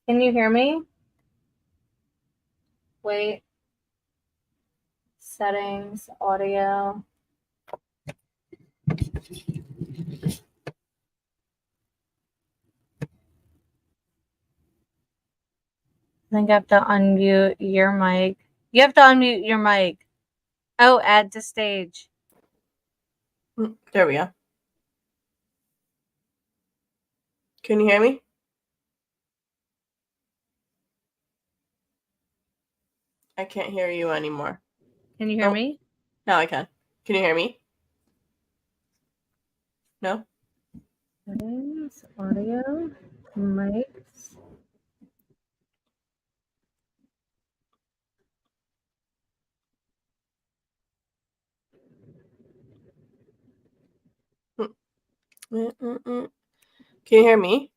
Can you hear me? Wait. Settings, audio. I think I have to unmute your mic. You have to unmute your mic. Oh, add to stage. There we go. Can you hear me? I can't hear you anymore. Can you hear me? Now I can. Can you hear me? No? Settings, audio, mics. Can you hear me?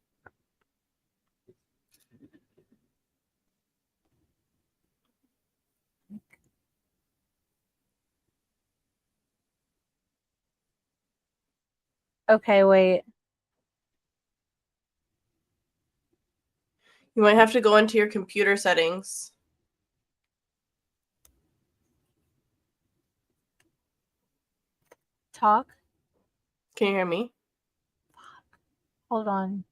Okay, wait. You might have to go into your computer settings. Talk. Can you hear me? Hold on.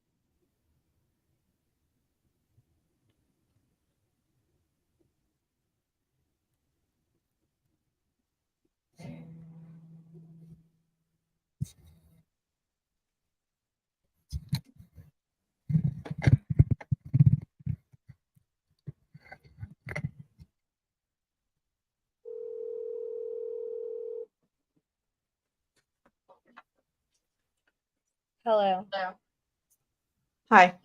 Hello. Hi.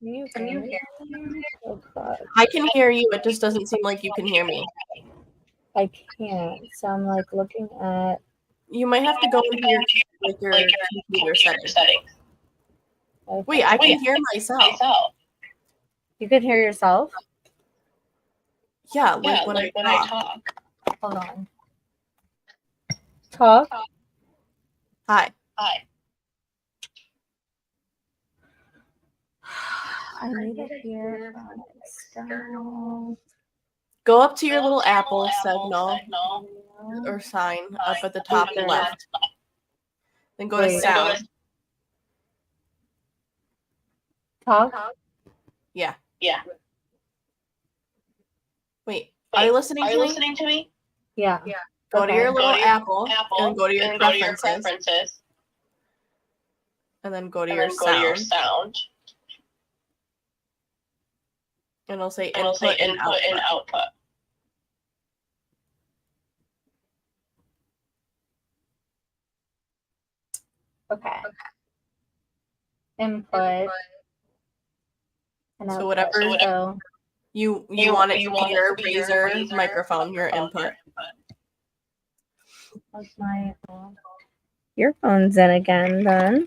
Can you hear me? Oh, God. I can hear you. It just doesn't seem like you can hear me. I can't. So I'm like looking at. You might have to go into your computer settings. Okay. Wait, I can hear myself. You can hear yourself? Yeah, like when I talk. Hold on. Talk. Hi. I need to hear from external. Go up to your little Apple signal or sign up at the top left. Then go to sound. Talk. Yeah. Wait, are you listening to me? Yeah. Go to your little Apple and go to your preferences. And then go to your sound. And it'll say input and output. Okay. Input. And So output. whatever you want it to be your Razer microphone, your input. Plug my earphones in again then.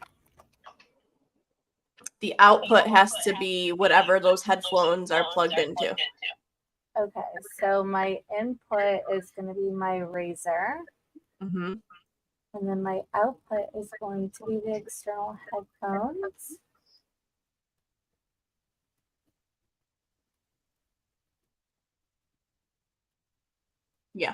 The output has to be whatever those headphones are plugged into. Okay, so my input is going to be my Razer. Mm-hmm. And then my output is going to be the external headphones. Yeah.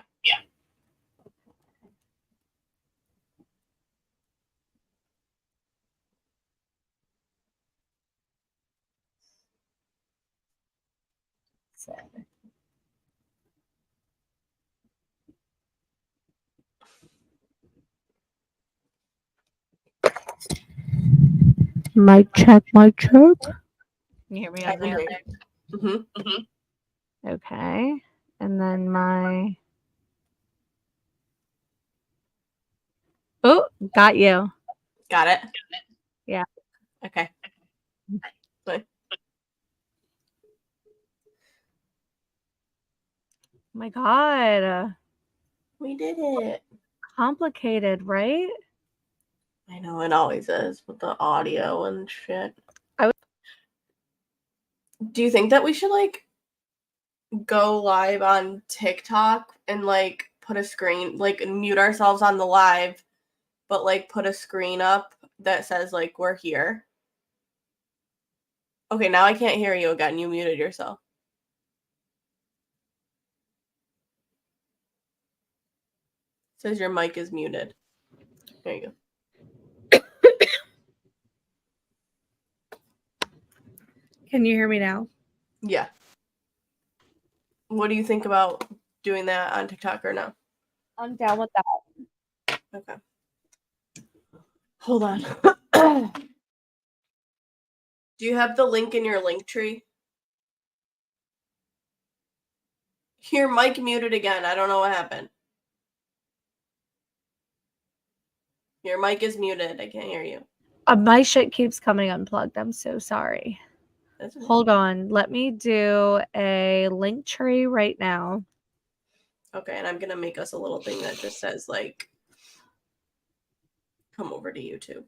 So. Mic check. Can you hear me on there? Mm-hmm. Okay. And then my... Oh, got you. Got it? Yeah. Okay. Bye. My God. We did it. Complicated, right? I know it always is with the audio and shit. Do you think that we should like go live on TikTok and like put a screen, like mute ourselves on the live, but like put a screen up that says like we're here? Okay, now I can't hear you again. You muted yourself. It says your mic is muted. There you go. Can you hear me now? Yeah. What do you think about doing that on TikTok or no? I'm down with that. Okay. Hold on. Do you have the link in your link tree? Your mic muted again. I don't know what happened. Your mic is muted. I can't hear you. My shit keeps coming unplugged. I'm so sorry. That's okay. Hold on. Let me do a link tree right now. Okay, and I'm going to make us a little thing that just says, like, come over to YouTube.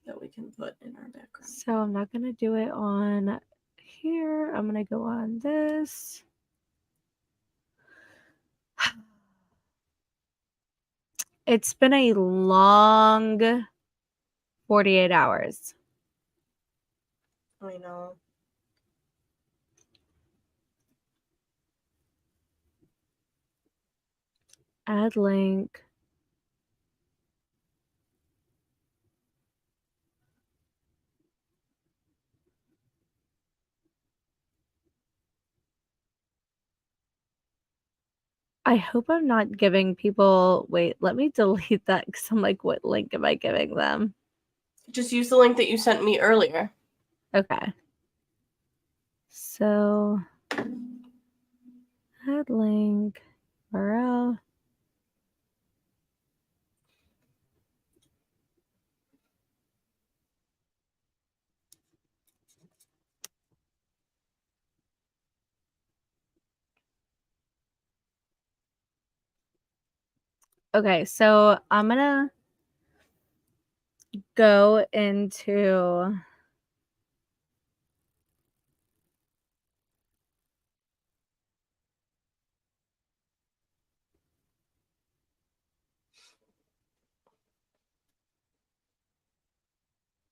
That we can put in our background. So I'm not going to do it on here. I'm going to go on this. It's been a long 48 hours. I know. Add link. I hope I'm not giving people. Wait, let me delete that because I'm like, what link am I giving them? Just use the link that you sent me earlier. Okay. So, add link, URL. Okay, so I'm gonna go into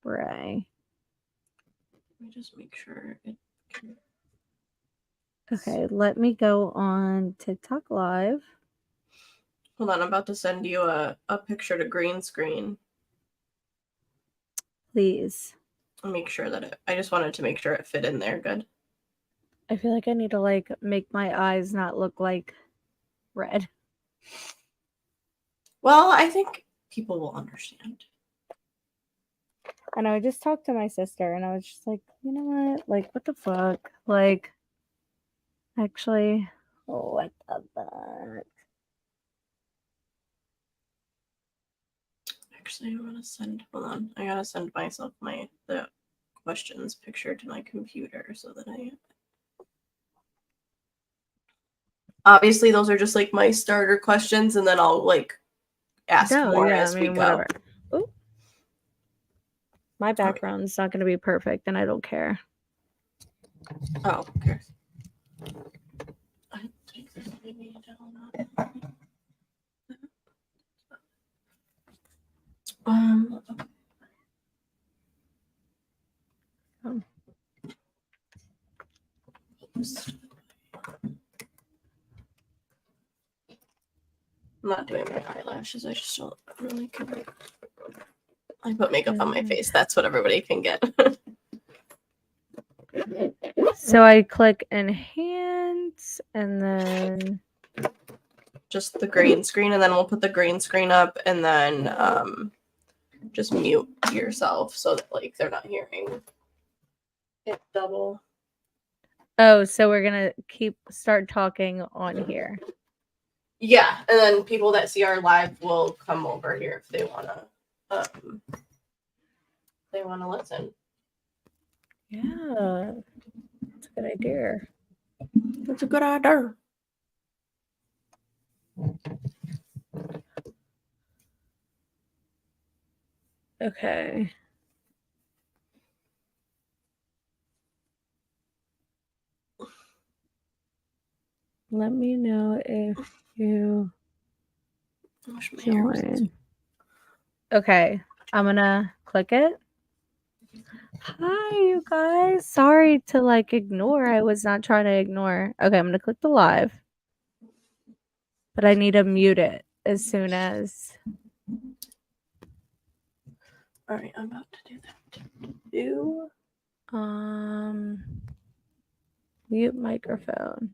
Bray. Let me just make sure it can... Okay, let me go on TikTok Live. Hold on, I'm about to send you a picture to green screen. Please. I'll make sure that I just wanted to make sure it fit in there good. I feel like I need to like make my eyes not look like red. Well, I think people will understand. And I just talked to my sister and I was just like, you know what? Like, what the fuck? Like, actually, what the fuck? Actually, I'm gonna send. Hold on, I gotta send myself the questions picture to my computer so that I. Obviously, those are just like my starter questions, and then I'll like ask more as we go. Whatever. Ooh. My background's not going to be perfect, and I don't care. Oh, who cares? I think this may be down. Oh. I'm not doing my eyelashes. I just don't really care. I put makeup on my face. That's what everybody can get. So I click enhance and then just the green screen, and then we'll put the green screen up, and then just mute yourself so that like they're not hearing it double. Oh, so we're gonna start talking on here. Yeah, and then people that see our live will come over here if they wanna listen. Yeah, that's a good idea. That's a good idea. Okay. Let me know if you join. Okay, I'm gonna click it. Hi, you guys. Sorry to like ignore. I was not trying to ignore. Okay, I'm gonna click the live, but I need to mute it as soon as. All right, I'm about to do that. Do Mute microphone.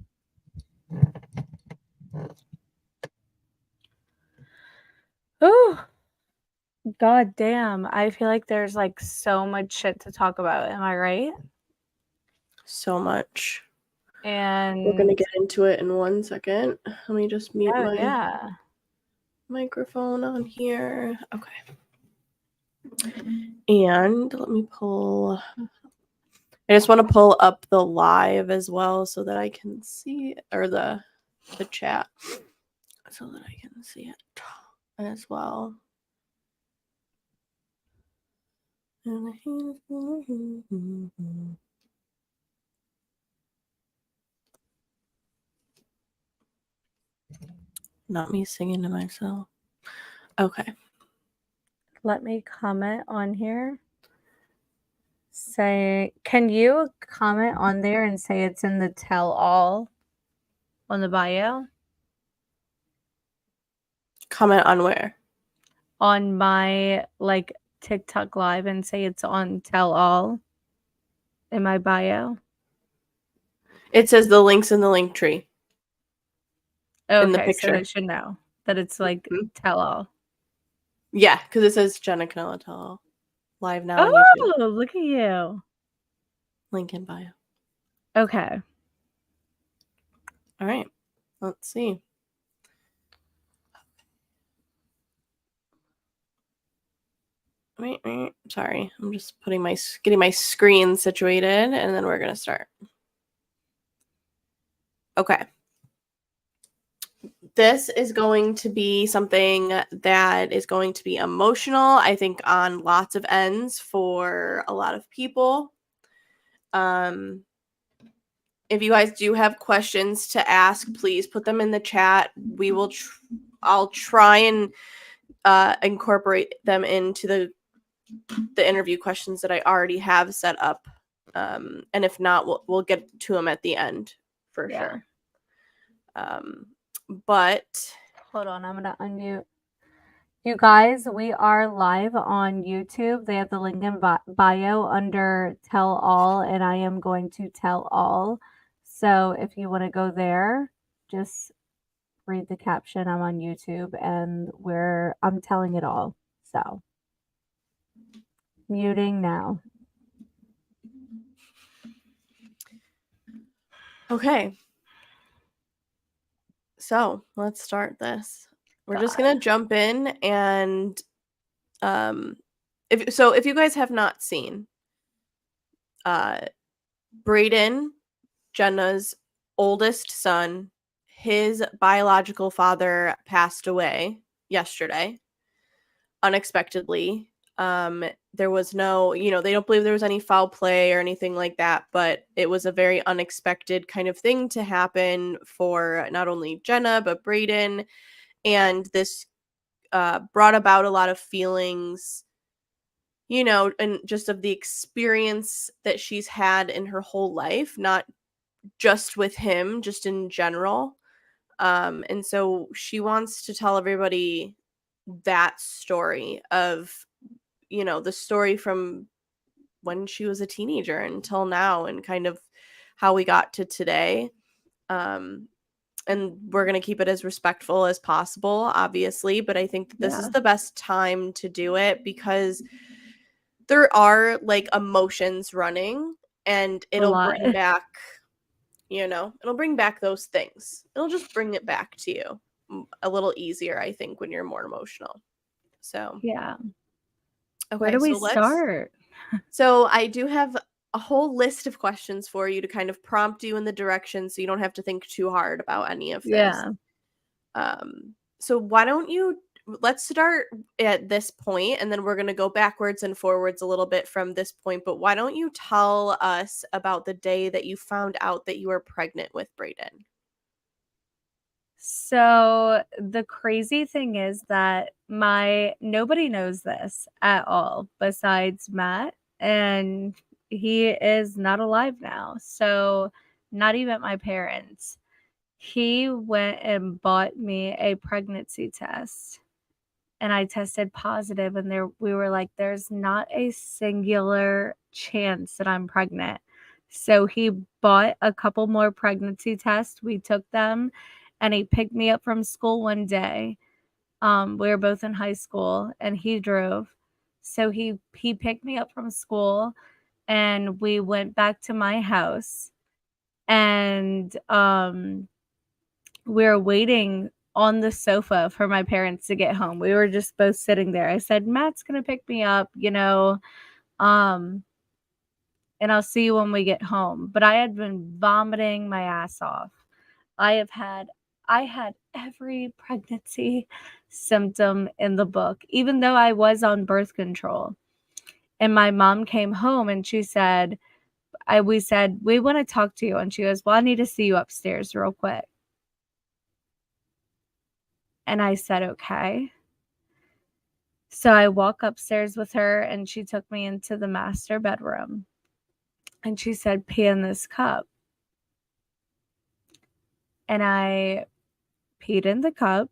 Oh, god damn. I feel like there's like so much shit to talk about. Am I right? so much. And We're gonna get into it in 1 second. Let me just mute my microphone on here. Okay. And let me pull. I just want to pull up the live as well so that I can see, or the chat, so that I can see it as well. Not me singing to myself. Okay. Let me comment on here. Say, can you comment on there and say it's in the tell all on the bio? Comment on where? On my like TikTok live and say it's on tell all in my bio. It says the links in the link tree. Okay, in the so picture. they should know that it's like tell all. Yeah, because it says Jenna Cannella tell all. Live now on Oh, YouTube. look at you. Link in bio. Okay. All right. Let's see. Sorry, I'm just getting my screen situated, and then we're gonna start. Okay. This is going to be something that is going to be emotional, I think, on lots of ends for a lot of people. If you guys do have questions to ask, please put them in the chat. We will. I'll try and incorporate them into the interview questions that I already have set up. And if not, we'll get to them at the end for sure. But hold on, I'm gonna unmute. You guys, we are live on YouTube. They have the link in bio under tell all, and I am going to tell all. So if you want to go there, just read the caption. I'm on YouTube and I'm telling it all. So muting now. okay. So let's start this. We're just gonna jump in, and if you guys have not seen, Brayden, Jenna's oldest son, his biological father passed away yesterday, unexpectedly. There was no, they don't believe there was any foul play or anything like that, but it was a very unexpected kind of thing to happen for not only Jenna, but Brayden. And this brought about a lot of feelings, and just of the experience that she's had in her whole life, not just with him, just in general. And so she wants to tell everybody that story of, the story from when she was a teenager until now, and kind of how we got to today. And we're going to keep it as respectful as possible, obviously, but I think that this is the best time to do it because there are like emotions running, and it'll bring back, it'll bring back those things. It'll just bring it back to you a little easier, I think, when you're more emotional. So, yeah. Okay, where do we start? So I do have a whole list of questions for you to kind of prompt you in the direction, so you don't have to think too hard about any of this. So why don't let's start at this point, and then we're going to go backwards and forwards a little bit from this point. But why don't you tell us about the day that you found out that you were pregnant with Brayden? So the crazy thing is that nobody knows this at all besides Matt and he is not alive now. So, not even my parents. He went and bought me a pregnancy test, and I tested positive, and we were like, there's not a singular chance that I'm pregnant. So he bought a couple more pregnancy tests. We took them, and he picked me up from school one day. We were both in high school, and he drove. So he picked me up from school, and we went back to my house, and we were waiting on the sofa for my parents to get home. We were just both sitting there. I said, Matt's gonna pick me up, um, and I'll see you when we get home. But I had been vomiting my ass off. I had every pregnancy symptom in the book, even though I was on birth control. And my mom came home and she said, we said, we want to talk to you. And she goes, well, I need to see you upstairs real quick. And I said, okay. So I walk upstairs with her and she took me into the master bedroom and she said, pee in this cup. And I peed in the cup.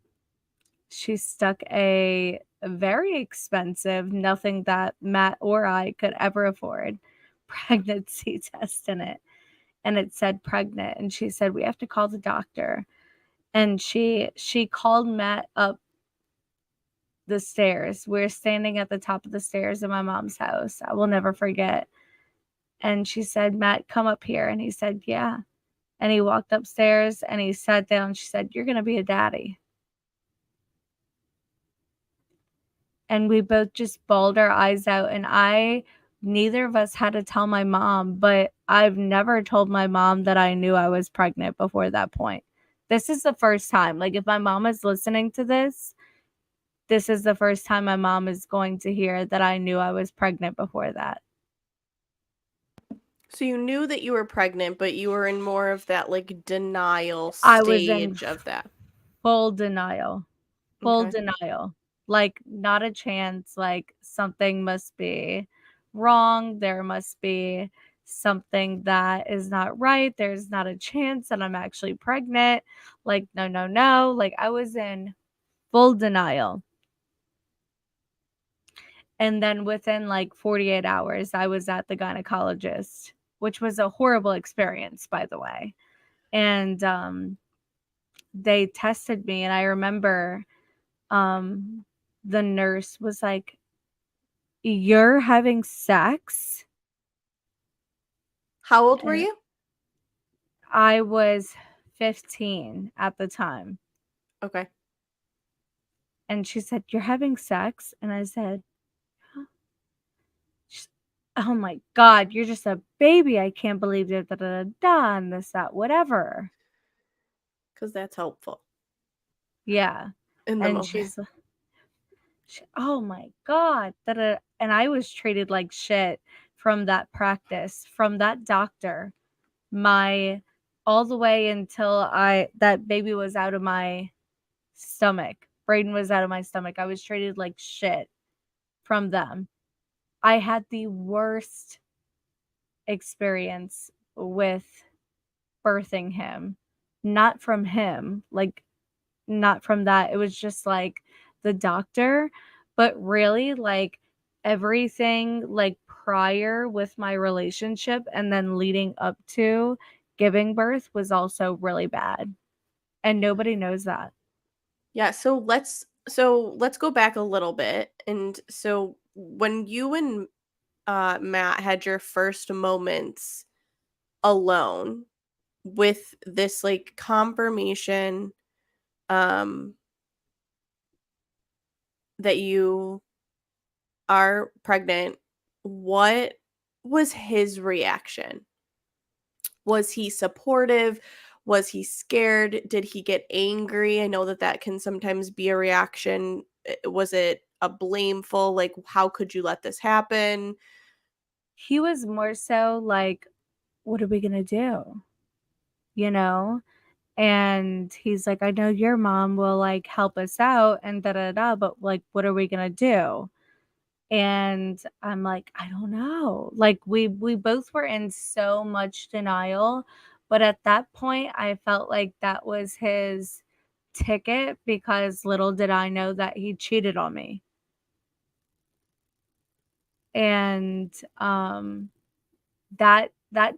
She stuck a very expensive, nothing that Matt or I could ever afford, pregnancy test in it. And it said pregnant. And she said, we have to call the doctor. And she called Matt up the stairs. We're standing at the top of the stairs in my mom's house. I will never forget. And she said, Matt, come up here. And he said, yeah. And he walked upstairs and he sat down. She said, you're going to be a daddy. And we both just bawled our eyes out. And neither of us had to tell my mom, but I've never told my mom that I knew I was pregnant before that point. This is the first time. Like, if my mom is listening to this, this is the first time my mom is going to hear that I knew I was pregnant before that. So you knew that you were pregnant, but you were in more of that like denial I was in stage of that. full denial. Full Okay. denial. Like, not a chance. Like, something must be wrong. There must be something that is not right. There's not a chance that I'm actually pregnant. Like, no, no, no. Like, I was in full denial. And then within like 48 hours, I was at the gynecologist, which was a horrible experience, by the way. And they tested me, and I remember the nurse was like, you're having sex? How old were And you? I was 15 at the time. Okay. And she said, you're having sex? And I said, huh? Oh my God, you're just a baby. I can't believe it. Da, da, da, da, and this, that, whatever. Because that's helpful Yeah. in the And moment. oh my God. Da, da. And I was treated like shit from that practice, from that doctor. All the way until that baby was out of my stomach. Braden was out of my stomach. I was treated like shit from them. I had the worst experience with birthing him. Not from him, like, not from that. It was just like the doctor, but really like everything like prior with my relationship and then leading up to giving birth was also really bad. And nobody knows that. Yeah, so let's go back a little bit. And so when you and Matt had your first moments alone with this like confirmation um that you are pregnant, what was his reaction? Was he supportive? Was he scared? Did he get angry? I know that that can sometimes be a reaction. Was it a blameful, like, how could you let this happen? He was more so like, what are we going to do? You know? And he's like, I know your mom will like help us out and da da da, but like, what are we going to do? And I'm like, I don't know. Like we both were in so much denial, but at that point I felt like that was his ticket because little did I know that he cheated on me. And that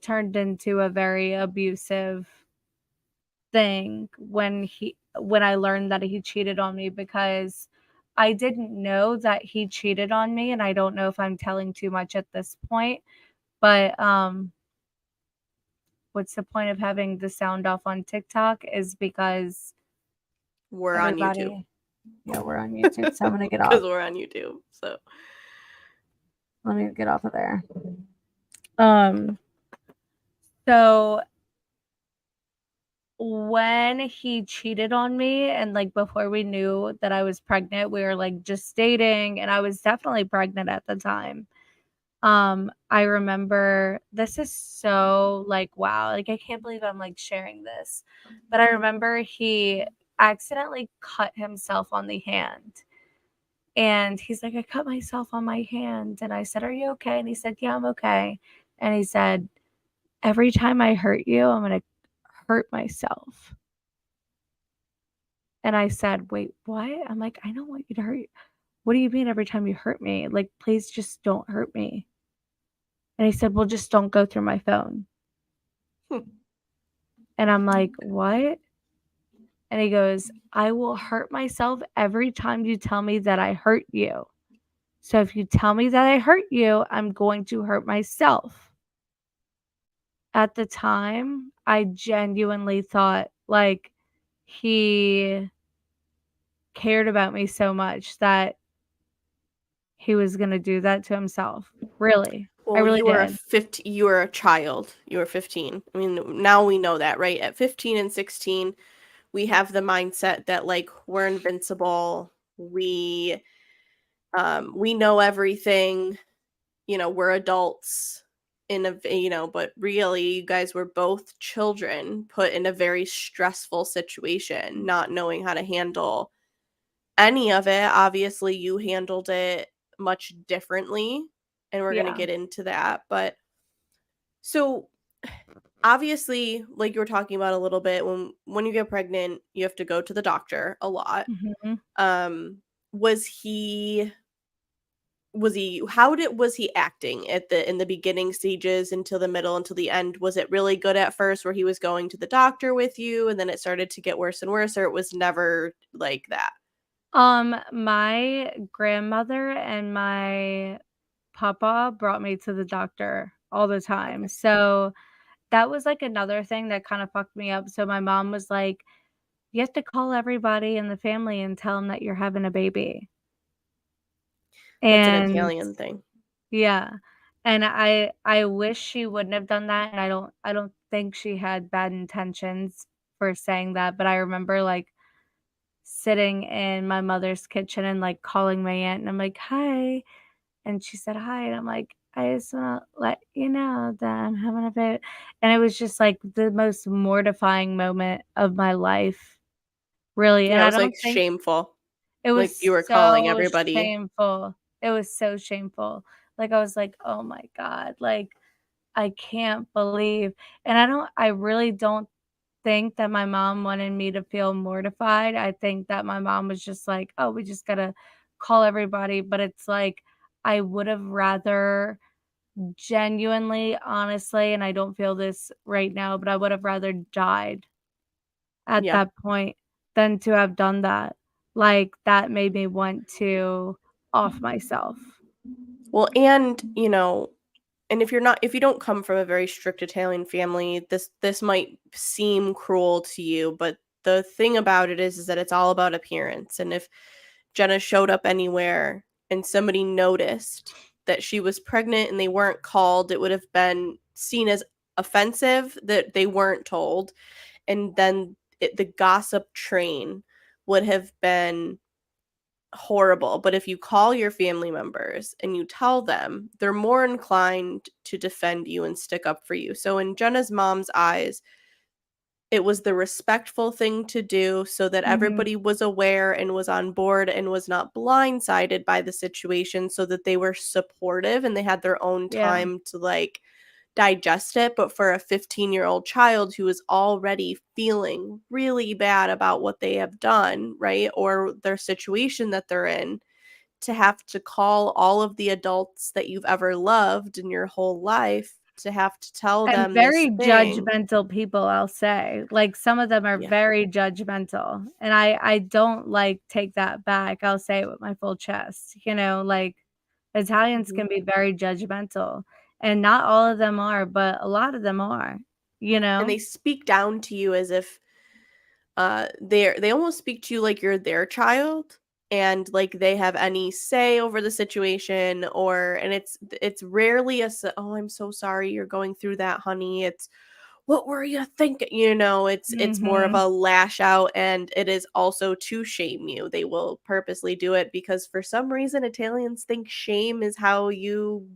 turned into a very abusive thing when I learned that he cheated on me, because I didn't know that he cheated on me, and I don't know if I'm telling too much at this point, but what's the point of having the sound off on TikTok is because We're on YouTube. everybody, yeah, we're on YouTube, so I'm gonna get Because off. we're on YouTube. So Let me get off of there. Um so when he cheated on me, and like before we knew that I was pregnant, we were like just dating, and I was definitely pregnant at the time. I remember, this is so like wow, like I can't believe I'm like sharing this. But I remember he accidentally cut himself on the hand. And he's like, I cut myself on my hand. And I said, are you okay? And he said, yeah, I'm okay. And he said, every time I hurt you, I'm going to hurt myself. And I said, wait, what? I'm like, I don't want you to hurt you. What do you mean every time you hurt me? Like, please just don't hurt me. And he said, well, just don't go through my phone. And I'm like, what? And he goes, I will hurt myself every time you tell me that I hurt you. So if you tell me that I hurt you, I'm going to hurt myself. At the time, I genuinely thought like he cared about me so much that he was going to do that to himself. Really. I well, really did. you were a child. You were 15. I mean, now we know that, right? At 15 and 16, we have the mindset that like we're invincible. We know everything. We're adults but really you guys were both children put in a very stressful situation, not knowing how to handle any of it. Obviously, you handled it much differently, and we're going to Yeah. get into that. But so obviously, like you were talking about a little bit, when you get pregnant, you have to go to the doctor a lot. Mhm. Um was he acting at the in the beginning stages until the middle, until the end? Was it really good at first where he was going to the doctor with you and then it started to get worse and worse, or it was never like that? My grandmother and my papa brought me to the doctor all the time. Okay. So that was like another thing that kind of fucked me up. So my mom was like, you have to call everybody in the family and tell them that you're having a baby. That's an And Italian thing. yeah. And I wish she wouldn't have done that, and I don't think she had bad intentions for saying that, but I remember like sitting in my mother's kitchen and like calling my aunt, and I'm like, "Hi." And she said, "Hi." And I'm like, "I just want to let you know that I'm having a baby." And it was just like the most mortifying moment of my life, really. And Yeah, it I was like don't think shameful. it was Like you were calling so everybody. shameful. It was so shameful. Like, I was like, "Oh my god." Like, I can't believe, and I really don't think that my mom wanted me to feel mortified. I think that my mom was just like, "Oh, we just gotta call everybody," but it's like, I would have rather genuinely, honestly, and I don't feel this right now, but I would have rather died at Yeah. that point than to have done that. Like, that made me want to off myself. Well, and if you don't come from a very strict Italian family, this might seem cruel to you, but the thing about it is that it's all about appearance. And if Jenna showed up anywhere and somebody noticed that she was pregnant and they weren't called, it would have been seen as offensive that they weren't told. And then the gossip train would have been horrible. But if you call your family members and you tell them, they're more inclined to defend you and stick up for you. So in Jenna's mom's eyes, It was the respectful thing to do so that Mhm. everybody was aware and was on board and was not blindsided by the situation, so that they were supportive and they had their own Yeah. time to, like, digest it. But for a 15-year-old child who is already feeling really bad about what they have done, right, or their situation that they're in, to have to call all of the adults that you've ever loved in your whole life to have to tell And them this very thing. judgmental people, I'll say. Like, some of them are Yeah. very judgmental, and I don't, like, take that back. I'll say it with my full chest, like, Italians Mhm. can be very judgmental, and not all of them are, but a lot of them are, you And know? they speak down to you as if they almost speak to you like you're their child, and like they have any say over the situation. Or and it's rarely oh, I'm so sorry you're going through that, honey. It's, what were you thinking? It's more of Mhm. a lash out, and it is also to shame you. They will purposely do it because for some reason Italians think shame is how you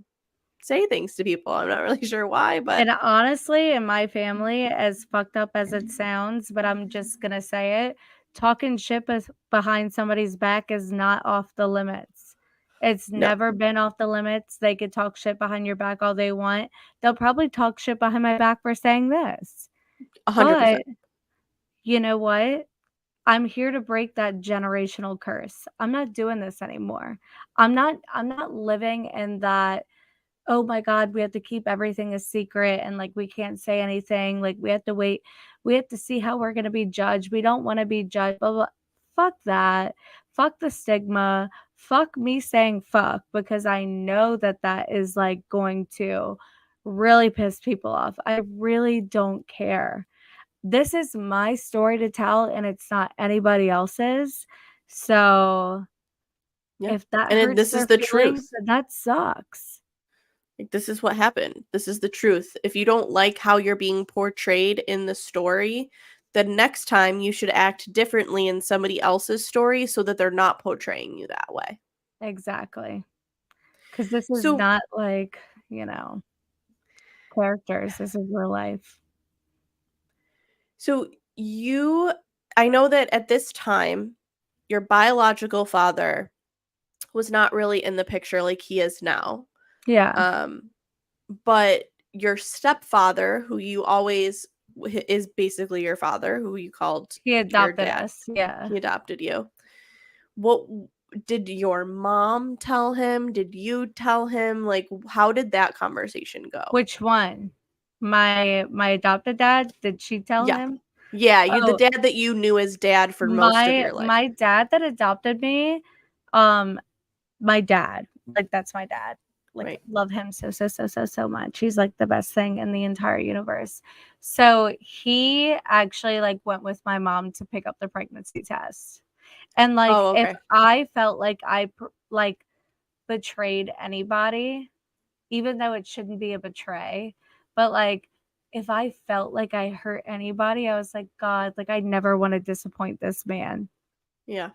say things to people. I'm not really sure why, but And honestly, in my family, as fucked up as it sounds, but I'm just gonna say it, talking shit behind somebody's back is not off the limits. It's no, never been off the limits. They could talk shit behind your back all they want. They'll probably talk shit behind my back for saying this. 100%. But you know what? I'm here to break that generational curse. I'm not doing this anymore. I'm not living in that, "Oh my god, we have to keep everything a secret and, like, we can't say anything, like, we have to wait. We have to see how we're gonna be judged. We don't wanna be judged, blah, blah." Fuck that. Fuck the stigma. Fuck me saying "fuck" because I know that that is, like, going to really piss people off. I really don't care. This is my story to tell, and it's not anybody else's. So, Yeah. if that And then hurts this is their the feelings, truth. then that sucks. Like, this is what happened. This is the truth. If you don't like how you're being portrayed in the story, then next time you should act differently in somebody else's story so that they're not portraying you that way. Exactly. 'Cause this is So, not like, you know, characters, this is real life. so you I know that at this time your biological father was not really in the picture like he is now. Yeah, Um but your stepfather, who you always is basically your father, who you called he your adopted dad. us, yeah. He adopted you. What did your mom tell him? Did you tell him? Like, how did that conversation go? Which one? My adopted dad? Did she tell Yeah. him? Yeah, you the Oh, dad that you knew as dad for most of my your life, my dad that adopted me, um, my dad, like, that's my dad. Like, right? love him so, so, so, so, so much. He's, like, the best thing in the entire universe. So, he actually, like, went with my mom to pick up the pregnancy test. And, like, Oh, if okay. I felt like like, betrayed anybody, even though it shouldn't be a betray, but, like, if I felt like I hurt anybody, I was like, "God, like, I never wanna disappoint this man." Yeah.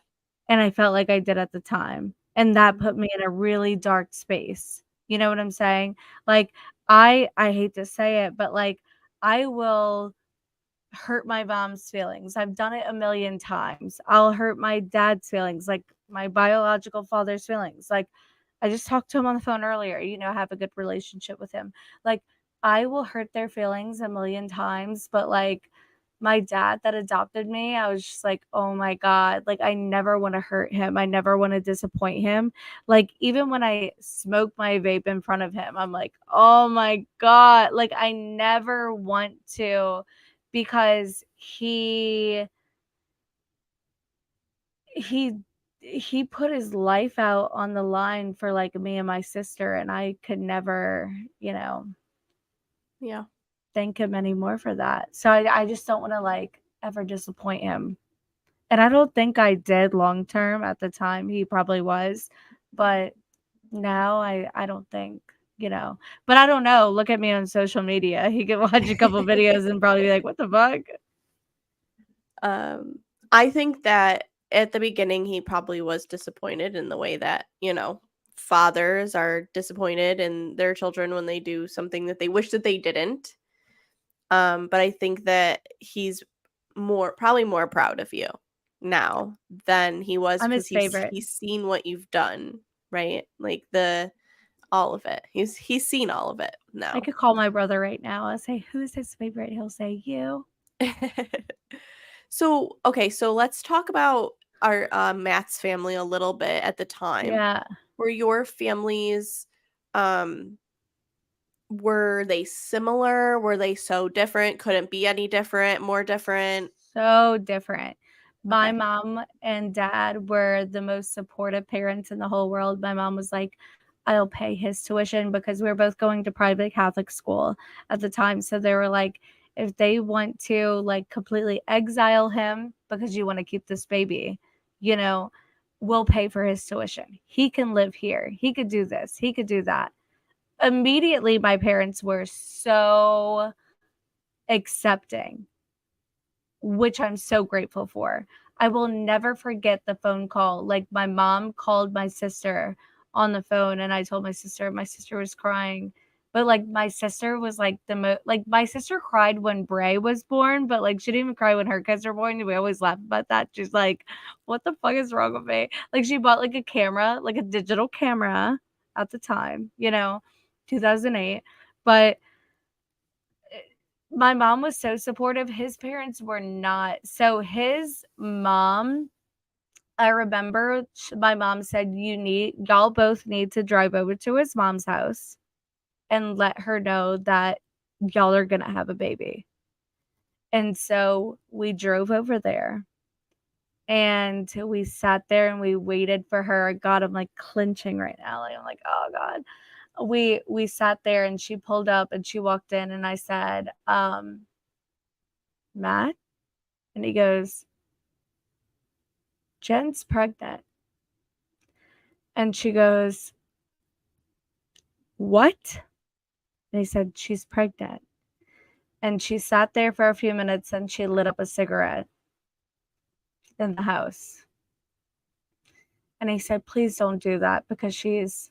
And I felt like I did at the time, and that Mhm. put me in a really dark space. You know what I'm saying? Like, I hate to say it, but, like, I will hurt my mom's feelings. I've done it a million times. I'll hurt my dad's feelings, like my biological father's feelings. Like, I just talked to him on the phone earlier, I have a good relationship with him. Like, I will hurt their feelings a million times, but like my dad that adopted me, I was just like, "Oh my god, like I never want to hurt him. I never want to disappoint him." Like even when I smoke my vape in front of him, I'm like, "Oh my god, like I never want to because he he put his life out on the line for like me and my sister and I could never, Yeah. thank him anymore for that. So I just don't want to like ever disappoint him. And I don't think I did long term at the time. He probably was, but now I don't think, But I don't know. Look at me on social media. He could watch a couple videos and probably be like, "What the fuck?" Um, I think that at the beginning he probably was disappointed in the way that, fathers are disappointed in their children when they do something that they wish that they didn't. But I think that he's probably more proud of you now than he was I'm because his favorite. he's seen what you've done, right? Like the all of it. He's seen all of it I now. could call my brother right now. I'll say, "Who's his favorite?" He'll say, "You." So, okay, so let's talk about our Matt's family a little bit at the time. Yeah. Were your families um were they similar? Were they so different? Couldn't be any different, more different? So different. My Okay. mom and dad were the most supportive parents in the whole world. My mom was like, I'll pay his tuition because we were both going to private Catholic school at the time. So they were like, if they want to like completely exile him because you want to keep this baby, you know, we'll pay for his tuition. He can live here. He could do this. He could do that. Immediately, my parents were so accepting, which I'm so grateful for. I will never forget the phone call. Like my mom called my sister on the phone and I told my sister was crying. But like my sister was like like my sister cried when Bray was born, but like she didn't even cry when her kids were born. We always laugh about that. She's like, what the fuck is wrong with me? Like she bought like a camera, like a digital camera at the time, 2008. But my mom was so supportive. His parents were not. So his mom, I remember my mom said, y'all both need to drive over to his mom's house and let her know that y'all are going to have a baby. And so we drove over there and we sat there and we waited for her. God, I'm like clenching right now. Like, I'm like, oh God. We sat there and she pulled up and she walked in and I said, Matt? And he goes, Jen's pregnant. And she goes, what? And he said, she's pregnant. And she sat there for a few minutes and she lit up a cigarette in the house. And he said, please don't do that because she's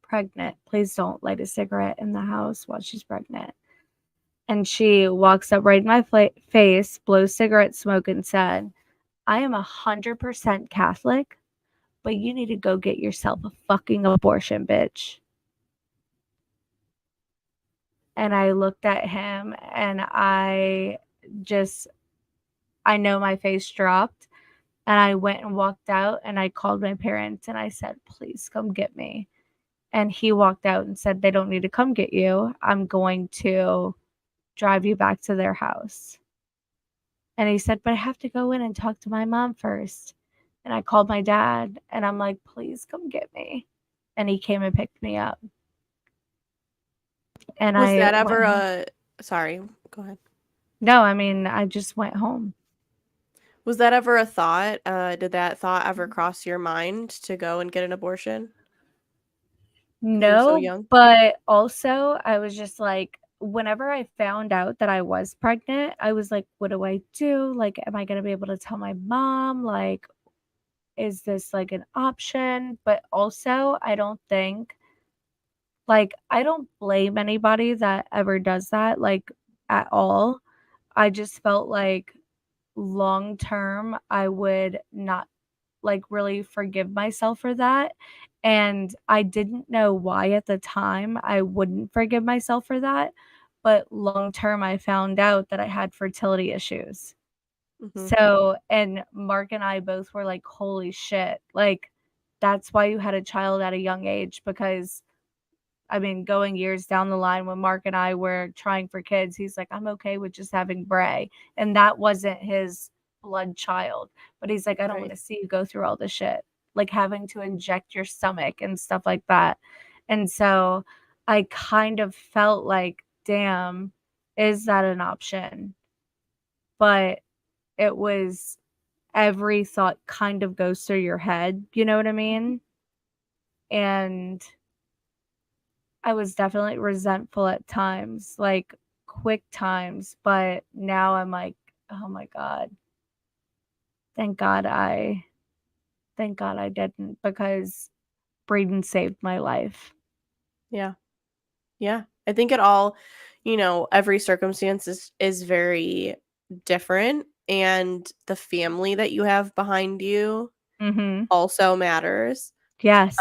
pregnant. Please don't light a cigarette in the house while she's pregnant. And she walks up right in my face, blows cigarette smoke, and said, I am 100% Catholic, but you need to go get yourself a fucking abortion, bitch. And I looked at him and I know my face dropped and I went and walked out and I called my parents and I said, please come get me. And he walked out and said, they don't need to come get you. I'm going to drive you back to their house. And he said, but I have to go in and talk to my mom first. And I called my dad and I'm like, please come get me. And he came and picked me up. And Was I that went ever home. sorry, go ahead. No, I mean, I just went home. Was that ever a thought? Did that thought ever cross your mind to go and get an abortion? Because you were so No, young? but also I was just like, whenever I found out that I was pregnant, I was like, what do I do? Like, am I going to be able to tell my mom? Like, is this like an option? But also, I don't blame anybody that ever does that, like, at all. I just felt like long term, I would not like really forgive myself for that. And I didn't know why at the time I wouldn't forgive myself for that. But long term, I found out that I had fertility issues. Mhm. So, and Mark and I both were like, holy shit, like, that's why you had a child at a young age because I mean, going years down the line when Mark and I were trying for kids, he's like, I'm okay with just having Bray. And that wasn't his blood child. But he's like, I don't want Right. to see you go through all this shit, like having to inject your stomach and stuff like that. And so I kind of felt like, damn, is that an option? But it was every thought kind of goes through your head. You know what I Mhm. mean? And I was definitely resentful at times, like quick times, but now I'm like, "Oh my god. Thank God I thank God I didn't because Braden saved my life." Yeah. Yeah. I think it all, every circumstance is very different, and the family that you have behind you Mm-hmm. also matters. Yes.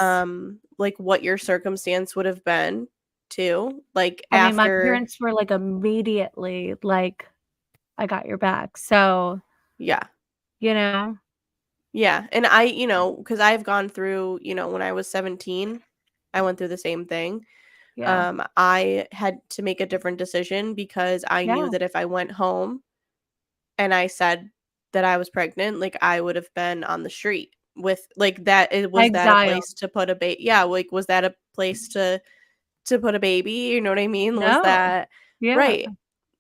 Like what your circumstance would have been too. Like I mean, my after, parents were like immediately like, I got your back. So, yeah. you know, Yeah. And I, because I've gone through, when I was 17, I went through the same thing. yeah. I had to make a different decision because I knew Yeah. that if I went home and I said that I was pregnant, like I would have been on the street with like that. Was that a Exile. place to put a baby? Yeah, like was that a place to put a baby? You know what I mean? Was No. that Yeah. right?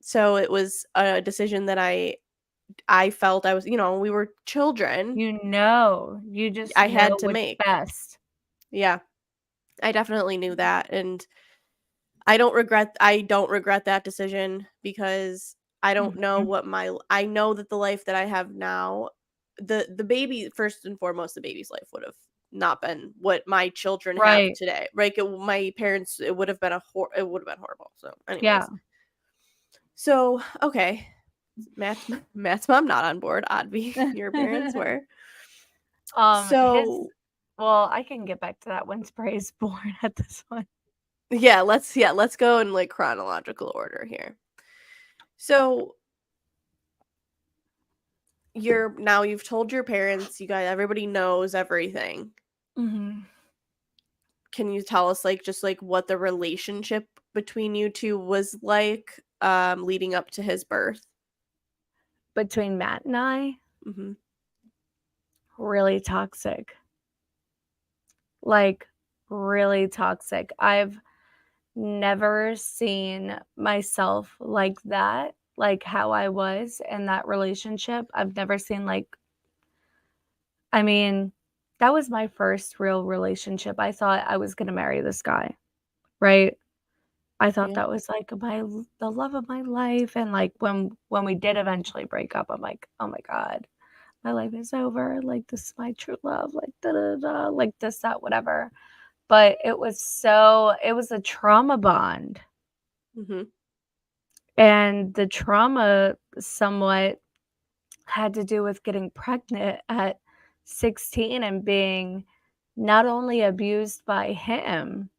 So it was a decision that I felt I was, we were children. You just I know had to what's make. best. Yeah, I definitely knew that, and I don't regret that decision because I don't know Mhm. what I know that the life that I have now, the baby, first and foremost, the baby's life would have not been what my children have Right. today. Like my parents, it would have been it would have been horrible. So Yeah. anyways. So, okay. Matt's mom not on board. Oddly, your parents were. His So, well, I can get back to that when Spray's born at this one. let's go in like chronological order here. So, you've told your parents, you guys, everybody knows everything. Mm-hmm. Can you tell us like just like what the relationship between you two was like leading up to his birth? Between Matt and I, Mm-hmm. really toxic. Like, really toxic. I've never seen myself like that, like how I was in that relationship. I've never seen I mean, that was my first real relationship. I thought I was going to marry this guy, right? I thought Yeah. that was like the love of my life, and like when we did eventually break up, I'm like, "Oh my god, my life is over. Like this is my true love. Like da da da, like this that whatever." But it was a trauma bond. Mm-hmm. And the trauma somewhat had to do with getting pregnant at 16 and being not only abused by him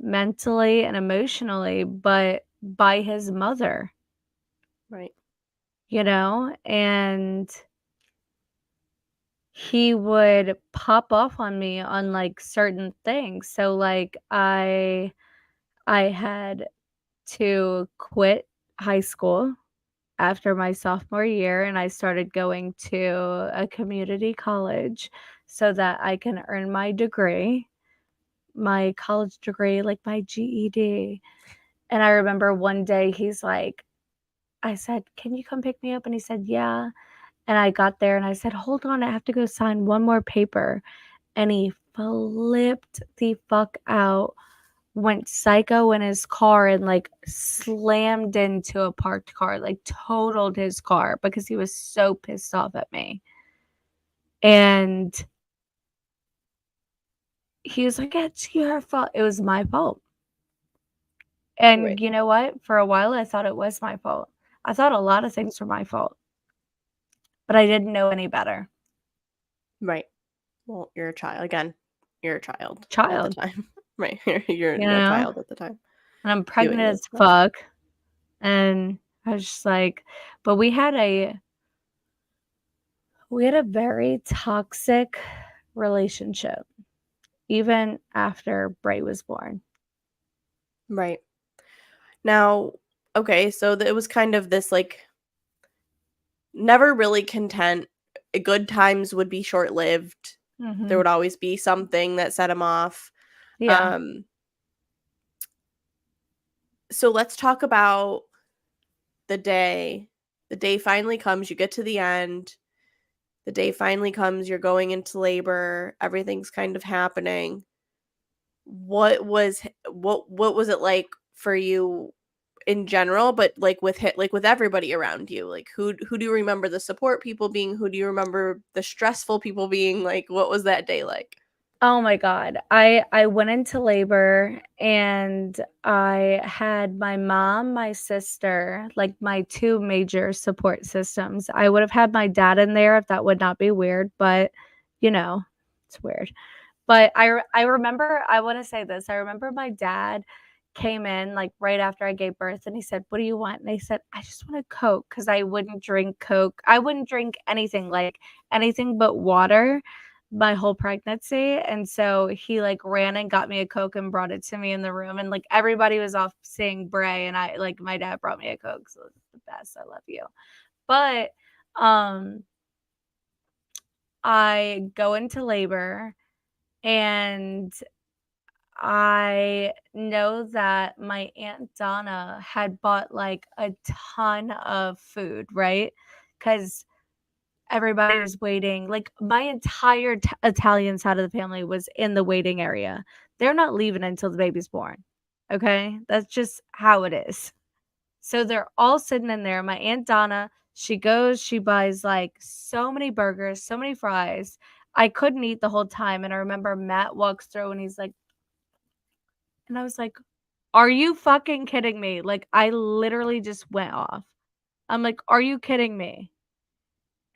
mentally and emotionally, but by his mother, Right. and he would pop off on me on like certain things. So like I had to quit high school after my sophomore year, and I started going to a community college so that I can earn my college degree, like my GED. And I remember one day I said, "Can you come pick me up?" And he said, "Yeah." And I got there and I said, "Hold on, I have to go sign one more paper." And he flipped the fuck out, went psycho in his car, and like slammed into a parked car, like totaled his car because he was so pissed off at me. And he was like, "It's your fault." It was my fault. And Right. you know what? For a while, I thought it was my fault. I thought a lot of things were my fault, but I didn't know any better. Right. Well, you're a child again. You're a child at the Child, time. Right. You're you a know? child at the time And I'm doing pregnant this as stuff. fuck. And I was just like, but we had a very toxic relationship even after Bray was born. Right. Now, okay, so it was kind of this like never really content. Good times would be short-lived. There Mhm. would always be something that set him off. Yeah. Um, so let's talk about the day. The day finally comes, you get to the end. The day finally comes, you're going into labor, everything's kind of happening. What was it like for you in general, but like with everybody around you? Like who do you remember the support people being? Who do you remember the stressful people being? Like what was that day like? Oh my god. I went into labor and I had my mom, my sister, like my 2 major support systems. I would have had my dad in there if that would not be weird, but, you know, it's weird. But I remember I wanna say this, I remember my dad came in, like, right after I gave birth, and he said, "What do you want?" And I said, "I just want a Coke," because I wouldn't drink Coke. I wouldn't drink anything, like, anything but water my whole pregnancy, and so he, like, ran and got me a Coke and brought it to me in the room, and, like, everybody was off seeing Bray, and my dad brought me a Coke, so it's the best, I love you. But, um, I go into labor, and I know that my Aunt Donna had bought, like, a ton of food, right? Because everybody was waiting. Like, my entire Italian side of the family was in the waiting area. They're not leaving until the baby's born, okay? That's just how it is. So they're all sitting in there. My Aunt Donna, she goes, she buys, like, so many burgers, so many fries. I couldn't eat the whole time, and I remember Matt walks through, and he's like, and I was like, "Are you fucking kidding me?" Like, I literally just went off. I'm like, "Are you kidding me?"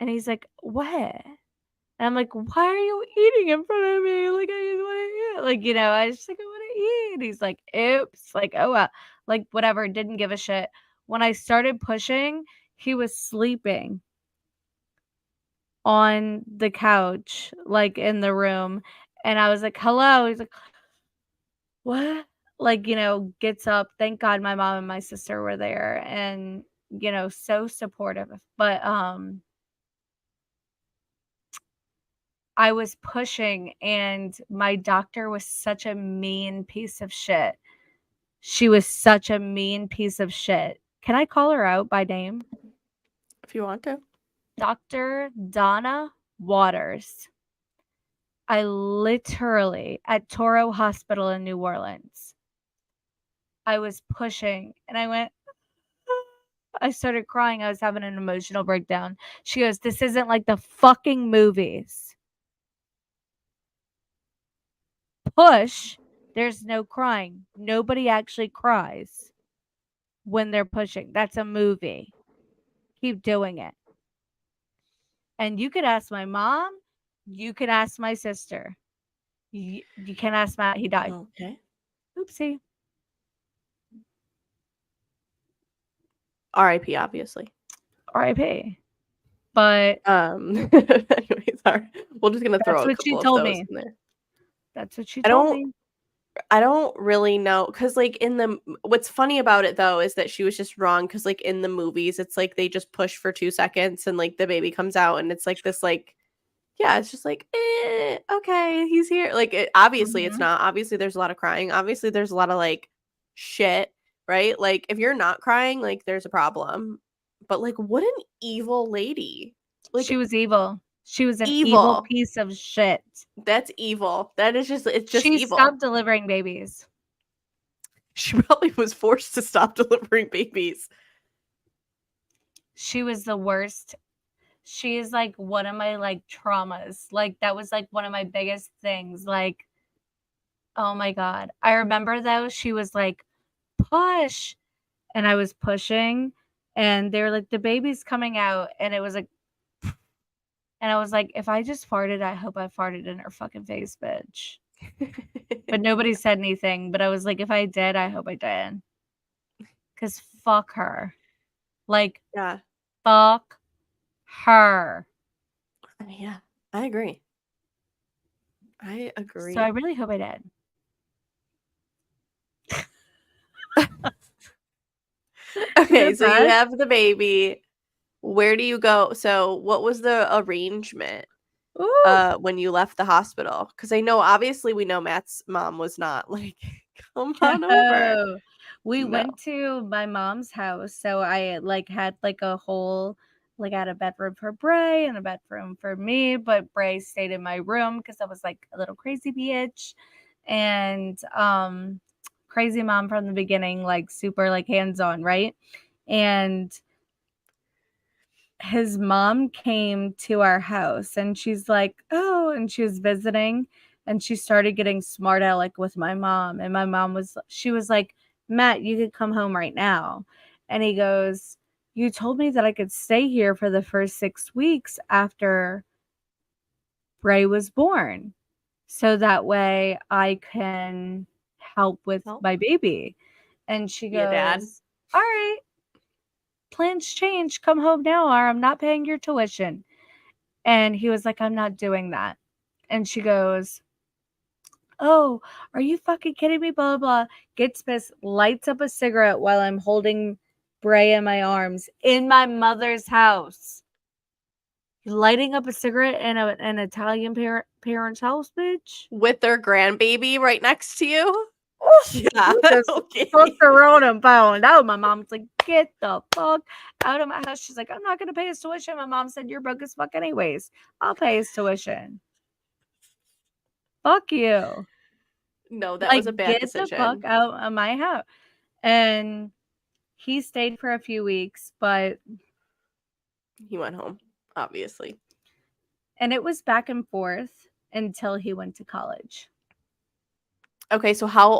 And he's like, "What?" And I'm like, "Why are you eating in front of me? Like, I just wanna eat." Like, I was just like, "I wanna eat." He's like, "Oops." Like, "Oh, well." Like, whatever, didn't give a shit. When I started pushing, he was sleeping on the couch, like, in the room, and I was like, "Hello?" He's like, "What?" Like, gets up. Thank God my mom and my sister were there and, so supportive. But, I was pushing and my doctor was such a mean piece of shit. She was such a mean piece of shit. Can I call her out by name? If you want to. Dr. Donna Waters. I literally at Toro Hospital in New Orleans. I was pushing and I went, I started crying. I was having an emotional breakdown. She goes, "This isn't like the fucking movies. Push, there's no crying. Nobody actually cries when they're pushing. That's a movie. Keep doing it." And you could ask my mom, you could ask my sister. You can ask Matt, he died. Okay. Oopsie. R.I.P. Obviously. RIP. But Anyways, sorry. We're just gonna throw that's a what she couple of told those me. in there. That's what she I told don't me. I don't really know because, like, what's funny about it though is that she was just wrong because, like, in the movies, it's like they just push for 2 seconds and like the baby comes out and it's like this, like, yeah, it's just like, okay, he's here. Like, obviously, it's Mhm. not. Obviously, there's a lot of crying. Obviously, there's a lot of like shit, right? Like, if you're not crying, like, there's a problem. But like, what an evil lady! She Like, was evil. She was an evil evil. piece of shit. That's evil. That is just. It's just She evil. stopped delivering babies. She probably was forced to stop delivering babies. She was the worst. She is, like, one of my, like, traumas. Like, that was, like, one of my biggest things, like, oh my god. I remember, though, she was like, "Push," and I was pushing, and they were like, "The baby's coming out," and it was like and I was like, "If I just farted, I hope I farted in her fucking face, bitch." But nobody said anything, but I was like, "If I did, I hope I did, 'cause fuck her. Like, Yeah. fuck her." Yeah. I agree. I So I agree. really hope I did. Isn't Okay, that so you bad? have the baby. Where do you go? So, what was the arrangement Ooh. when you left the hospital? Because I know, obviously, we know Matt's mom was not like, "Come on over." Oh, we No. went to my mom's house, so I, like, had, like, a whole like, I had a bedroom for Bray and a bedroom for me, but Bray stayed in my room because I was, like, a little crazy bitch, and, crazy mom from the beginning, like, super, like, hands-on, right? And his mom came to our house, and she's like, "Oh," and she was visiting, And she started getting smart aleck with my mom. And my mom she was like, Matt, you could come home right now. And he goes, you told me that I could stay here for the first 6 weeks after Bray was born. So that way I can help with my baby. And she Be a dad. goes, all right, plans change. Come home now or I'm not paying your tuition. And he was like, I'm not doing that. And she goes, oh, are you fucking kidding me? Blah, blah, blah. Gets pissed, lights up a cigarette while I'm holding Bray in my arms in my mother's house. Lighting up a cigarette in an Italian parent's house, bitch? With their grandbaby right next to you? Yeah, Just okay. fuck around and found out. My mom's like, get the fuck out of my house. She's like, I'm not going to pay his tuition. My mom said, you're broke as fuck anyways. I'll pay his tuition. Fuck you. No, that was a bad Get decision. the fuck out of my house. And he stayed for a few weeks, but he went home, obviously. And it was back and forth until he went to college. Okay, so how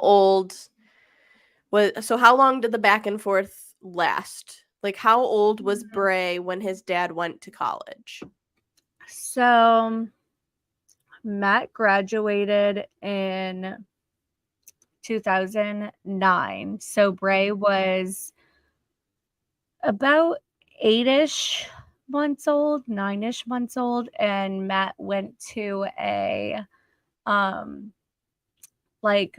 long did the back and forth last? Like, how old was Bray when his dad went to college? So Matt graduated in 2009. So Bray was about 8-ish months old, 9-ish months old, and Matt went to a like,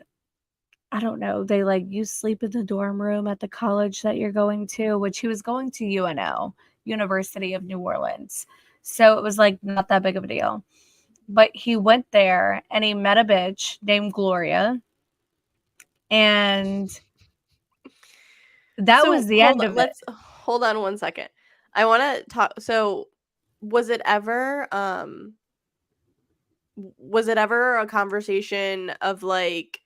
I don't know, they like you sleep in the dorm room at the college that you're going to, which he was going to UNO, University of New Orleans. So it was like not that big of a deal. But he went there and he met a bitch named Gloria. And that was the end of it. Hold on one second. I want to talk. So was it ever a conversation of like,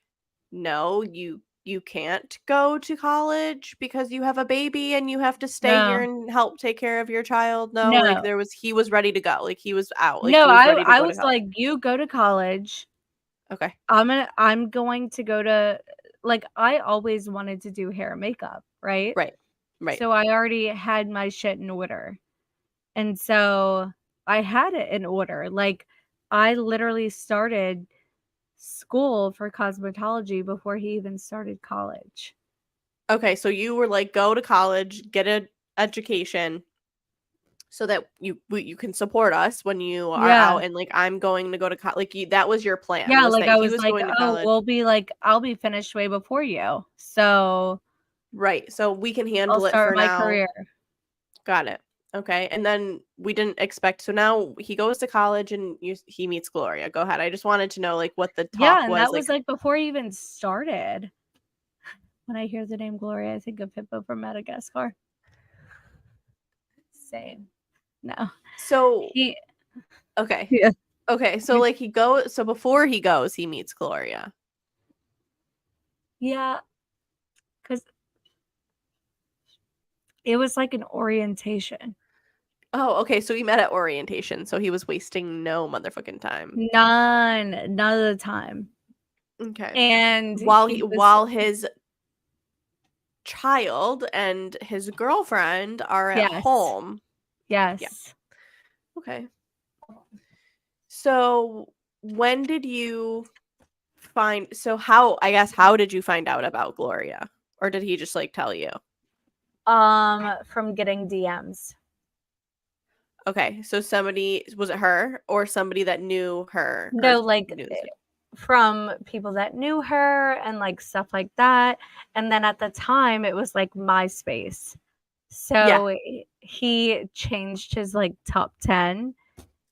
no, you can't go to college because you have a baby and you have to stay here and help take care of your child? No, like he was ready to go. Like he was out. Like no, he was ready to I go was to college. like, you go to college. Okay. I'm going to go to, like, I always wanted to do hair and makeup, right? Right. So I already had my shit in order. And so I had it in order. Like, I literally started school for cosmetology before he even started college. Okay, so you were like, go to college, get an education so that you can support us when you are out, and like I'm going to go to college. Like that was your plan. Yeah, was like that I he was like, going to oh, college. I'll be finished way before you. So right. So we can handle I'll it start for my now. career. Got it. Okay. And then we didn't expect. So now he goes to college and he meets Gloria. Go ahead. I just wanted to know like what the talk was. That was like before he even started. When I hear the name Gloria, I think of Hippo from Madagascar. Same. No. So okay. Yeah. Okay. So like so before he goes, he meets Gloria. Yeah. Because it was like an orientation. Oh, okay. So we met at orientation. So he was wasting no motherfucking time. None of the time. Okay. And while his child and his girlfriend are at home. Yes. Yeah. Okay. So when did you how did you find out about Gloria? Or did he just like tell you? From getting DMs. Okay. So was it her or somebody that knew her? No, like from people that knew her and like stuff like that. And then at the time it was like MySpace. So he changed his like top 10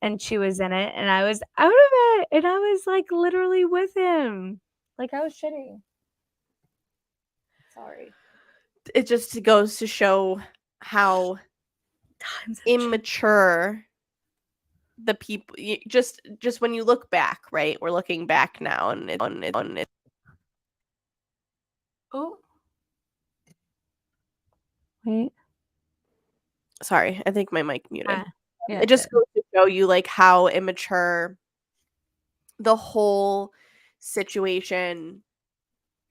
and she was in it and I was out of it and I was like literally with him. Like I was shitting. Sorry. It just goes to show how immature the people just when you look back, right? We're looking back now and it. Oh. Wait. Sorry, I think my mic muted. Yeah, it just goes to show you like how immature the whole situation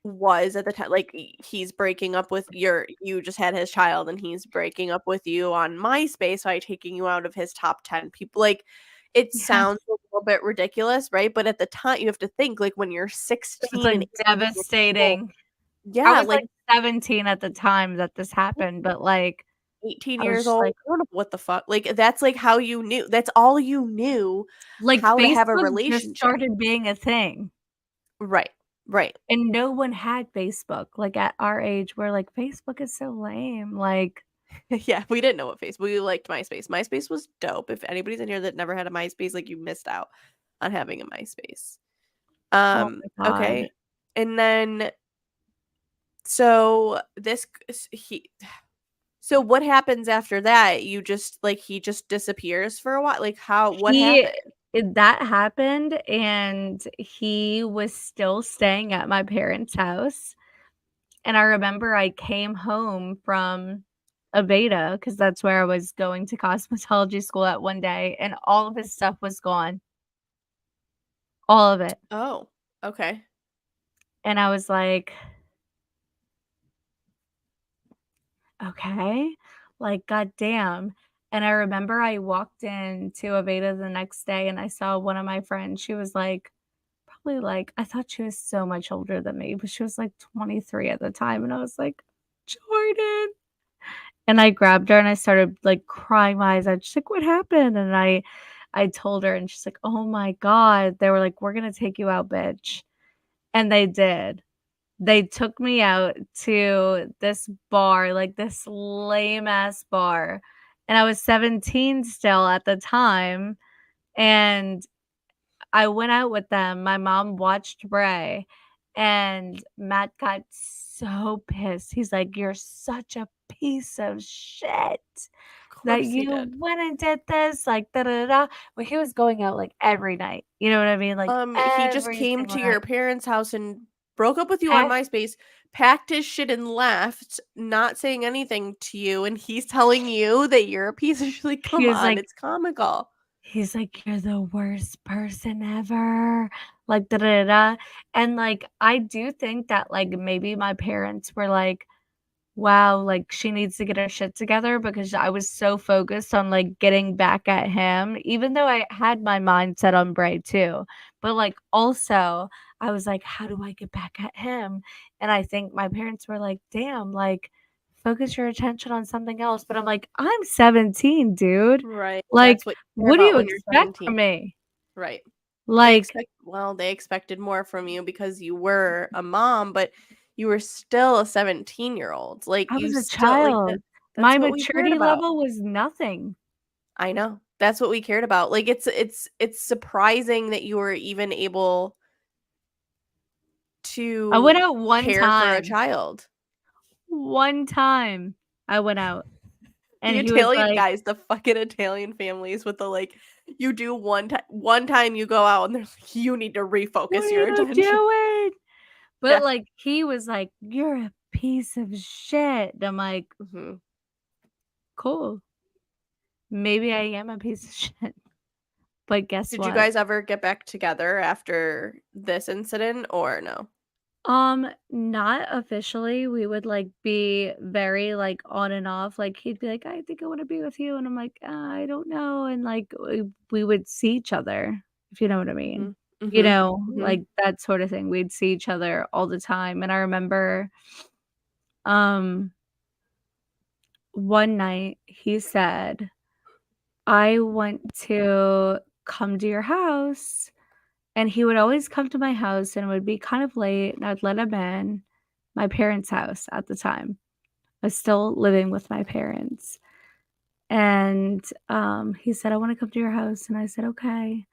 was at the time. Like, he's breaking up with you just had his child, and he's breaking up with you on MySpace by taking you out of his top 10 people. Like, it Yeah. sounds a little bit ridiculous, right? But at the time, you have to think, like, when you're It 16 was, and like, 18 years old, devastating. I yeah, was, like like, 17 at the time that this happened, but, like, 18 I was years just old. like I don't know what the fuck. Like, that's like how you knew. That's all you knew how to have a Facebook just relationship. started being a thing, Right. Right. and no one had Facebook, like, at our age, we're like, "Facebook is so lame," like, Yeah, we didn't know what Facebook. We liked MySpace. MySpace was dope. If anybody's in here that never had a MySpace, like, you missed out on having a MySpace. oh my god. Okay. And then so this he so what happens after that? You just like he just disappears for a while? Like, what He happened? that happened, and he was still staying at my parents' house, and I remember I came home from Aveda because that's where I was going to cosmetology school at one day, and all of his stuff was gone. All of it. Oh, okay. And I was like, "Okay." Like, goddamn. And I remember I walked into Aveda the next day, and I saw one of my friends. She was, like, probably, like I thought she was so much older than me, but she was, like, 23 at the time, and I was like, "Jordan." And I grabbed her, and I started, like, crying my eyes out. She's like, "What happened?" And I told her, and she's like, "Oh my god." They were like, "We're gonna take you out, bitch." And they did. They took me out to this bar, like, this lame ass bar, and I was 17 still at the time, and I went out with them. My mom watched Bray, and Matt got so pissed. He's like, "You're such a piece of shit Of that course he you did. went and did this, like, da da da." But he was going out, like, every night. You know what I mean? Like, He just every came single to night. your parents' house and broke up with you on Eh, MySpace, packed his shit and left, not saying anything to you, and he's telling you that you're a piece of shit. Like, he come was on, like it's comical. he's like, "You're the worst person ever." Like, da da da da. And, like, I do think that, like, maybe my parents were like, wow, like, she needs to get her shit together because I was so focused on, like, getting back at him, even though I had my mindset on Bray too. But, like, also, I was like, "How do I get back at him?" And I think my parents were like, "Damn, like, focus your attention on something else." But I'm like, "I'm 17, dude. Right. Like, That's what you care what do about you when you're expect 17. from me?" Right. Like, They expected more from you because you were a mom, but you were still a 17-year-old. Like, I you was a still like child. that's My what we cared maturity about. level was nothing. I know. That's what we cared about. Like, it's surprising that you were even able I went to out one care for a time. child. One time I went out, and The he was Italian like, guys, the fucking Italian families with the, like, you do one time you go out and they're like, "You need to "What refocus are your you attention." doing?" But, Yeah. like, he was like, "You're a piece of shit." And I'm like, Mhm. "Cool. Maybe I am a piece of shit." But guess Did you what? guys ever get back together after this incident or no? Not officially. We would, like, be very, like, on and off. Like, he'd be like, "I think I wanna be with you." And I'm like, I don't know." And, like, we would see each other, if you know what I mean. Mhm. Mhm. Mhm. Like, that sort of thing. We'd see each other all the time. And I remember, um, one night he said, "I want to come to your house." And he would always come to my house, and it would be kind of late, and I'd let him in. My parents' house at the time. I was still living with my parents. And, he said, "I wanna come to your house." And I said, "Okay."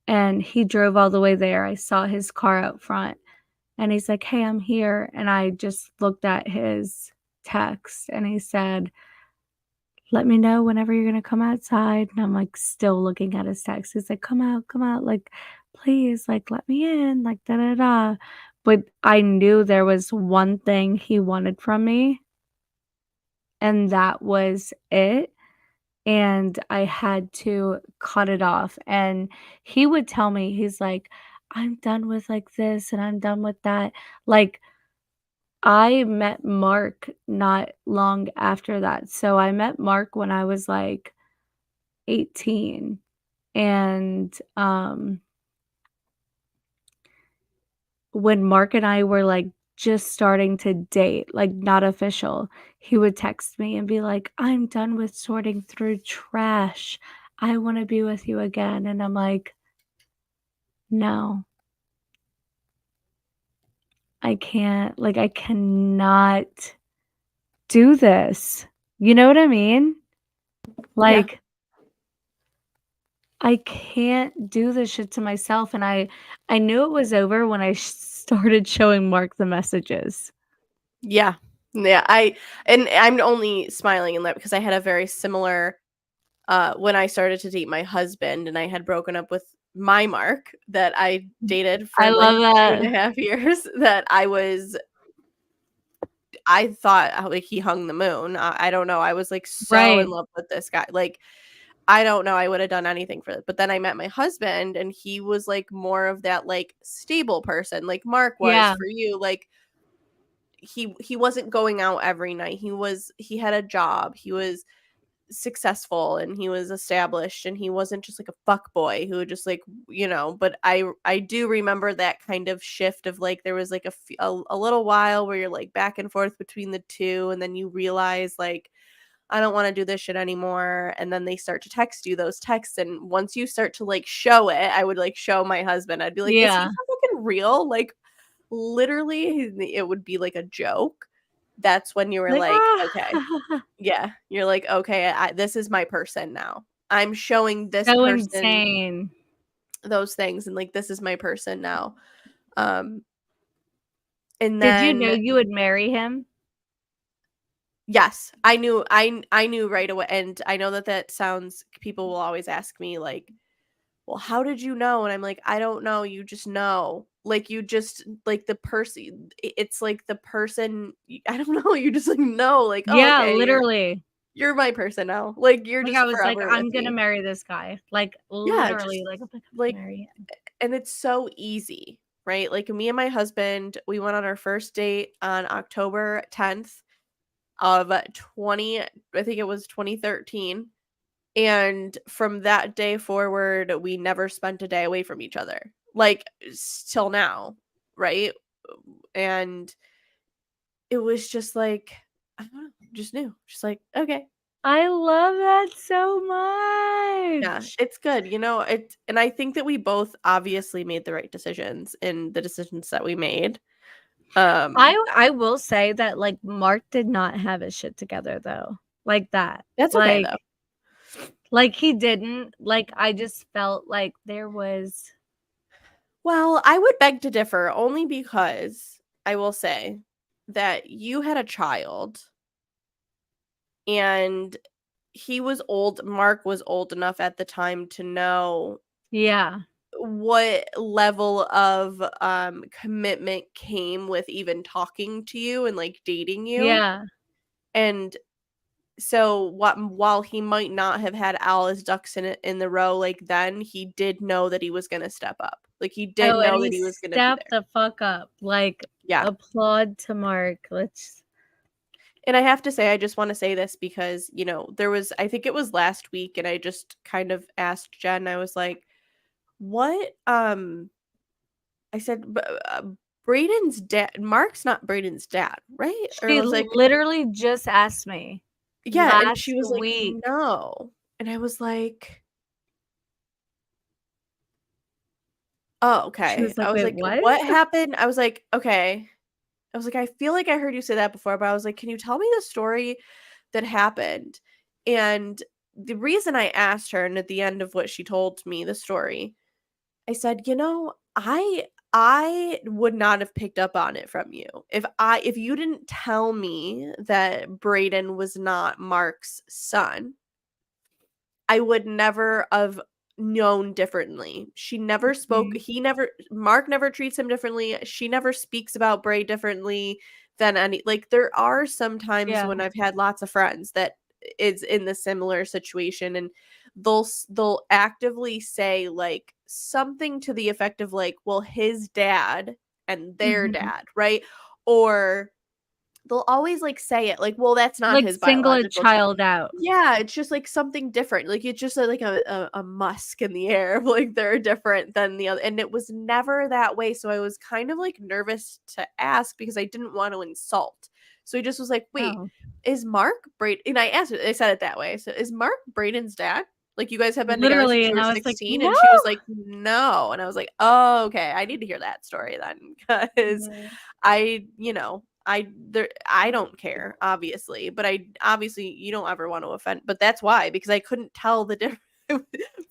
And he drove all the way there. I saw his car out front, and he's like, "Hey, I'm here." And I just looked at his text, and he said, "Let me know whenever you're gonna come outside." And I'm, like, still looking at his text. He's like, come out, like, please, like, let me in, like, da da da." But I knew there was one thing he wanted from me, and that was it. and I had to cut it off. And he would tell me, he's like, I'm done with like this and I'm done with that. Like, I met Mark not long after that. So I met Mark when I was like 18. And when Mark and I were like just starting to date, like not official, he would text me and be like, I'm done with sorting through trash. I want to be with you again. And I'm like, no, I can't. Like, I cannot do this. You know what I mean? Yeah. Like, I can't do this shit to myself. And I knew it was over when I started showing Mark the messages. Yeah. Yeah, I'm only smiling in that because I had a very similar when I started to date my husband and I had broken up with my Mark that I dated I for like love two and a that. half years that I thought like he hung the moon. I don't know. I was like so in Right. love with this guy. Like I don't know. I would have done anything for it. But then I met my husband and he was like more of that like stable person like Mark was Yeah. for you. Like he wasn't going out every night. He had a job. He was successful and he was established and he wasn't just like a fuck boy who would just like but I do remember that kind of shift of like there was like a little while where you're like back and forth between the two and then you realize like I don't want to do this shit anymore and then they start to text you those texts and once you start to like show it I would like show my husband I'd be like is he Yeah. fucking real like literally it would be like a joke that's when you were Like, like okay ah, yeah, you're like, "Okay, this is my person now. I'm showing this so person insane. those things and like this is my person now." Um and Did you know then you would marry him? yes, I knew right away and I know that that sounds people will always ask me like, "Well, how did you know?" And I'm like, "I don't know, you just know." Like you just like the person it's like the person I don't know, you just like know like, "Oh, Yeah, okay, literally. you're my person now." Like you're Like, I just was like, forever with "I'm gonna me. marry this guy." Like, Yeah, literally, just like, I'm gonna like marry him. and it's so easy, right? Like me and my husband, we went on our first date on October 10th of 20 I think it was 2013. And from that day forward, we never spent a day away from each other. Like till now, right? And it was just like I don't know, just knew. Just like, okay. I love that so Yeah, much. it's good. It and I think that we both obviously made the right decisions in the decisions that we made. I will say that, like, Mark did not have his shit together, though, like that. That's okay though. Like, he didn't. Like, I just felt like there was Well, I would beg to differ only because I will say that you had a child and he was old. Mark was old enough at the time to know yeah, what level of commitment came with even talking to you and like dating you. yeah. And so while he might not have had all his ducks in the row like then, he did know that he was going to step up. Like he did Oh, and know he that he was going to be stepped there. the fuck up. Like, Yeah. applaud to Mark. Let's And I have to say, I just want to say this because, there was, I think it was last week, and I just kind of asked Jen, I was like, what, I said, Braden's dad, Mark's not Braden's dad, right? Or I She was like, literally just asked me yeah. And she last was like, week. no. And I was like, oh, She okay. was I like, was "Wait, like, what?" what happened? I was like, okay. I was like, I feel like I heard you say that before, but I was like, can you tell me the story that happened? And the reason I asked her, and at the end of what she told me, the story, I said, I would not have picked up on it from you if you didn't tell me that Braden was not Mark's son. I would never have known differently. She never spoke Mhm. he never Mark never treats him differently. She never speaks about Bray differently than any like there are some times Yeah. when I've had lots of friends that is in the similar situation, and they'll actively say like something to the effect of like, well, his dad and their Mhm. dad, right? Or they'll always like say it like, well, that's not Like his single a biological child. child out. Yeah, it's just like something different. Like it's just like a musk in the air. Like they're different than the other. And it was never that way. So I was kind of like nervous to ask because I didn't want to insult. So he just was like, wait, Oh. is Mark Braden? And I asked her, I said it that way. So is Mark Braden's dad? Like you guys have been together Literally, since you and were I was like, 16? "No!" And she was like, no. And I was like, oh, okay. I need to hear that story then. Because Mhm. I don't care, obviously, but I obviously you don't ever want to offend, but that's why, because I couldn't tell the difference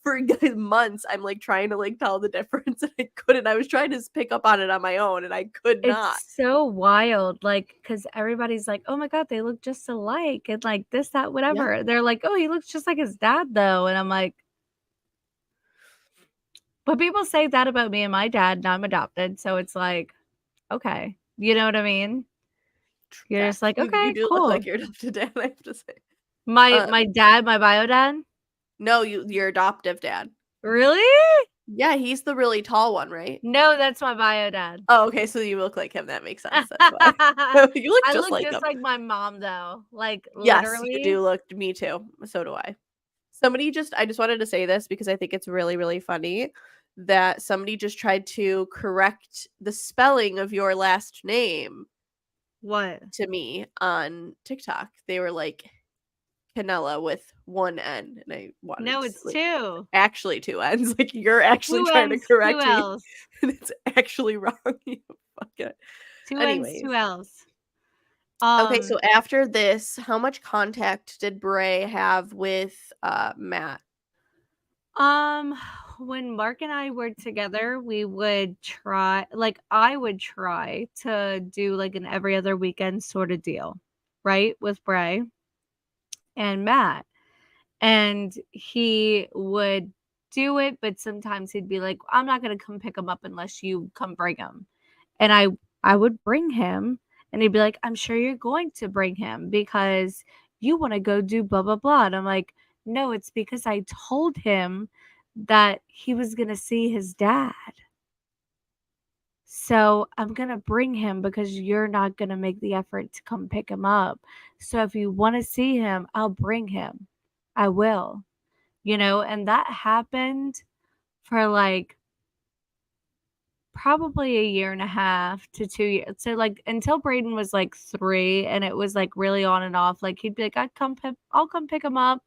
for months. I'm like trying to like tell the difference and I couldn't. I was trying to pick up on it on my own and I could not. It's so wild, like, because everybody's like, "Oh my god, they look just alike," and, like, this, that, Yeah. whatever. They're like, "Oh, he looks just like his dad, though," and I'm like, but people say that about me and my dad, and I'm adopted, so it's like, okay. You know what I mean? You're just Facts. like, You "Okay, do look like cool." your adopted dad, I have to say. My dad, my bio dad? No, your adoptive dad. Really? Yeah, he's the really tall one, right? No, that's my bio dad. Oh, okay, so you look like him. That makes sense. That's why. You look I just look like just him. like my mom, though, like, Yes, you literally. do look. Me too. So do I. I just wanted to say this because I think it's really, really funny that somebody just tried to correct the spelling of your last name What? to me on TikTok. They were like Cannella with one N, and I wanted No, to it's like 2. actually two N's. Like you're actually 2 trying to N's, 2 correct me, L's. and it's actually wrong. You fuck it. 2 N's, 2 Anyways, L's. okay. So Um, after this, how much contact did Bray have with Matt? um, when Mark and I were together, we would try like, I would try to do, like, an every other weekend sorta deal, right, with Bray and Matt. And he would do it, but sometimes he'd be like, "I'm not gonna come pick him up unless you come bring him." And I would bring him, and he'd be like, "I'm sure you're going to bring him because you wanna go do blah, blah, blah." And I'm like, "No, it's because I told him that he was gonna see his dad. So I'm gonna bring him because you're not gonna make the effort to come pick him up. So if you wanna see him, I'll bring him. I will." And that happened for like probably a year and a half to 2 years. So like until Braden was like 3 and it was like really on and off. Like he'd be like, I'll come pick him up.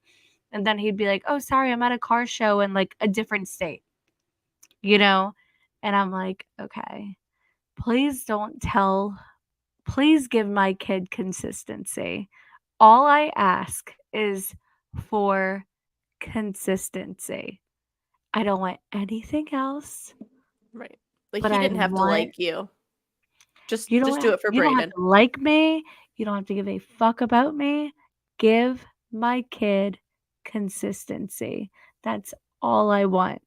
And then he'd be like, "Oh, sorry, I'm at a car show in like a different state, you know? And I'm like, okay, please don't please give my kid consistency. All I ask is for consistency. I don't want anything else, Right. Like but he I didn't have to want like you. you Just do don't it for you don't have Braden. to like me, you don't have to give a fuck about me. Give my kid consistency. That's all I want,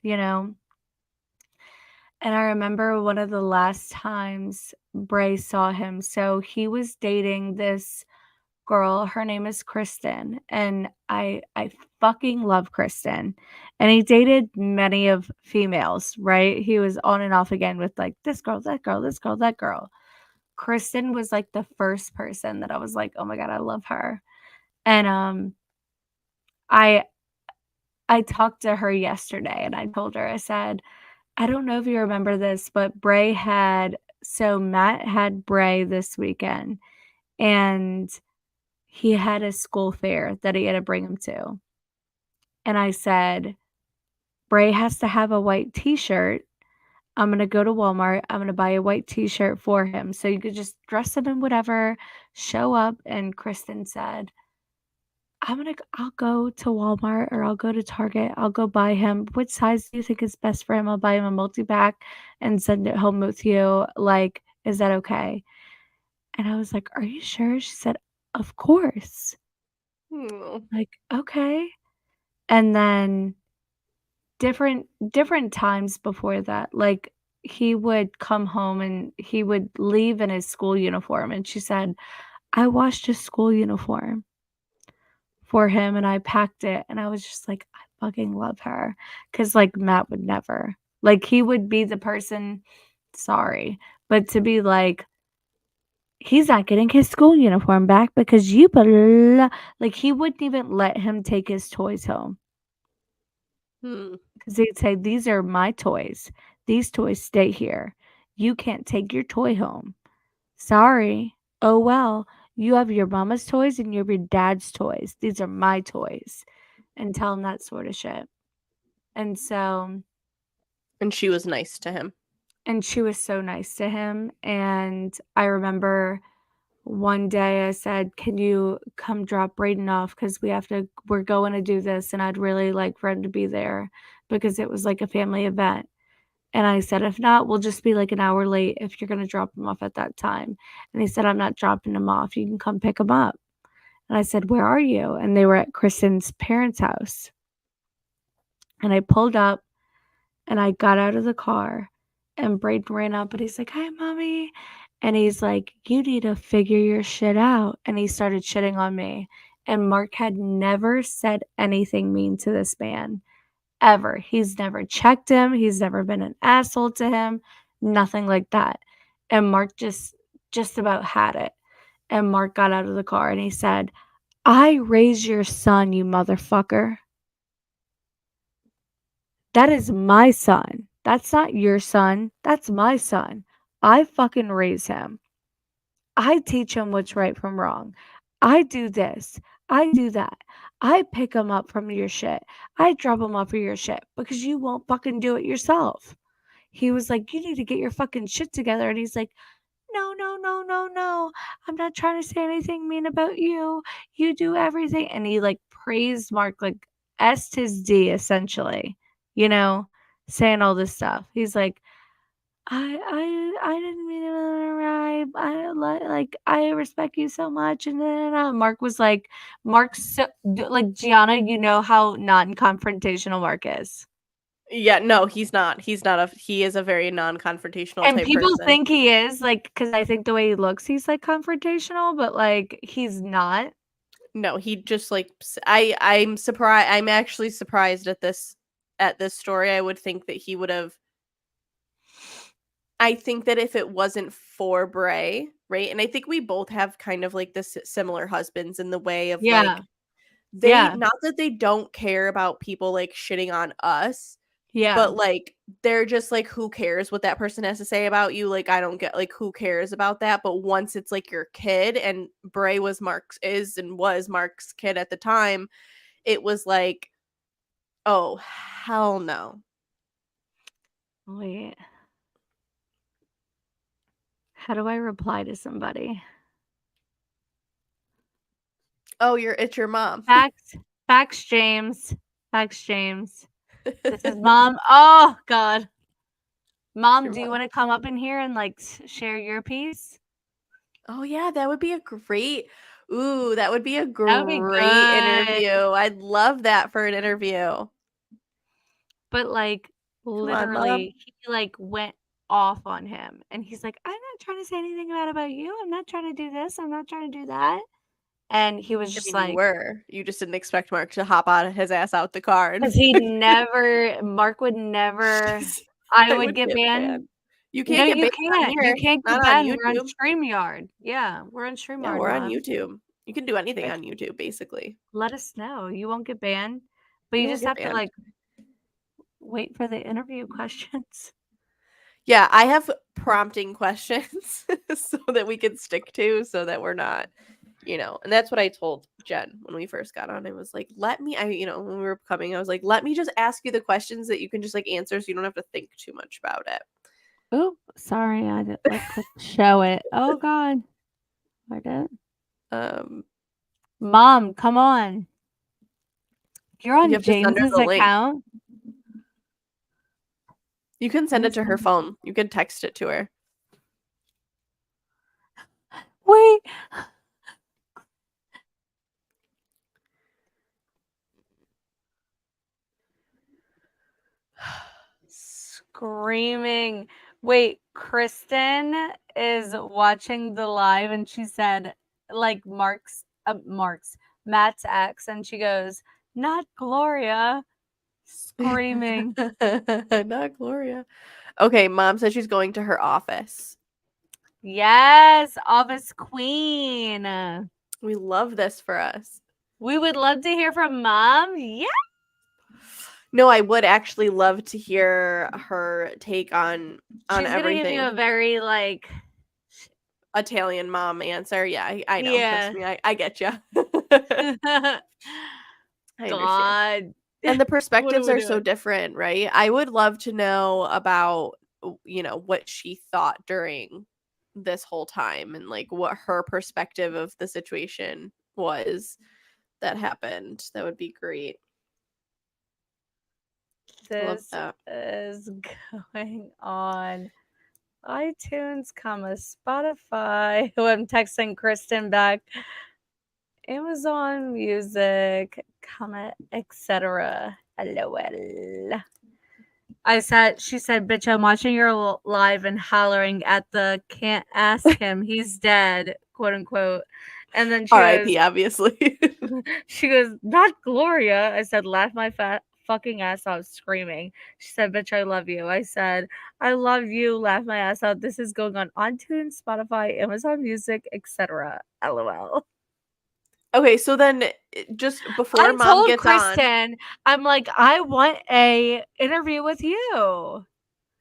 you know? And I remember one of the last times Bray saw him. So he was dating this girl. Her name is Kristen, and I fucking love Kristen. And he dated many of females, right? He was on and off again with like this girl, that girl, this girl, that girl. Kristen was like the first person that I was like, "Oh my god, I love her." And I I talked to her yesterday and I told her, I said, "I don't know if you remember this, but Matt had Bray this weekend and he had a school fair that he had to bring him to." And I said, "Bray has to have a white t-shirt. I'm gonna go to Walmart. I'm gonna buy a white t-shirt for him. So you could just dress him in whatever, show up." And Kristen said, I'll go to Walmart or I'll go to Target. I'll go buy him. What size do you think is best for him? I'll buy him a multi-pack and send it home with you. Like, is that okay? And I was like, "Are you sure?" She said, "Of course." Hmm. Like, okay. And then different times before that, like he would come home and he would leave in his school uniform. And she said, "I washed his school uniform." for him, and I packed it, and I was just like, I fucking love her, because like Matt would never, like he would be the person, sorry, but to be like, he's not getting his school uniform back because you like he wouldn't even let him take his toys home. Because he'd say, these are my toys. These toys stay here. You can't take your toy home. Sorry. Oh well. You have your mama's toys and you have your dad's toys. These are my toys. And tell him that sort of shit. And so, And she was nice to him. and she was so nice to him. And I remember one day I said, can you come drop Brayden off? Because we're going to do this. And I'd really like for him to be there because it was like a family event. And I said, if not, we'll just be like an hour late if you're going to drop him off at that time. And he said, I'm not dropping him off. You can come pick him up. And I said, where are you? And they were at Kristen's parents' house. And I pulled up and I got out of the car and Braden ran up and he's like, hi, mommy. And he's like, you need to figure your shit out. And he started shitting on me. And Mark had never said anything mean to this man. Ever. He's never checked him. He's never been an asshole to him. Nothing like that. And Mark just about had it. And Mark got out of the car and he said, I raised your son, you motherfucker. That is my son. That's not your son. That's my son. I fucking raise him. I teach him what's right from wrong. I do this. I do that. I pick him up from your shit. I drop him off for your shit because you won't fucking do it yourself. He was like, you need to get your fucking shit together. And he's like, no, no, no, no, no. I'm not trying to say anything mean about you. You do everything. And he like praised Mark, like S'd his D essentially, you know, saying all this stuff. He's like, I didn't mean it. I respect you so much. And then Mark was like, Mark's so, like Gianna, you know how non-confrontational Mark is. Yeah, no, he's not. He is a very non-confrontational And type people person. think he is, like, because I think the way he looks, he's like confrontational, but like he's not. No, he just like I'm surprised. I'm actually surprised at this story. I would think that he would have. I think that if it wasn't for Bray, right? And I think we both have kind of like this similar husbands in the way of Yeah. like they not that they don't care about people like shitting on us, Yeah. but like they're just like, who cares what that person has to say about you? Like, I don't get like who cares about that. But once it's like your kid, and Bray was Mark's kid at the time, it was like, oh hell no. Wait. How do I reply to somebody? Oh, it's your mom. Facts, James. Facts, James. This is mom. Oh God. Mom, do you want to come up in here and like share your piece? Oh yeah, that would be a great. Ooh, that would be a That would be great good. interview. I'd love that for an interview. But like Come on, Mom. literally, he like went off on him, and he's like, "I'm not trying to say anything bad about you. I'm not trying to do this. I'm not trying to do that." And he was I just mean, you like, were. You just didn't expect Mark to hop out of his ass out the car. because Mark would never. I would get banned. You No, can't get you banned on can't. You here. can't get Not on banned. We're on YouTube. StreamYard. Yeah, we're on Yeah, StreamYard, we're on Mom. YouTube. You can do anything on YouTube, basically. Let us know. You won't get banned, but you You won't just get have to banned. like wait for the interview questions. Yeah, I have prompting questions so that we can stick to, so that we're not, and that's what I told Jen when we first got on. I was like, when we were coming, I was like, let me just ask you the questions that you can just like answer so you don't have to think too much about it. Oh, sorry, I didn't like click show it. Oh God. I did. Mom, come on. You're You on have to send her James's the link. account. You can send it to her phone. You can text it to her. Wait. Screaming. Wait, Kristen is watching the live and she said, like, Mark's Matt's ex, and she goes, "Not Gloria," screaming. Not Gloria. Okay, mom says she's going to her office. Yes, office queen. We love this for us. We would love to hear from mom. Yeah. No, I would actually love to hear her take on She's gonna everything. give you a very like Italian mom answer. Yeah, I know. yeah. Trust me, I get you. I understand. God. And the perspectives we are so doing? different, right? I would love to know about, what she thought during this whole time and like what her perspective of the situation was that happened. That would be great. Love This that. is going on iTunes, Spotify. Who I'm texting Kristen back. Amazon Music, etc. LOL. She said, bitch, I'm watching your live and hollering at the can't ask him. He's dead, quote unquote. And then she R.I.P. goes, obviously. she goes, not Gloria. I said, laugh my fucking ass off screaming. She said, bitch, I love you. I said, I love you. Laugh my ass out. This is going on iTunes, Spotify, Amazon Music, etc. LOL. Okay, so then just before I mom told gets Kristen, I'm like, I want a interview with you.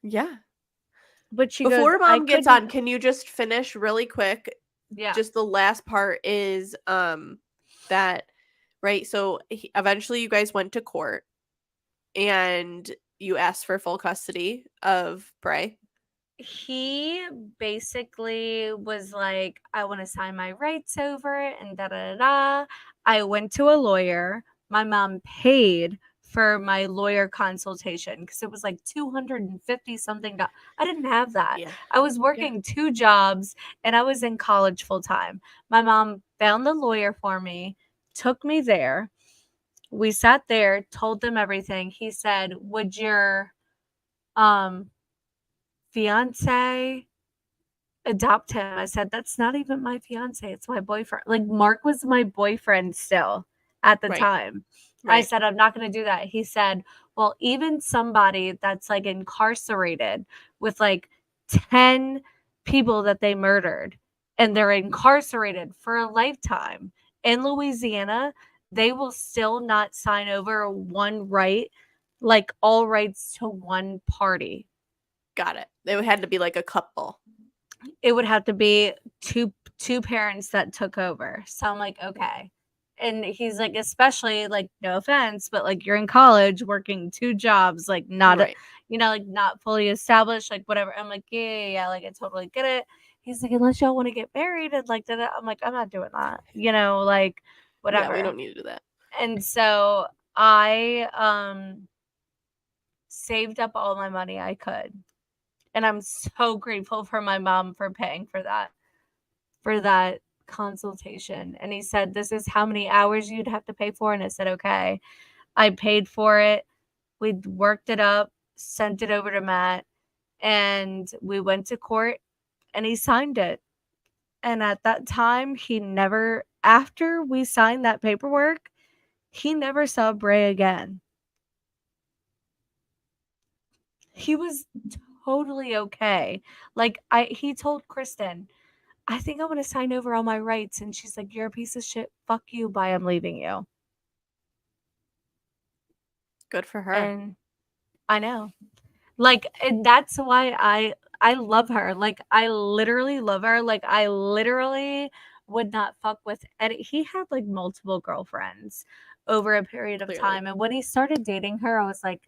Yeah. But she Before goes, mom gets on, can you just finish really quick? Yeah. Just the last part is that right, so eventually you guys went to court and you asked for full custody of Bray. He basically was like, I want to sign my rights over and da da da. I went to a lawyer. My mom paid for my lawyer consultation because it was like 250 something. I didn't have that. Yeah. I was working 2 jobs and I was in college full time. My mom found the lawyer for me, took me there. We sat there, told them everything. He said, would your fiance adopt him? I said, that's not even my fiance. It's my boyfriend. Like, Mark was my boyfriend still at the Right. time. I Right. said, I'm not going to do that. He said, well, even somebody that's like incarcerated with like 10 people that they murdered and they're incarcerated for a lifetime in Louisiana, they will still not sign over one right, like all rights to one party. Got it. It had to be like a couple. It would have to be two parents that took over. So I'm like, okay. And he's like, especially like, no offense, but like you're in college working 2 jobs, like not, Right. like not fully established, like whatever. I'm like, yeah, like I totally get it. He's like, unless y'all want to get married and like that. I'm like, I'm not doing that, like whatever. Yeah, we don't need to do that. And so I saved up all my money I could. And I'm so grateful for my mom for paying for that consultation. And he said, this is how many hours you'd have to pay for. And I said, okay. I paid for it. We worked it up, sent it over to Matt, and we went to court and he signed it. And at that time, after we signed that paperwork, he never saw Bray again. He was totally okay. Like he told Kristen, I think I want to sign over all my rights. And she's like, you're a piece of shit. Fuck you. Bye. I'm leaving you. Good for her. And I know. Like, and that's why I love her. Like, I literally love her. Like, I literally would not fuck with Eddie. He had like multiple girlfriends over a period of time. And when he started dating her, I was like,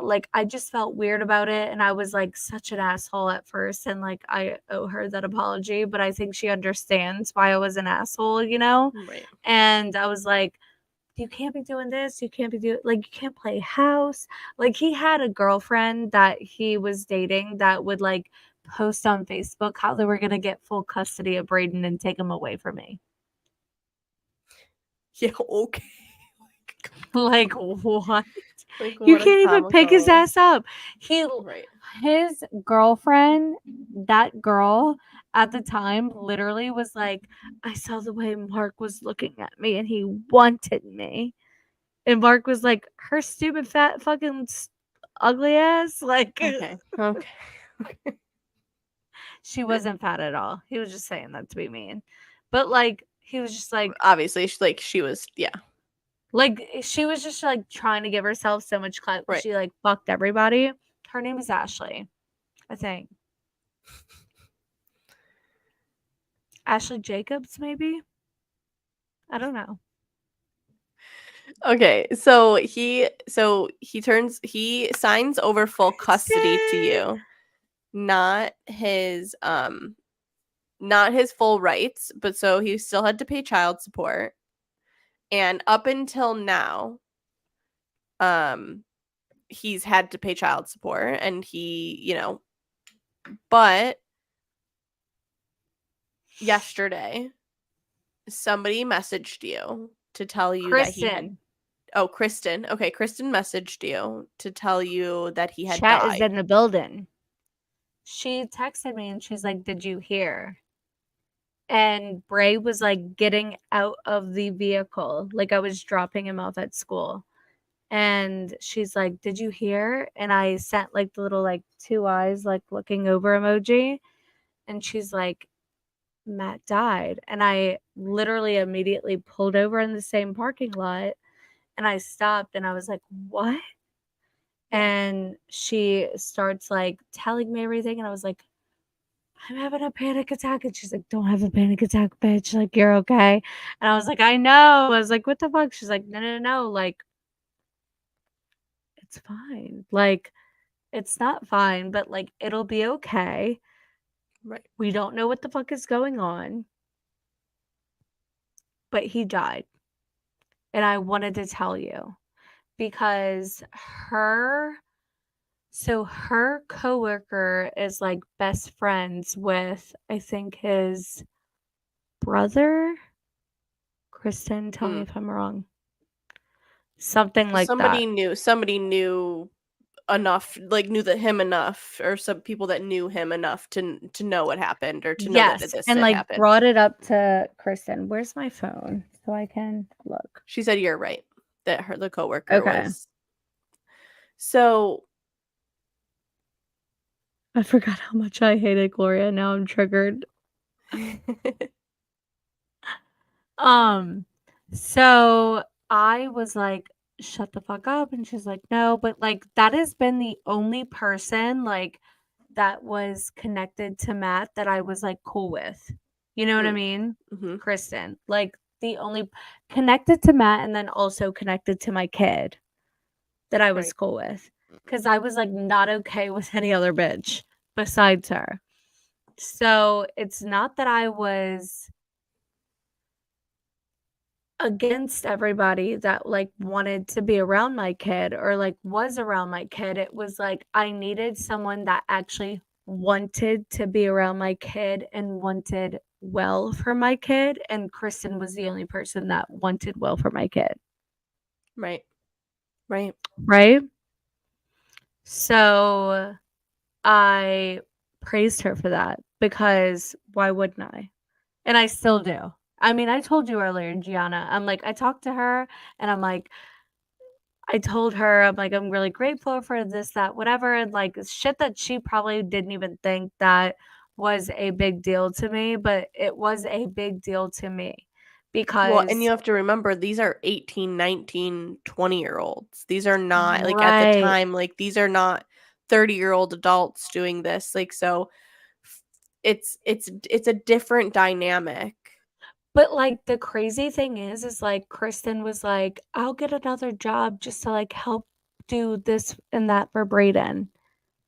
like I just felt weird about it, and I was like such an asshole at first, and like I owe her that apology, but I think she understands why I was an asshole, Right. And I was like, you can't be doing this, you can't be doing, like, you can't play house. Like, he had a girlfriend that he was dating that would like post on Facebook how they were gonna get full custody of Braden and take him away from me. Yeah, okay. Like, what? Like, You what a can't even pick his comical. ass up. Right. His girlfriend, that girl at the time, literally was like, I saw the way Mark was looking at me and he wanted me. And Mark was like, her stupid, fat, fucking ugly ass. Like, Okay. Okay. she wasn't fat at all. He was just saying that to be mean. But like, he was just Obviously, she was, yeah. like, she was just like trying to give herself so much clout. Right. She like fucked everybody. Her name is Ashley, I think. Ashley Jacobs, maybe? I don't know. Okay, he signs over full custody to you, not his full rights, but so he still had to pay child support. And up until now, he's had to pay child support, and but yesterday somebody messaged you to tell you that he had. Kristen. Oh, Kristen. Okay, Kristen messaged you to tell you that he had Chat is died. in the building. She texted me and she's like, "Did you hear?" And Bray was like getting out of the vehicle. Like I was dropping him off at school. And she's like, "Did you hear?" And I sent like the little like two eyes like looking over emoji. And she's like, "Matt died." And I literally immediately pulled over in the same parking lot and I stopped and I was like, "What?" And she starts like telling me everything. And I was like, "I'm having a panic attack." And she's like, "Don't have a panic attack, bitch. Like, you're okay." And I was like, "I know." I was like, "What the fuck?" She's like, No. Like, it's fine. Like, it's not fine, but like, it'll be okay. Right. We don't know what the fuck is going on. But he died. And I wanted to tell you because her coworker is like best friends with, I think, his brother. Kristen, tell me if I'm wrong. Something So like that. somebody knew enough, like knew that him enough, or some people that knew him enough to know what happened, or to know that Yes, this and had like happened. brought it up to Kristen. Where's my phone so I can look? She said you're right, that the coworker Okay. was. So I forgot how much I hated Gloria. Now I'm triggered. So I was like, shut the fuck up. And she's like, no, but like that has been the only person like that was connected to Matt that I was like cool with. You know what I mean? Mm-hmm. Kristen. Like the only connected to Matt and then also connected to my kid that I was Right. cool with. Cause I was like not okay with any other bitch besides her. So it's not that I was against everybody that like wanted to be around my kid or like was around my kid. It was like I needed someone that actually wanted to be around my kid and wanted well for my kid. And Kristen was the only person that wanted well for my kid. Right. Right. Right. So I praised her for that because why wouldn't I? And I still do. I mean, I told you earlier, Gianna, I'm like, I talked to her and I'm like, I told her, I'm like, I'm really grateful for this, that, whatever. And like shit that she probably didn't even think that was a big deal to me, but it was a big deal to me Well, and because, you have to remember, these are 18, 19, 20-year-olds. These are not, like, at the right. time, like, these are not 30-year-old adults doing this. Like, so it's a different dynamic. But like the crazy thing is like Kristen was like, I'll get another job just to like help do this and that for Brayden.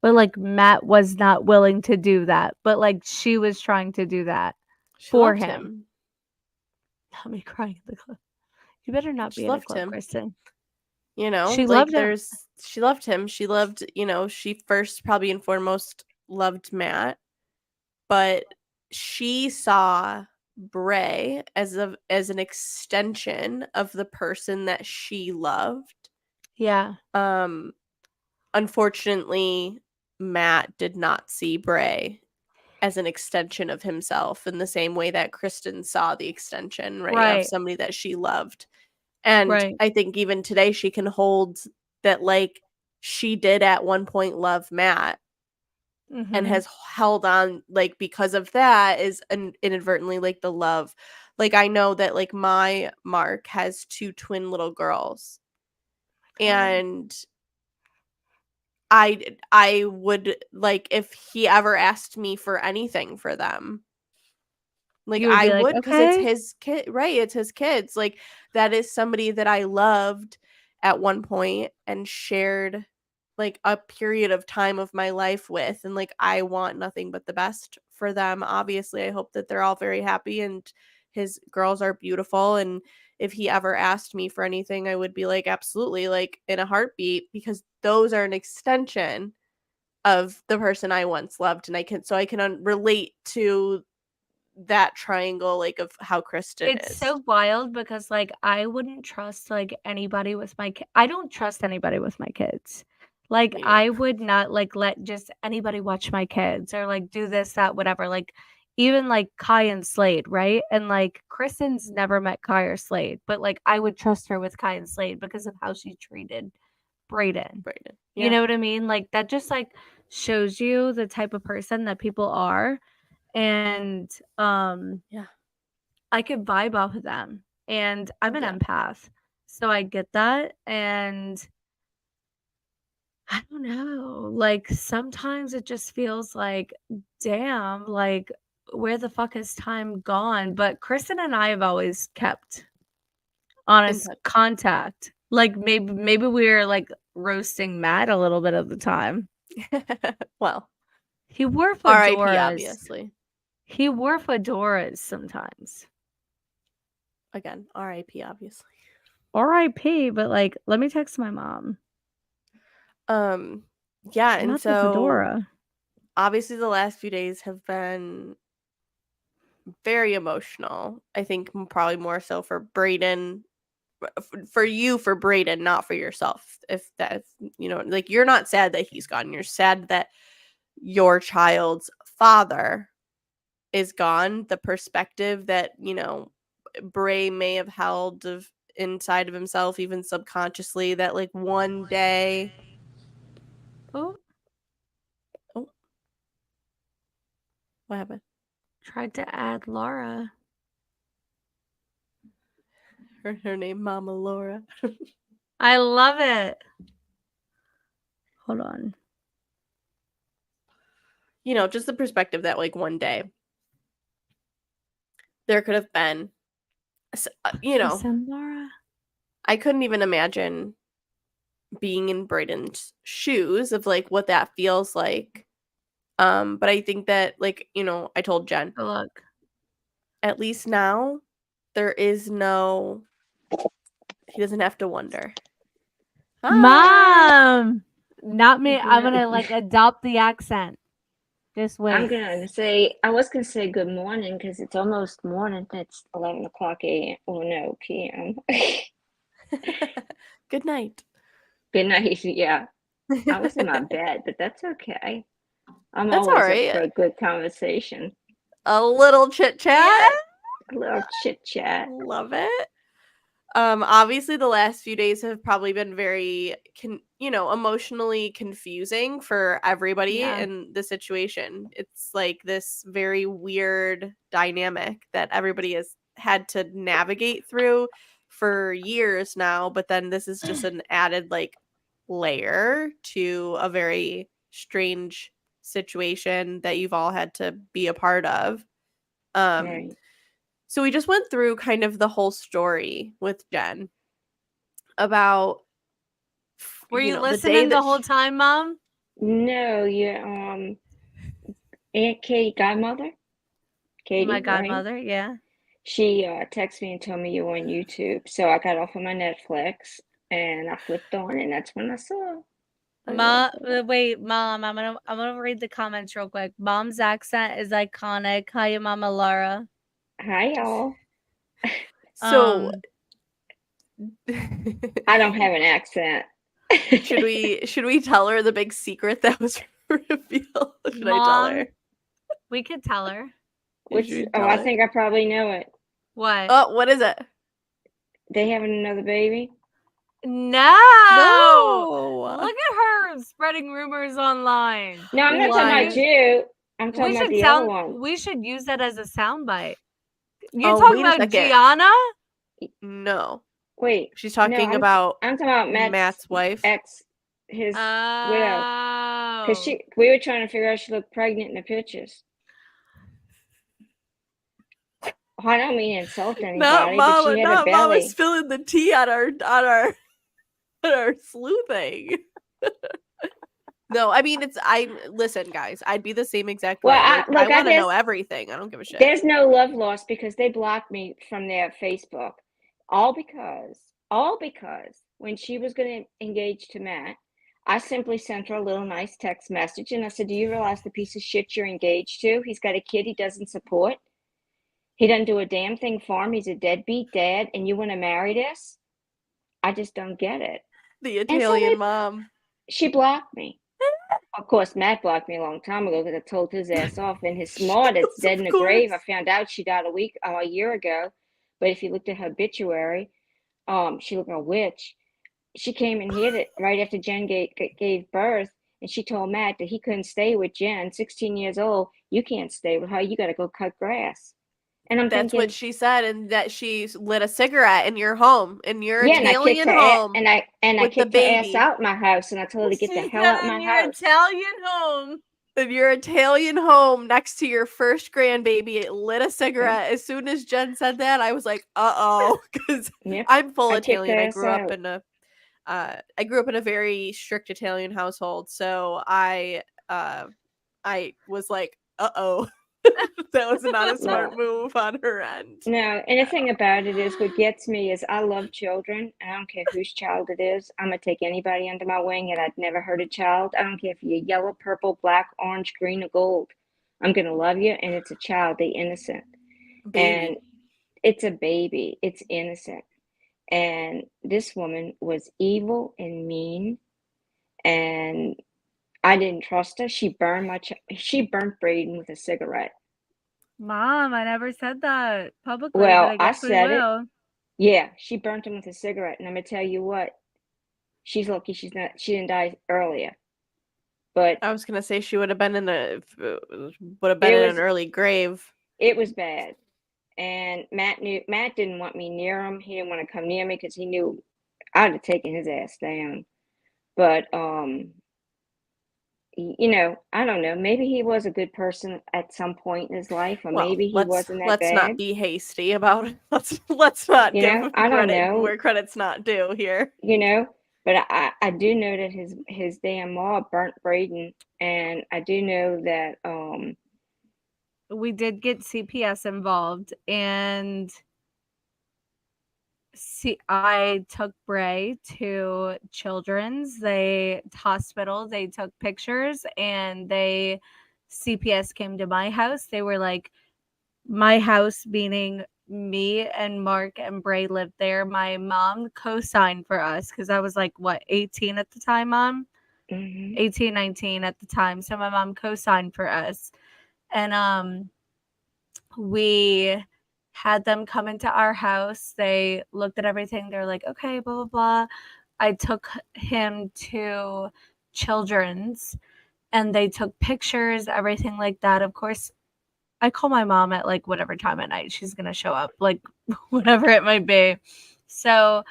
But like Matt was not willing to do that. But like she was trying to do that She for loved him. him. Not me crying in the club. You better not She be in a loved club, him. Kristen. You know, She like, loved him. she loved him. She loved, she first, probably and foremost, loved Matt, but she saw Bray as an extension of the person that she loved. Yeah. Unfortunately, Matt did not see Bray as an extension of himself in the same way that Kristen saw the extension, right, of Right. somebody that she loved. And Right. I think even today she can hold that, like, she did at one point love Matt and Mhm. has held on, like, because of that is inadvertently, like, the love. Like, I know that, like, my Mark has 2 twin little girls, God. and I would, like, if he ever asked me for anything for them, like, You would I be like, would, because it's "Okay." his kid, right, it's his kids, like, that is somebody that I loved at one point and shared, like, a period of time of my life with, and, like, I want nothing but the best for them, obviously, I hope that they're all very happy, and his girls are beautiful, and if he ever asked me for anything, I would be like, "Absolutely," like, in a heartbeat, because those are an extension of the person I once loved, and I can relate to that triangle, like, of how Kristen It's is. so wild because, like, I wouldn't trust, like, anybody with my I don't trust anybody with my kids. Like, Me I neither. would not, like, let just anybody watch my kids or, like, do this, that, whatever, like, even, like, Kai and Slade, right? And, like, Kristen's never met Kai or Slade, but, like, I would trust her with Kai and Slade because of how she treated Brayden. Brayden. You Yeah. know what I mean? Like, that just, like, shows you the type of person that people are, and, Yeah. I could vibe off of them, and I'm an Yeah. empath, so I get that, and I don't know, like, sometimes it just feels like, "Damn, like, where the fuck has time gone?" But Kristen and I have always kept In honest touch. contact. Like, maybe we're, like, roasting Matt a little bit of the time. Well, He wore RIP, fedoras. obviously. He wore fedoras sometimes. Again, RIP, obviously. RIP, but, like, let me text my mom Yeah, and about the so fedora. obviously the last few days have been very emotional. I think probably more so for Brayden, for you, for Brayden, not for yourself. If that's, like, you're not sad that he's gone. You're sad that your child's father is gone. The perspective that, Bray may have held of inside of himself, even subconsciously, that, like, one day. Oh, Oh, what happened? tried to add Laura. Her name, Mama Laura. I love it. Hold on. Just the perspective that, like, one day there could have been, Should I send Laura? I couldn't even imagine being in Brayden's shoes of, like, what that feels like. But I think that, like, I told Jen, Oh, look. at least now there is no, he doesn't have to wonder. Hi. Mom! Not me. I'm No, gonna like adopt the accent. Just I'm wait. gonna say I was gonna say good morning because it's almost morning. It's 11 o'clock a.m. Oh no, p.m. Good night. Good night. Yeah, I was in my bed, but that's okay. I'm That's all always up right. for a good conversation. A little chit chat. Yeah. A little chit chat. Love it. Obviously the last few days have probably been very emotionally confusing for everybody Yeah. in the situation. It's like this very weird dynamic that everybody has had to navigate through for years now, but then this is just an added, like, layer to a very strange situation that you've all had to be a part of. Um Right. so we just went through kind of the whole story with Jen about, Were you the day listening the that whole time, Mom? No, your Aunt Katie godmother, My Katie, right? godmother, yeah. She texted me and told me you were on YouTube. So I got off of my Netflix and I flipped on, and that's when I saw. I love that. Wait, Mom, I'm gonna read the comments real quick. Mom's accent is iconic. Hiya, Mama Laura. Hi, y'all. So Um, I don't have an accent. Should we tell her the big secret that was revealed? Should I tell her? Mom, we could tell her. I think I probably know it. What? Oh, what is it? They having another baby? No! No! Look at her spreading rumors online. No, I'm not talking about you. I'm talking about the other one. We should use that as a soundbite. You Oh, talking wait a about second. Gianna? No. Wait. She's talking about I'm talking about Matt's wife. His widow. Oh. Because we were trying to figure out she looked pregnant in the pictures. Oh, I don't mean to insult anybody, but she had a belly. Mama spilling the tea on our sleuthing. No, I mean listen, guys, I'd be the same exact way. I want to know everything. I don't give a shit. There's no love lost because they blocked me from their Facebook. All because when she was going to engage to Matt, I simply sent her a little nice text message and I said, "Do you realize the piece of shit you're engaged to? He's got a kid he doesn't support. He doesn't do a damn thing for him. He's a deadbeat dad, and you want to marry this? I just don't get it." The Italian mom. She blocked me. Of course, Matt blocked me a long time ago because I told his ass off. And his smart, it's dead in the grave. I found out she died a year ago. But if you looked at her obituary, she looked like a witch. She came and hid it right after Jen gave birth. And she told Matt that he couldn't stay with Jen, 16 years old. You can't stay with her. You got to go cut grass. And I'm That's thinking, what she said, and that she lit a cigarette in your home, in your Italian home. And I kicked her ass out my house, and I told her to get the hell out my house. Italian home. In your Italian home next to your first grandbaby, it lit a cigarette. As soon as Jen said that, I was like, "Uh-oh," because I'm full Italian. I grew up in a very strict Italian household, so I was like, "Uh-oh." That was not a smart move on her end. No, and the thing about it is, what gets me is I love children. I don't care whose child it is. I'm going to take anybody under my wing, and I'd never hurt a child. I don't care if you're yellow, purple, black, orange, green, or gold. I'm going to love you, and it's a child. They're innocent. Baby. And it's a baby. It's innocent. And this woman was evil and mean, and I didn't trust her. She burnt Braden with a cigarette. Mom, I never said that publicly. Well, but I guess said it. Yeah, she burnt him with a cigarette, and I'm gonna tell you what. She's lucky she didn't die earlier. But I was gonna say she would have been in an early grave. It was bad, and Matt didn't want me near him. He didn't want to come near me because he knew I'd have taken his ass down. But I don't know. Maybe he was a good person at some point in his life, or maybe he wasn't that bad. Let's not be hasty about it. Let's not give him credit where credit's not due here. But I do know that his damn mom burnt Braden, and I do know that we did get CPS involved, and I took Bray to Children's hospital. They took pictures, and CPS came to my house. They were like, my house, meaning me and Mark and Bray lived there. My mom co-signed for us because I was like, 18 at the time, Mom? Mm-hmm. 18, 19 at the time. So my mom co-signed for us. And we had them come into our house. They looked at everything. They're like, okay, blah, blah, blah. I took him to Children's, and they took pictures, everything like that. Of course, I call my mom at like whatever time at night she's going to show up, like whatever it might be. So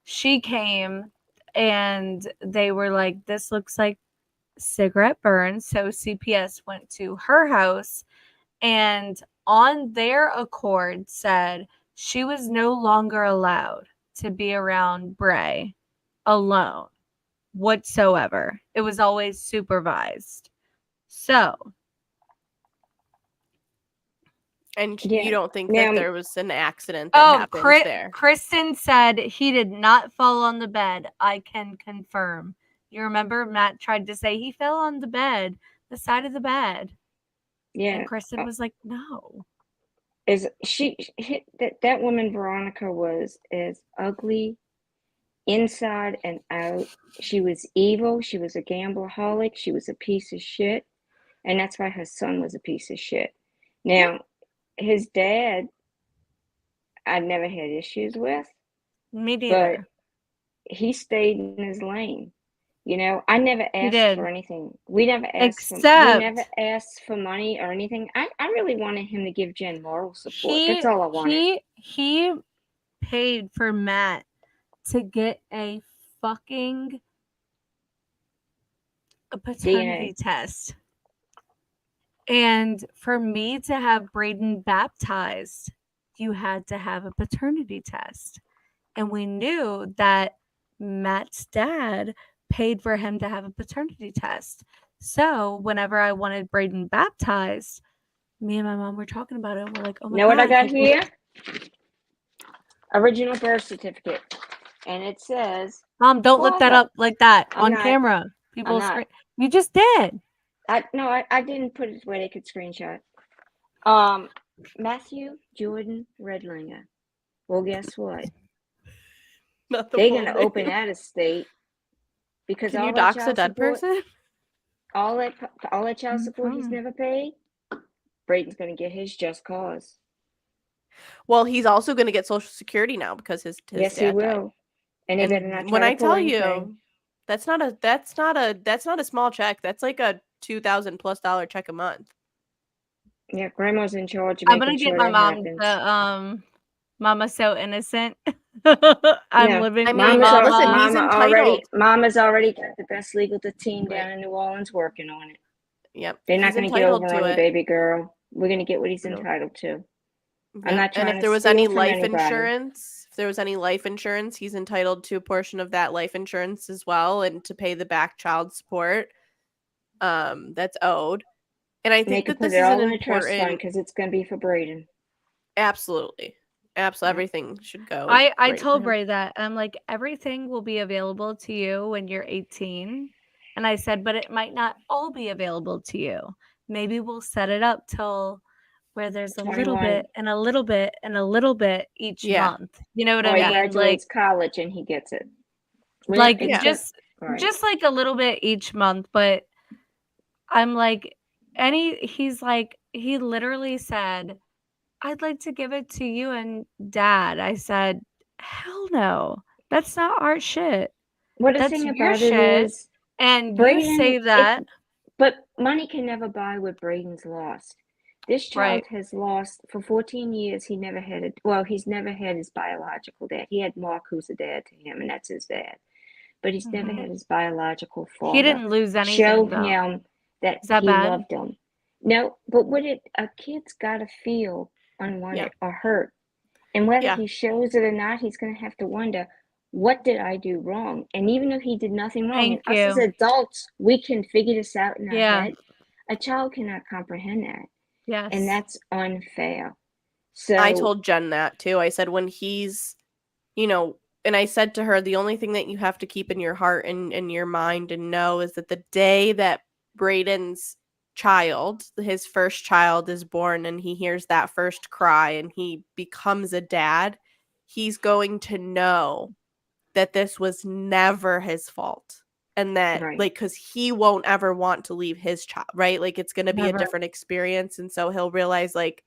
she came, and they were like, this looks like cigarette burns. So CPS went to her house, and on their accord said she was no longer allowed to be around Bray alone whatsoever. It was always supervised. So. And you don't think that there was an accident that happened there? Kristen said he did not fall on the bed. I can confirm. You remember Matt tried to say he fell on the bed, the side of the bed. Yeah. And Kristen was like, no. That woman Veronica was as ugly inside and out. She was evil. She was a gambleaholic. She was a piece of shit. And that's why her son was a piece of shit. Now, his dad, I've never had issues with, Me but neither. he stayed in his lane. You know, I never He asked did. for anything. We never Except asked for money or anything. I really wanted him to give Jen moral support. That's all I wanted. he paid for Matt To get a fucking paternity DNA. test. And for me to have Braden baptized, you had to have a paternity test. And we knew that Matt's dad paid for him to have a paternity test. So whenever I wanted Braden baptized, me and my mom were talking about it. And we're like, oh my Know what I God. got here? Original birth certificate. And it says, Mom, don't look that father. up like that I'm on not. camera. I'm People not. scream. You just did. I didn't put it where they could screenshot. Matthew Jordan Redlinger. Well, guess what? Not the They're full gonna name. open that estate because Can all you that dox a child dead support, person? all that child support he's Mhm. never paid, Braden's gonna get his just cause. Well, he's also going to get Social Security now because his Yes, he dad died. will. And he better not when try I to pull tell anything. you, that's not a small check. That's like a $2,000+ check a month. Yeah, grandma's in charge of I'm making gonna get sure my that mom happens. to Mama So Innocent. I'm No, living I with mean, Mama. listen, he's entitled. Mama's already got the best legal team Right. down in New Orleans working on it. Yep. They're not He's going to get entitled over to on you, it. baby girl. We're going to get what he's No. entitled to. I'm Yep. not And trying if to there was steal any from life anybody. insurance, he's entitled to a portion of that life insurance as well, and to pay the back child support that's owed. And I And they think can that put this it is an all in a trust fund important, because it's going to be for Braden. absolutely, Yep. everything should go. I right told for him. Bray that. I'm like, everything will be available to you when you're 18. And I said, but it might not all be available to you. Maybe we'll set it up till where there's a little 21. bit and a little bit and a little bit each Yeah. month. You know what Or I he mean? Like, graduates college and he gets it. like Yeah. just Right. just like a little bit each month. But I'm like, he's like, he literally said, I'd like to give it to you and Dad. I said, hell no. That's not our shit. Well, the That's thing your about it shit. is, And you Braden, save that. but money can never buy what Braden's lost. This child Right. has lost for 14 years. He's never had his biological dad. He had Mark, who's a dad to him, and that's his dad. But he's never Mhm. had his biological father He didn't lose show anything though. him that Is that he bad? loved him. No, but a kid's got to feel unwanted or hurt. And whether Yeah. he shows it or not, he's going to have to wonder, what did I do wrong? And even though he did nothing wrong, Thank and us as you. adults, we can figure this out in our Yeah. head. A child cannot comprehend that. Yes. And that's unfair. So I told Jen that too. I said, when he's, and I said to her, the only thing that you have to keep in your heart and in your mind and know is that the day that Braden's child, his first child, is born and he hears that first cry and he becomes a dad, he's going to know that this was never his fault. And that, right. like, because he won't ever want to leave his child, right? Like, it's going to be a Never. different experience. And so he'll realize, like,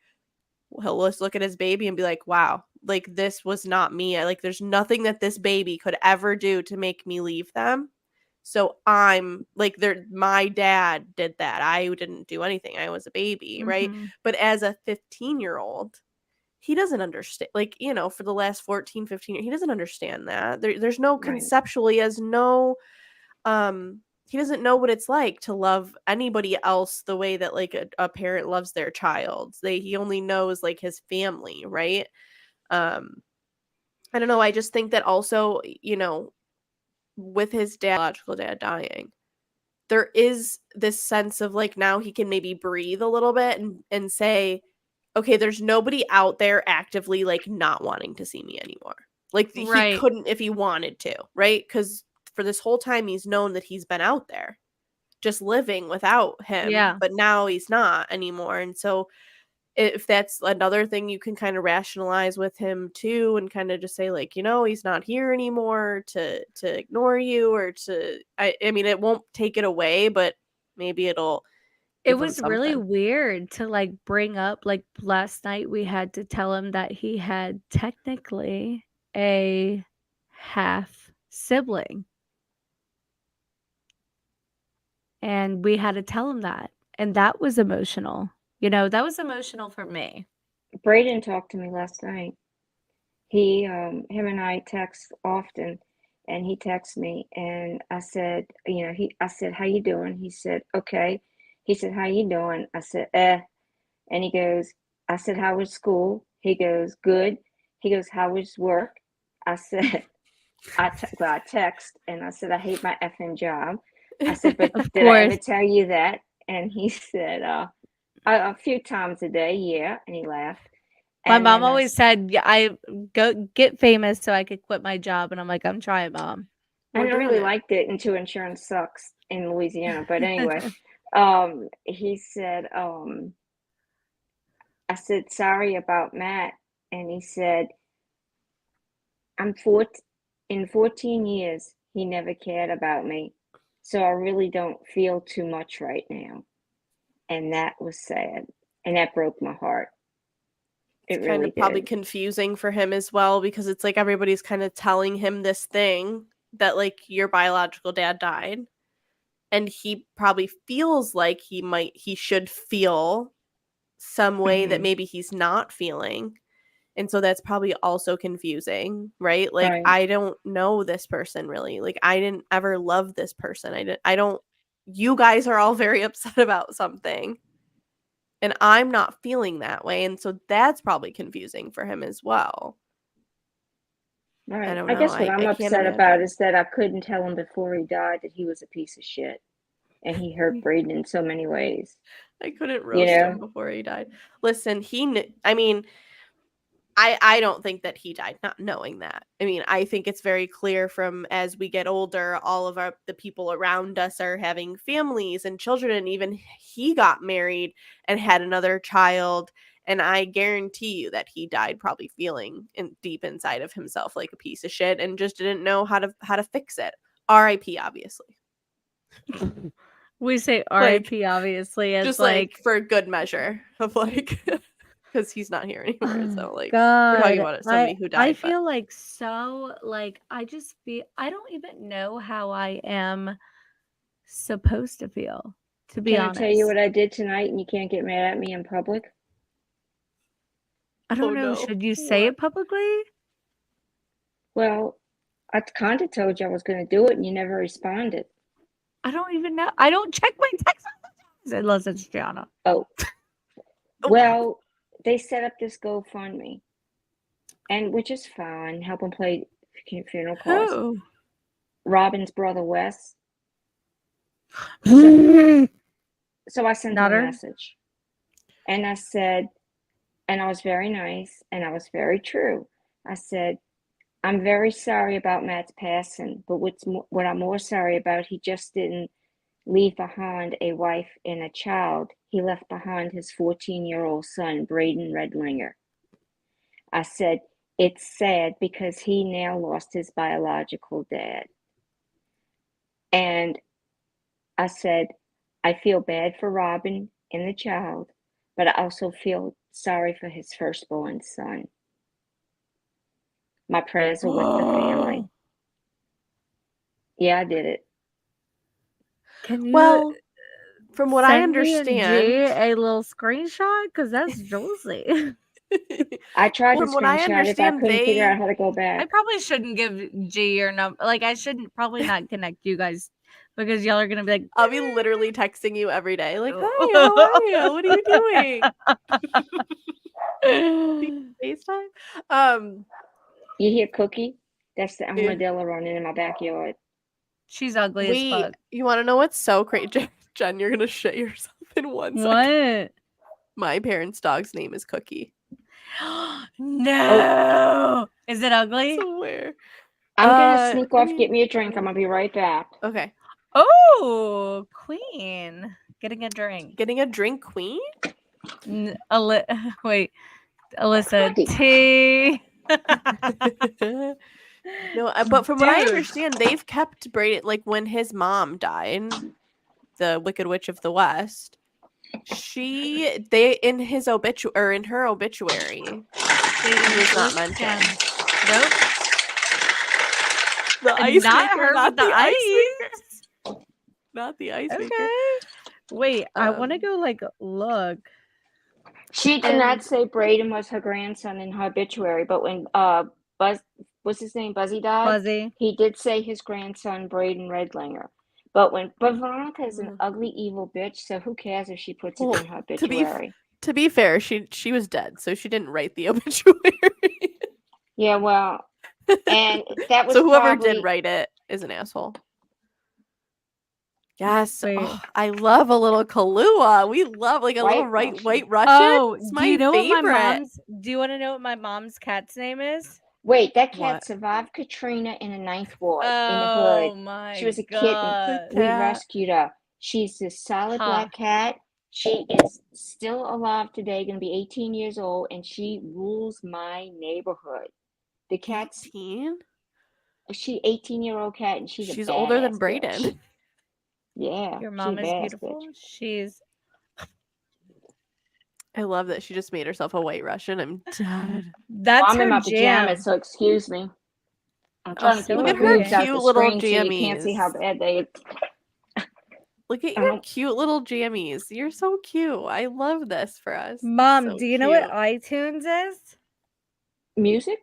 he'll just look at his baby and be like, wow, like, this was not me. There's nothing that this baby could ever do to make me leave them. So I'm like, my dad did that. I didn't do anything. I was a baby, right? Mhm. But as a 15-year-old, he doesn't understand, like, for the last 14, 15 years, he doesn't understand that. There's no Right. conceptually, as no, he doesn't know what it's like to love anybody else the way that, like, a parent loves their child. He only knows, like, his family, right? I don't know. I just think that also, with his biological dad dying, there is this sense of, like, now he can maybe breathe a little bit and say, okay, there's nobody out there actively, like, not wanting to see me anymore. Like, he Right. couldn't if he wanted to, right? Because for this whole time, he's known that he's been out there just living without him, Yeah. but now he's not anymore. And so if that's another thing you can kind of rationalize with him too, and kind of just say like, he's not here anymore to ignore you, or I mean, it won't take it away, but maybe it'll It give him was really something. weird to like bring up, like last night we had to tell him that he had technically a half sibling. And we had to tell him that. And that was emotional. That was emotional for me. Braden talked to me last night. Him and I text often, and he texts me, and I said, I said, how you doing? He said, okay. He said, how you doing? I said, eh. And he goes, I said, how was school? He goes, good. He goes, how was work? I said, I text, and I said, I hate my effing job. I said, but Of did I ever course. tell you that? And he said, a few times a day, yeah. And he laughed. My And mom then always said, yeah, I go get famous so I could quit my job. And I'm like, I'm trying, Mom. I We're never doing really it. liked it until insurance sucks in Louisiana. But anyway, he said, I said, sorry about Matt. And he said, in 14 years, he never cared about me. So I really don't feel too much right now. And that was sad. And that broke my heart. It It's kind really of probably did. confusing for him as well, because it's like everybody's kind of telling him this thing that like your biological dad died, and he probably feels like he should feel some way that Mhm. maybe he's not feeling. And so that's probably also confusing, right? Like, Right. I don't know this person really. Like, I didn't ever love this person. I don't you guys are all very upset about something, and I'm not feeling that way. And so that's probably confusing for him as well. I Right. don't I know. guess what I'm I can't upset about imagine. is that I couldn't tell him before he died that he was a piece of shit. And he hurt Braden in so many ways. I couldn't You roast him know? before he died. Listen, he knew, I mean, I don't think that he died not knowing that. I mean, I think it's very clear from as we get older, all of the people around us are having families and children, and even he got married and had another child, and I guarantee you that he died probably feeling deep inside of himself like a piece of shit, and just didn't know how to fix it. R.I.P. obviously. We say Like, RIP, obviously, as just like, like for a good measure of like, because he's not here anymore. oh, So like, we're talking God. about somebody I who I died, but feel like so like I just feel I don't even know how I am supposed to feel, to be Can I tell you honest. what I did tonight and you can't get mad at me in public? I oh don't know. no, Should you say what? it publicly? Well, I kind of told you I was going to do it and you never responded. I don't even know. I don't check my text messages unless it's Gianna. Oh, Oh, well, they set up this GoFundMe, and which is fine, help them pay funeral costs. Who? Robin's brother Wes. Not So I sent him a her. message, and I said, and I was very nice, and I was very true. I said, I'm very sorry about Matt's passing, but what I'm more sorry about, he just didn't leave behind a wife and a child. He left behind his 14-year-old son, Braden Redlinger. I said, it's sad because he now lost his biological dad. And I said, I feel bad for Robin and the child, but I also feel sorry for his firstborn son. My prayers are with the family. Yeah, I did it. Can you well, from what I send me and G understand, a little screenshot? Because that's juicy. I tried to from what I screenshot it, but I understand, couldn't figure out how to go I back. probably shouldn't give G your number. Like, I shouldn't probably not connect you guys because y'all are going to be like, I'll be literally texting you every day, like, "Hi, how are you? What are you doing? FaceTime?" You hear Cookie? That's the Yeah. armadillo running in my backyard. She's ugly as fuck. You want to know what's so crazy, Jen? You're gonna shit yourself in 1 second. What? My parents' dog's name is Cookie. No. Is it ugly? Somewhere. I'm gonna sneak I off, mean, get me a drink. I'm gonna be right back. okay. Oh, queen. Getting a drink. Getting a drink, queen? Wait, Alyssa, Hockey. T. No, but from what I Dude. understand, they've kept Brady, like when his mom died, the Wicked Witch of the West. They in his obituary or in her obituary, he was not mentioned. Nope. The ice Not maker, her not with the the ice ice. maker, not the ice maker. Okay. Wait, I want to Um, go like look. She did And- not say Braden was her grandson in her obituary, but when Buzz, what's his name, Buzzy died, Fuzzy. he did say his grandson Braden Redlinger. But Veronica is an ugly, evil bitch, so who cares if she puts it Well, in her to be obituary? to be fair, she was dead, so she didn't write the obituary. Yeah, well, and that was So whoever probably did write it is an asshole. Yes. Wait. Oh, I love a little Kahlua. We love like a little White Russian. white Russian. Oh, It's do my you know favorite. what my mom's? Do you want to know what my mom's cat's name is? Wait, that cat What? survived Katrina in the ninth ward in the Oh hood. my She was a god. kitten. We rescued her. She's this solid Huh. black cat. She is still alive today, going to be 18 years old, and she rules my neighborhood. The cat's 18? she 18-year-old cat, and she's She's a older than badass Brayden. bitch. Yeah, Your she's mom a is badass beautiful. bitch. She's I love that she just made herself a white Russian. I'm dead. that's I'm in her my jam. pajamas, so excuse me. I'm trying to so keep Look my at her boobs out cute the little screen so you can't see how jammies. bad they. Look at I your don't- cute little jammies. You're so cute. I love this for us. Mom, So do you know what cute. iTunes is? Music?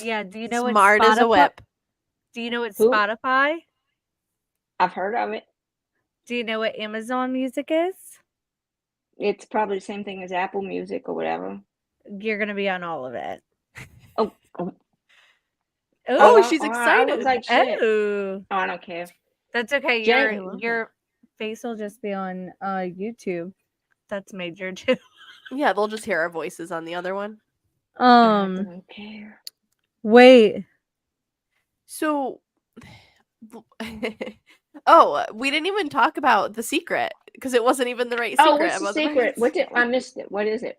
Yeah, do you know what Smart as a Spotify? whip. Do you know what Who? Spotify? I've heard of it. Do you know what Amazon Music is? It's probably the same thing as Apple Music or whatever. You're gonna be on all of it. Oh, Oh, she's I excited. look like shit. Oh, I don't care. that's okay. Jen- I love Your face will just be on YouTube. That's major too. Yeah, they'll just hear our voices on the other one. I don't care. Wait. So, oh, we didn't even talk about the secret because it wasn't even the right secret. Oh, what's the about secret? I missed it. What is it?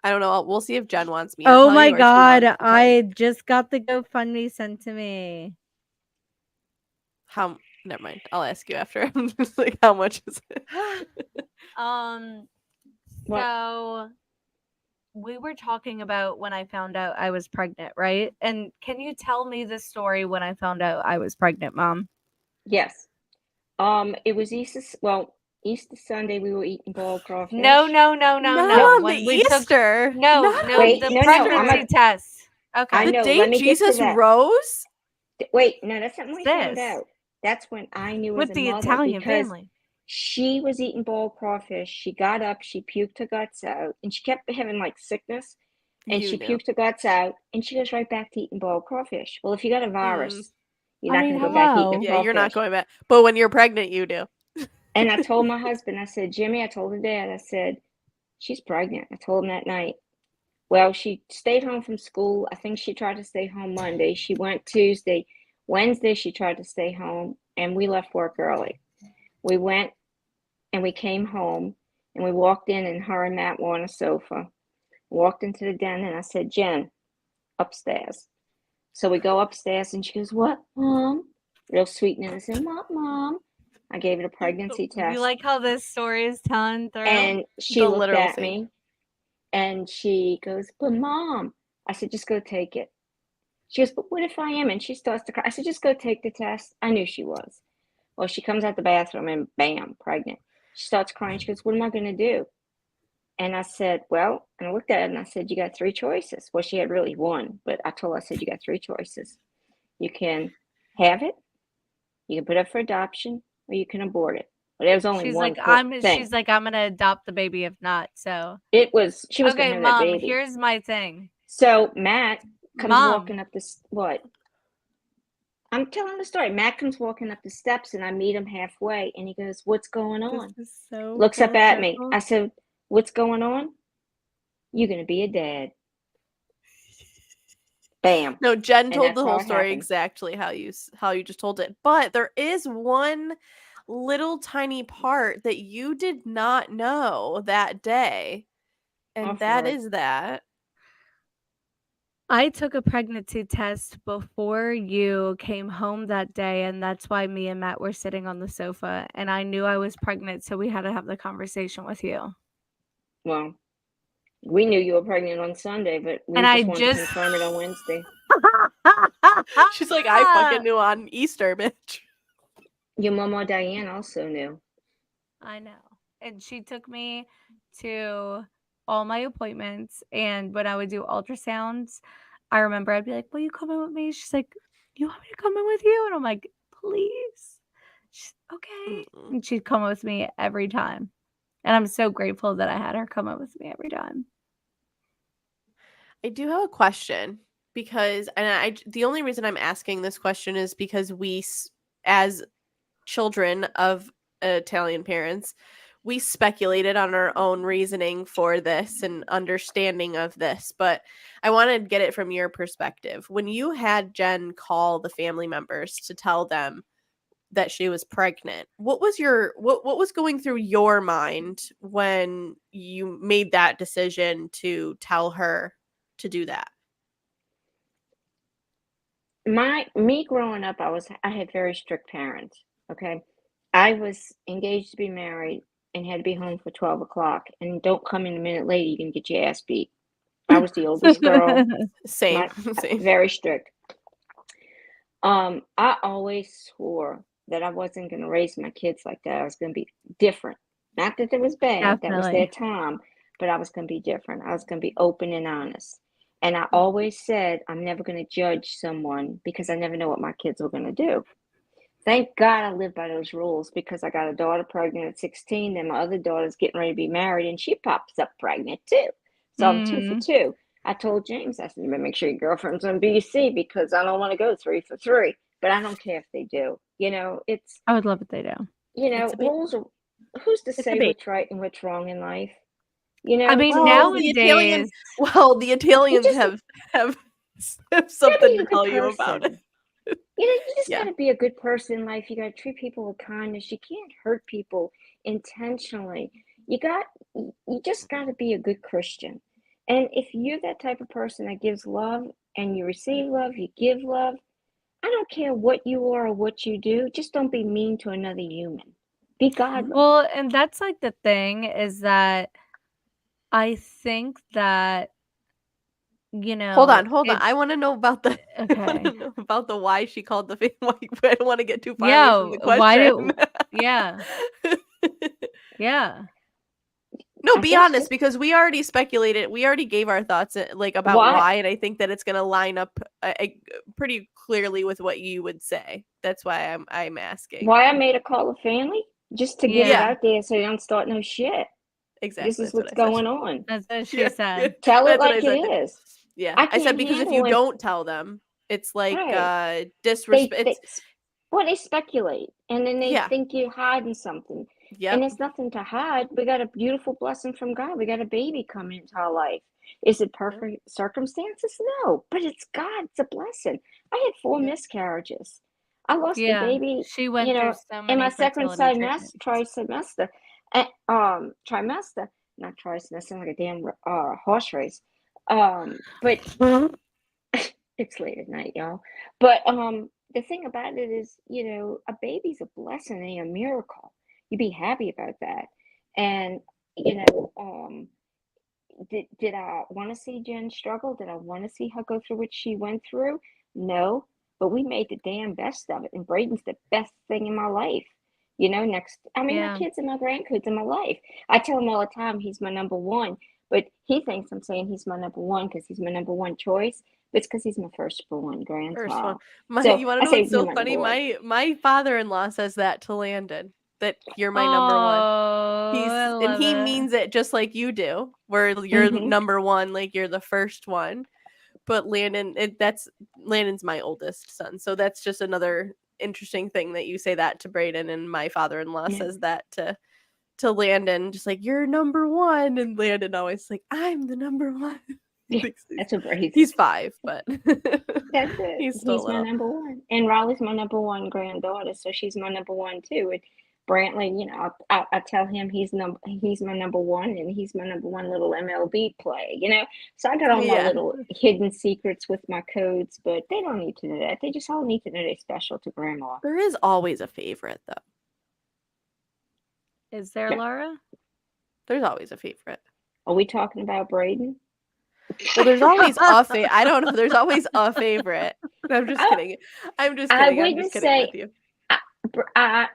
I don't know. We'll see if Jen wants me to Oh tell my you or she god, wants to tell you. I just got the GoFundMe sent to me. How? Never mind. I'll ask you after. I'm just like, how much is it? What? So we were talking about when I found out I was pregnant, right? And can you tell me the story when I found out I was pregnant, Mom? Yes. It was Easter Sunday. We were eating boiled crawfish. No. Mom, When the we took Easter. no, Not Wait, the no, I'm pregnancy test. Okay. I the know. day Let me get to Jesus that. rose. Wait, no, that's not when we found This. out. That's when I knew With as a the mother Italian because family. she was eating boiled crawfish. She got up, she puked her guts out, and she kept having like sickness. And she puked her guts out, and she goes right back to eating boiled crawfish. Well, if you got a virus, you're I not mean, going to go back eating hello. a Yeah, crawfish. you're not going back. But when you're pregnant, you do. And I told my husband, I said, Jimmy, I told her dad, I said, she's pregnant. I told him that night. Well, she stayed home from school. I think she tried to stay home Monday. She went Tuesday. Wednesday, she tried to stay home, and we left work early. We went and we came home, and we walked in, and her and Matt were on a sofa. Walked into the den, and I said, Jen, upstairs. So we go upstairs, and she goes, what, Mom? Real sweet and innocent. What, Mom? I gave her a pregnancy test. You like how this story is telling through? And she The looked literal at thing. me, and she goes, but Mom. I said, just go take it. She goes, but what if I am? And she starts to cry. I said, just go take the test. I knew she was. Well, she comes out the bathroom and bam, pregnant. She starts crying. She goes, what am I going to do? And I said, well, and I looked at it and I said, you got three choices. Well, she had really one, but I told her, I said, you got three choices. You can have it, you can put it up for adoption, or you can abort it. But there was only She's one like, thing. she's like, I'm gonna adopt the baby if not. So She was okay, going to have Mom. that baby. Here's my thing. So Matt comes Mom. walking up this, what? I'm telling the story. Matt comes walking up the steps and I meet him halfway and he goes, what's going on? This is so Looks up at me. full I said, what's going on? You're going to be a dad. Bam. No, Jen And told that's the how whole it story happened. exactly how you just told it. But there is one little tiny part that you did not know that day. And Off that word. is that. I took a pregnancy test before you came home that day, and that's why me and Matt were sitting on the sofa, and I knew I was pregnant, so we had to have the conversation with you. Well, we knew you were pregnant on Sunday, but we And I just wanted to just confirm it on Wednesday. She's like, I fucking knew on Easter, bitch. Your mama Diane also knew. I know. And she took me to all my appointments, and when I would do ultrasounds, I remember I'd be like, "Will you come in with me?" She's like, "You want me to come in with you?" And I'm like, "Please." She's okay. And she'd come with me every time. And I'm so grateful that I had her come in with me every time. I do have a question because, the only reason I'm asking this question is because we, as children of Italian parents, we speculated on our own reasoning for this and understanding of this. But I want to get it from your perspective. When you had Jen call the family members to tell them that she was pregnant, what was what was going through your mind when you made that decision to tell her to do that? Me growing up, I had very strict parents. Okay, I was engaged to be married and had to be home for 12 o'clock. And don't come in a minute later, you're gonna get your ass beat. I was the oldest girl. Same. Very strict. I always swore that I wasn't gonna raise my kids like that. I was gonna be different. Not that it was bad. That was their Definitely. time, but I was gonna be different. I was gonna be open and honest. And I always said I'm never gonna judge someone because I never know what my kids were gonna do. Thank God I live by those rules because I got a daughter pregnant at 16, then my other daughter's getting ready to be married, and she pops up pregnant too. So I'm 2 for 2. I told James, I said, make sure your girlfriend's on BC because I don't want to go 3 for 3. But I don't care if they do. It's, I would love if they do. It's a big, rules are, who's to it's a say big. what's right and what's wrong in life? I mean, Well, nowadays, the Italians have something to tell you about it. You just Yeah. got to be a good person in life. You got to treat people with kindness. You can't hurt people intentionally. You just got to be a good Christian. And if you're that type of person that gives love and you receive love, you give love, I don't care what you are or what you do. Just don't be mean to another human. Be godly. well, and that's like the thing is that I think that, Hold on. I want to know about the okay. about the why she called the family. I don't want to get too far Yeah, away from the why question. yeah. Yeah. No, I be guess honest, because we already speculated. We already gave our thoughts about Why? why, and I think that it's going to line up pretty clearly with what you would say. That's why I'm asking. Why I made a call of family? Just to get it Yeah. out there so you don't start no shit. Exactly. This is That's what's what I said. going on. That's what she Yeah, said. Tell it That's what like I said. it is. Yeah, I I said can't because if handle you it. don't tell them, it's like Right. disrespect. They speculate and then they Yeah. think you're hiding something. Yep. And there's nothing to hide. We got a beautiful blessing from God. We got a baby coming into our life. Is it perfect circumstances? No, but it's God. It's a blessing. I had 4 miscarriages. I lost the Yeah. baby, She went through so in many my second fertility treatments. trimester. Trimester, not trimester, like a damn horse race. But it's late at night, y'all. But the thing about it is, a baby's a blessing and a miracle. You be happy about that. And did I want to see Jen struggle? Did I want to see her go through what she went through? No, but we made the damn best of it. And Braden's the best thing in my life. My kids and my grandkids in my life. I tell him all the time he's my number one, but he thinks I'm saying he's my number one because he's my number one choice. But it's because he's my firstborn grandchild. You want to know what's so funny? My father-in-law says that to Landon, that you're my number one. He means it just like you do, where you're number one, like you're the first one. But Landon's my oldest son, so that's just another interesting thing that you say that to Braden, and my father-in-law says that to Landon, just like you're number one, and Landon always like I'm the number one. Yeah, that's what Braden. He's 5, but that's it. He's still my number one, and Riley's my number one granddaughter, so she's my number one too. And Brantley, I tell him he's my number one, and he's my number one little MLB play. So I got all my Yeah. little hidden secrets with my codes, but they don't need to know that. They just all need to know they're special to Grandma. There is always a favorite, though. Is there, Yeah. Laura? There's always a favorite. Are we talking about Braden? Well, there's always a favorite. I don't know. There's always a favorite. I'm just kidding. I'm just I kidding. I'm wouldn't just kidding say with you. I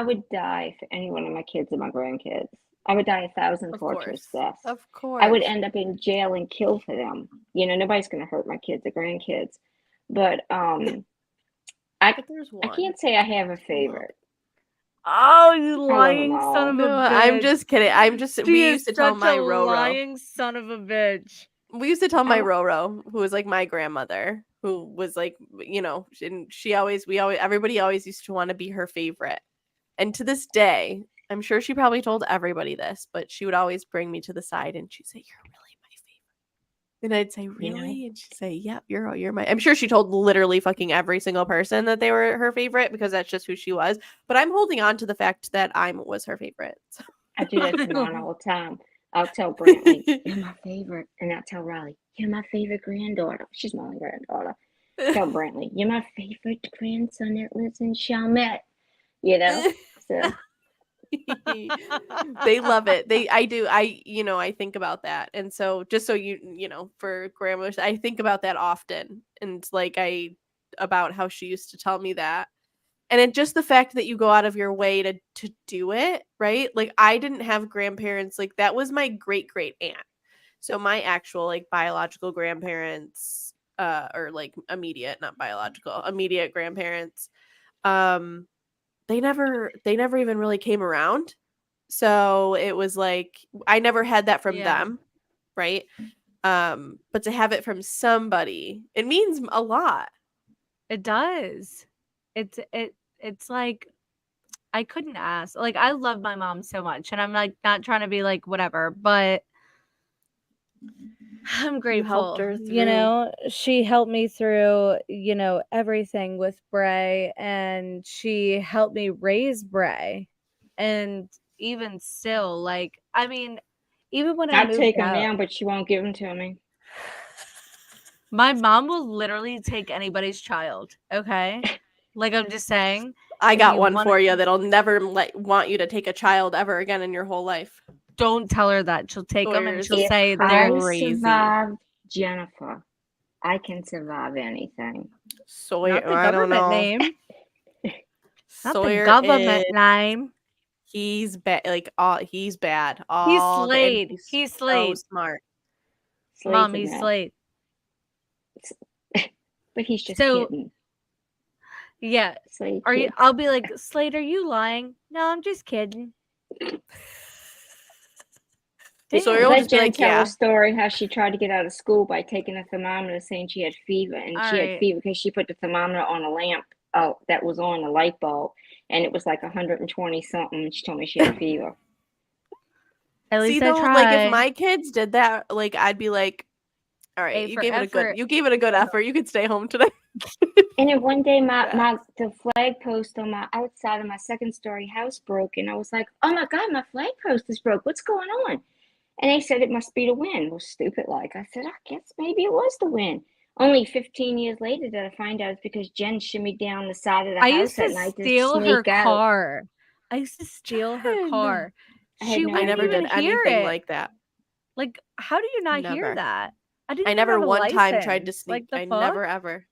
would die for any one of my kids and my grandkids. I would die 1,000 Of torturous course. deaths. Of course. I would end up in jail and killed for them. Nobody's going to hurt my kids or grandkids. But But there's one. I can't say I have a favorite. Oh, you I love 'em lying all. son of a No, bitch. I'm just kidding. She We is used to tell such my a Roro. lying son of a bitch. We used to tell my Oh. Roro, who was like my grandmother, who was like, and everybody always used to want to be her favorite. And to this day, I'm sure she probably told everybody this, but she would always bring me to the side and she'd say, "You're really my favorite." And I'd say, "Really?" And she'd say, "Yep, you're my." I'm sure she told literally fucking every single person that they were her favorite because that's just who she was. But I'm holding on to the fact that I was her favorite. So. I do that to mine all the time. I'll tell Brantley, "You're my favorite," and I'll tell Riley, "You're my favorite granddaughter." She's my only granddaughter. Tell Brantley, "You're my favorite grandson that lives in Chalmette." So They love it. I think about that. And so just so for grandmothers, I think about that often. And like about how she used to tell me that. And it just the fact that you go out of your way to do it, right? Like I didn't have grandparents, like that was my great great aunt. So my actual like biological grandparents, or like immediate, not biological, immediate grandparents, they never even really came around. So it was like I never had that from them, right? But to have it from somebody, it means a lot. It does. It's like I couldn't ask. Like I love my mom so much, and I'm like not trying to be like whatever, but I'm grateful. her through. She helped me through, everything with Bray, and she helped me raise Bray. And even still, like, I mean, even when I I'd moved take him out, now, but she won't give him to me. my mom will literally take anybody's child. Okay, like I'm just saying. I if got you one wanna- for you that'll never want you to take a child ever again in your whole life. Don't tell her that. She'll take them and Sawyer's she'll If say I they're crazy. survived Jennifer, I can survive anything. Sawyer, not the I don't government know. name. Not the Sawyer government is, name. he's bad. He's bad. He's All the- and Slade. he's He's so Slade. smart. Slade's Mom, a he's mess. Slade. But he's just So- kidding. Yeah. Slade Are you? kids. I'll be like, Slade, are you lying? No, I'm just kidding. Well, Sawyer Damn. will Let just be Jen like, tell yeah. a story how she tried to get out of school by taking a thermometer saying she had fever, and All she had right. fever because she put the thermometer on a lamp that was on a light bulb, and it was like 120 something, and she told me she had fever. At See least I though, tried. like if my kids did that, like I'd be like, all right, A you for gave effort. it a good effort. You could stay home today. And then one day, Yeah. the flag post on my outside of my second story house broke, and I was like, "Oh my God, my flag post is broke. What's going on?" And they said it must be the wind. Well, stupid like. I said, I guess maybe it was the wind. Only 15 years later did I find out it's because Jen shimmied down the side of the I house used to at night to steal her sneak out. car. I used to steal her Jen. car. I had She no I wouldn't never even did hear anything it. like that. Like, how do you not hear Never. that? I didn't I even never have a one time tried to license. sneak. Like the I fuck? never ever.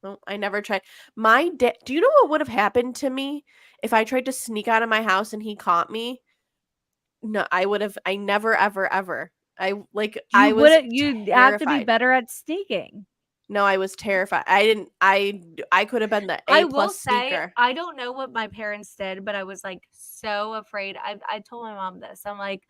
No, I never tried. My dad. Do you know what would have happened to me if I tried to sneak out of my house and he caught me? No, I would have. I never ever ever. I like. I You was wouldn't. You'd have to be terrified. better at sneaking. No, I was terrified. I didn't. I could have been the I A will plus say, sneaker. I don't know what my parents did, but I was like so afraid. I told my mom this. I'm like,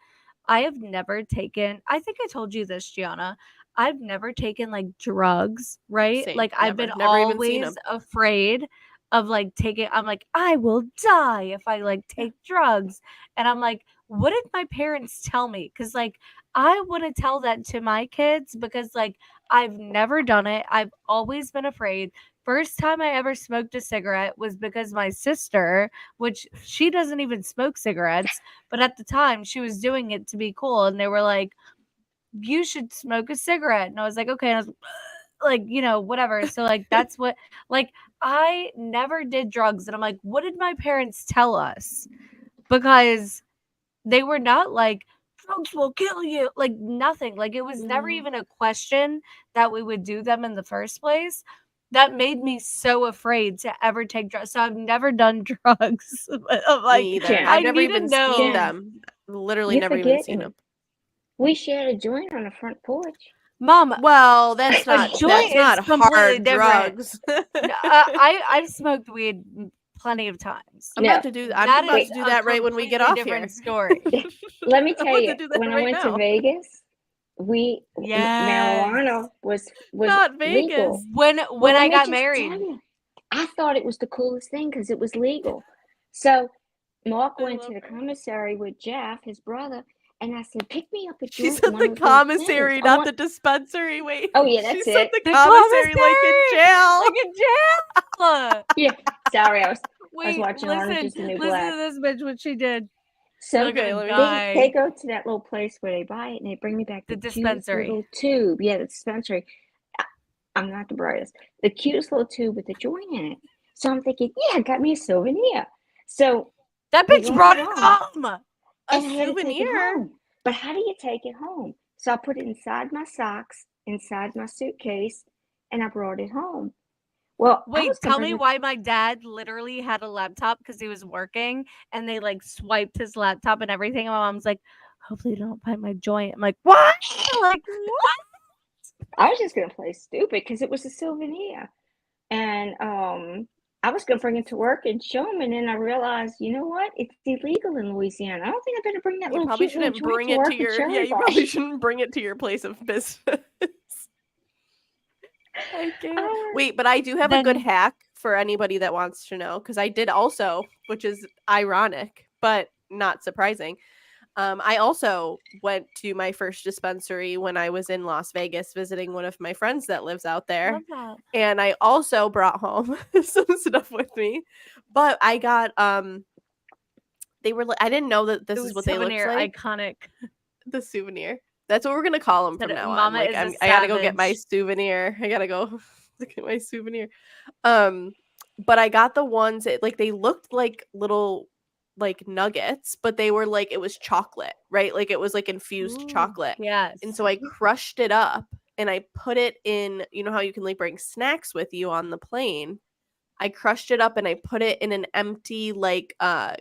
I have never taken, I think I told you this, Gianna. I've never taken like drugs, right? Same, Like I've never. been Never even seen always 'em. afraid of like taking, I'm like, I will die if I like take drugs. And I'm like, what did my parents tell me? Because like I want to tell that to my kids because like I've never done it. I've always been afraid. First time I ever smoked a cigarette was because my sister, which she doesn't even smoke cigarettes, but at the time she was doing it to be cool. And they were like, you should smoke a cigarette. And I was like, okay. And I was like, whatever. So like, that's what, like, I never did drugs. And I'm like, what did my parents tell us? Because they were not like, drugs will kill you. Like nothing. Like it was never even a question that we would do them in the first place. That made me so afraid to ever take drugs. So I've never done drugs. But I'm like, Me either. Jen. I've I never need to even know. seen Jen, them. Literally you're never even seen forgetting. them. We shared a joint on the front porch. Mom, Well, that's a not joint is hard completely different. drugs. I've smoked weed plenty of times. I'm No. about to do That I'm about is to do a that right when we get completely off different here. story. Let me I'm tell about you, to do that when I right went to now. Vegas, Yes. marijuana was Not Vegas. legal. When Well, I let me got just married. tell you, I thought it was the coolest thing because it was legal. So Mark I went to love the her. commissary with Jeff, his brother, and I said, "Pick me up a She joint." said One the of those commissary, things. I not want. the dispensary. Wait. Oh yeah, She that's said it. the The commissary like in jail. Like in jail. Yeah. Sorry, I was Wait, watching Orange Is the New listen Black. to this bitch, what she did. So Okay, let me. they go to that little place where they buy it, and they bring me back The the cutest dispensary. little tube. Yeah, the dispensary. I'm not the brightest. The cutest little tube with the joint in it. So I'm thinking, yeah, got me a souvenir. So That we bitch go brought it home. home. And I had to take it souvenir. home. But how do you take it home? So I put it inside my socks, inside my suitcase, and I brought it home. Well, I Wait, was gonna tell bring me it. why my dad literally had a laptop because he was working and they like swiped his laptop and everything. And my mom's like, hopefully you don't find my joint. I'm like, what? Like, what? I was just gonna play stupid because it was a souvenir, and I was gonna bring it to work and show them, and then I realized, you know what? It's illegal in Louisiana. I don't think I better bring that You little probably cute little shouldn't joint bring to it work to with your cherry you probably bark. shouldn't bring it to your place of business. I can't. Wait, but I do have a good Then hack for anybody that wants to know because I did also, which is ironic but not surprising. I also went to my first dispensary when I was in Las Vegas visiting one of my friends that lives out there. love that. And I also brought home some stuff with me. But I got they were I didn't know that this It is was what they looked souvenir, like. iconic. The souvenir. That's what we're gonna call them Said from now on. Mama Like is a I gotta go get my savage. souvenir. I gotta go get my souvenir. But I got the ones like they looked like little like nuggets, but they were like it was chocolate, right? Like it was like infused Ooh, chocolate. yes. And so I crushed it up and I put it in, you know how you can like bring snacks with you on the plane. I crushed it up and I put it in an empty like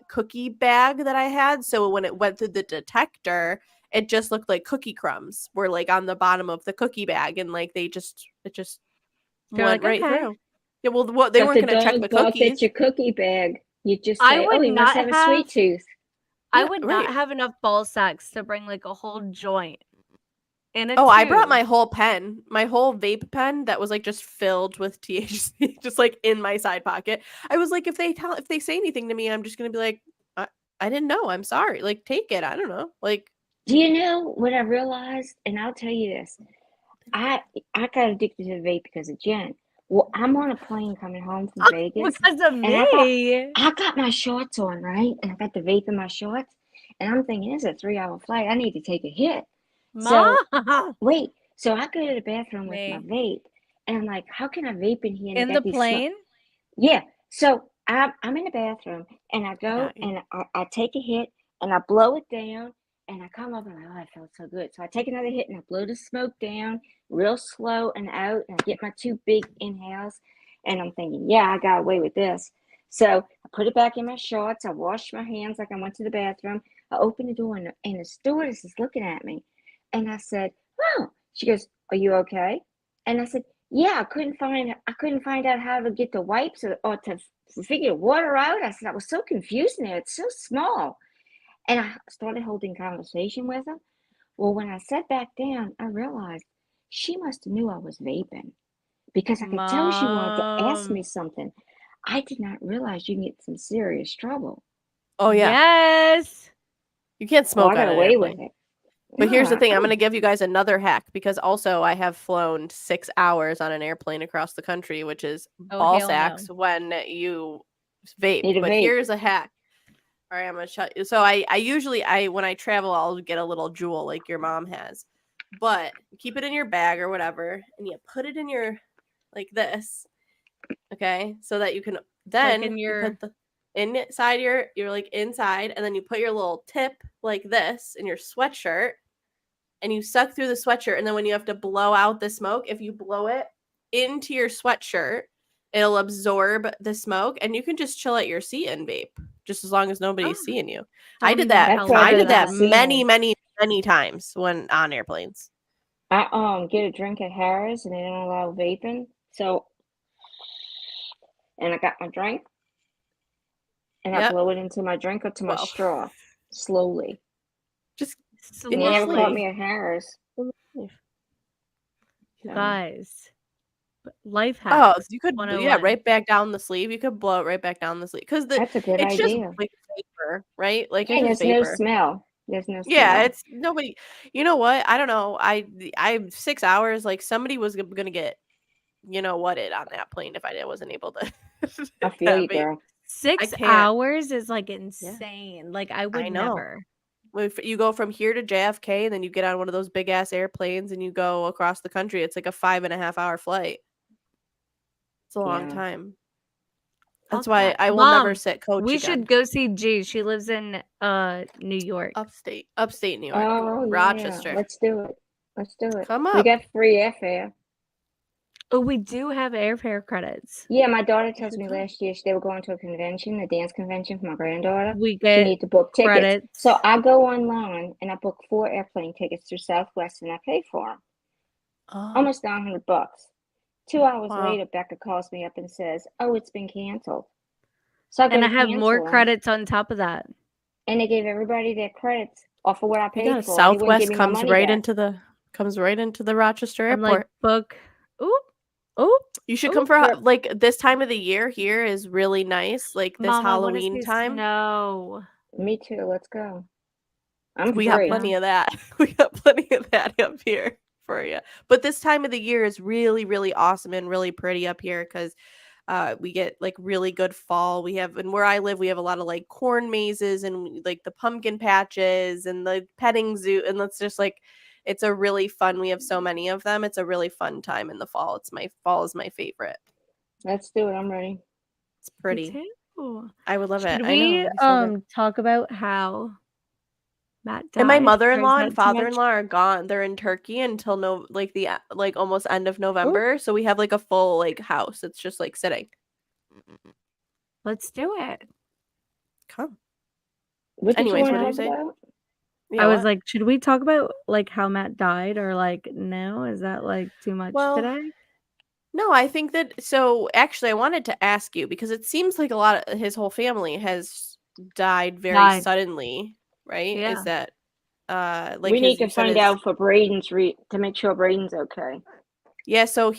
cookie bag that I had. So when it went through the detector, it just looked like cookie crumbs were like on the bottom of the cookie bag and like it just You're went like, right okay. through. Yeah, well what they But weren't the gonna check the dog barked at cookies. your cookie bag. You just I say, would "Oh, he must not have a sweet tooth." I Yeah, would right. not have enough ball sacks to bring like a whole joint in a Oh, I brought tube. my whole pen, my whole vape pen that was like just filled with THC, just like in my side pocket. I was like, if they say anything to me, I'm just gonna be like, I didn't know. I'm sorry. Like, take it. I don't know. Like, Do you know what I realized? And I'll tell you this. I got addicted to the vape because of Jen. Well, I'm on a plane coming home from Vegas, Because of and me. I got my shorts on, right? And I got the vape in my shorts, and I'm thinking it's a 3-hour flight. I need to take a hit. So Mom. wait, so I go to the bathroom with my Me. vape, and I'm like, how can I vape in here? And In they the got these plane? Yeah. So I'm in the bathroom, and I go got you. and I take a hit, and I blow it down, and I come up and I'm like, oh, it felt so good. So I take another hit and I blow the smoke down real slow and out, and I get my 2 big inhales, and I'm thinking, yeah, I got away with this. So I put it back in my shorts. I washed my hands like I went to the bathroom. I opened the door, and the stewardess is looking at me, and I said, oh. She goes, are you okay? And I said, yeah, I couldn't find out how to get the wipes or to figure water out. I said, I was so confused in there. It's so small. And I started holding conversation with her. Well, when I sat back down, I realized she must have knew I was vaping because I could tell she wanted to ask Mom. me something. I did not realize you can get some serious trouble. Oh yeah, Yes. you can't Oh, smoke I got on an away with airplane. it. But here's the No, thing, I'm going to give you guys another hack because also I have flown 6 hours on an airplane across the country, which is Oh, ball hell sacks no. when you vape. Need a But vape. here's a hack. All right, I'm going to shut you. So I usually when I travel, I'll get a little jewel like your mom has. But keep it in your bag or whatever, and you put it in your like this. Okay? So that you can then in you your- put the inside you're like inside, and then you put your little tip like this in your sweatshirt, and you suck through the sweatshirt, and then when you have to blow out the smoke, if you blow it into your sweatshirt, it'll absorb the smoke, and you can just chill at your seat and vape just as long as nobody's Oh, seeing you. don't I did even that. tell That's why I her did that that. many times when on airplanes. I get a drink at Harris and they don't allow vaping. So and I got my drink and I Yep. blow it into my drink or to my Well, straw slowly. just And they never caught Slowly. me at Harris. You So guys. Life Oh, hacks. you could 101. right back down the sleeve. You could blow it right back down the sleeve because that's a good it's just idea. like vapor, right? Like it's And just there's no vapor. smell. There's no Yeah, smell. it's nobody. You know what? I don't know. I 6 hours. Like somebody was gonna get you know what it on that plane if I wasn't able to. I feel you, vape. girl. I 6 can't. hours is like insane. Like I I would know. never. If you go from here to JFK and then you get on one of those big ass airplanes and you go across the country, it's like a 5.5 hour flight. It's a long Yeah. time. That's Fuck why that. I will never Mom, sit coach we again. should go see G. She lives in New York. Upstate New York, Oh yeah. Rochester. Let's do it. Let's do it. Come We up. got free airfare. Oh, we do have airfare credits. Yeah, my daughter tells should me come. last year they were going to a convention, a dance convention for my granddaughter. We She get needed to book tickets. credits. So I go online and I book 4 airplane tickets through Southwest and I pay for them. Oh, Almost $900. 2 hours wow. later, Becca calls me up and says, "Oh, it's been canceled." So I go And to I have more cancel 'em, credits on top of that. and they gave everybody their credits off of what I paid Yeah, for. And they wouldn't give Southwest me my comes money right back. into the Rochester I'm airport. like, book. Ooh. You should Ooh. come for Yep. like this time of the year. Here is really nice. Like this Mom, I want to Halloween see time. snow. Me too. Let's go. I'm We got free. plenty of that. We got plenty of that up here for you. But this time of the year is really, really awesome and really pretty up here because we get like really good fall. We have, and where I live, we have a lot of like corn mazes and like the pumpkin patches and the petting zoo. And that's just like, it's a really fun, we have so many of them. It's a really fun time in the fall. Fall is my favorite. Let's do it. I'm ready. It's pretty. Me too. I would love it. Should I know. we It'd be so good. talk about how Matt died? And my or is mother-in-law that and too much? father-in-law are gone. They're in Turkey until like almost end of November. So we have like a full like house. It's just like sitting. Let's do it. Come. What did Anyways, you what want did to you talk say? about? Yeah, I was what? like, should we talk about like how Matt died or like no? Is that like too much Well, today? No, I think that so actually I wanted to ask you because it seems like a lot of his whole family has died very suddenly, right? Yeah. Is that like We need to you said find his out for Braden's to make sure Braden's okay. Yeah, so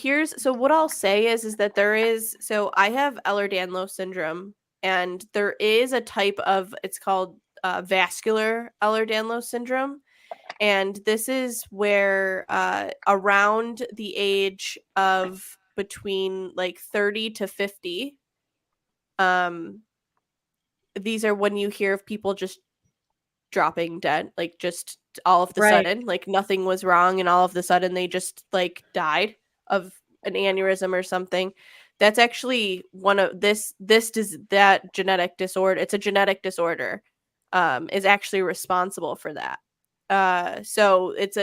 what I'll say is that there is so I have Ehlers-Danlos syndrome and there is a type of it's called vascular Ehlers-Danlos syndrome. And this is where around the age of between like 30 to 50, these are when you hear of people just dropping dead, like just all of the sudden, like nothing was wrong and all of the sudden they just like died of an aneurysm or something. That's actually one of that genetic disorder. It's a genetic disorder, is actually responsible for that. So it's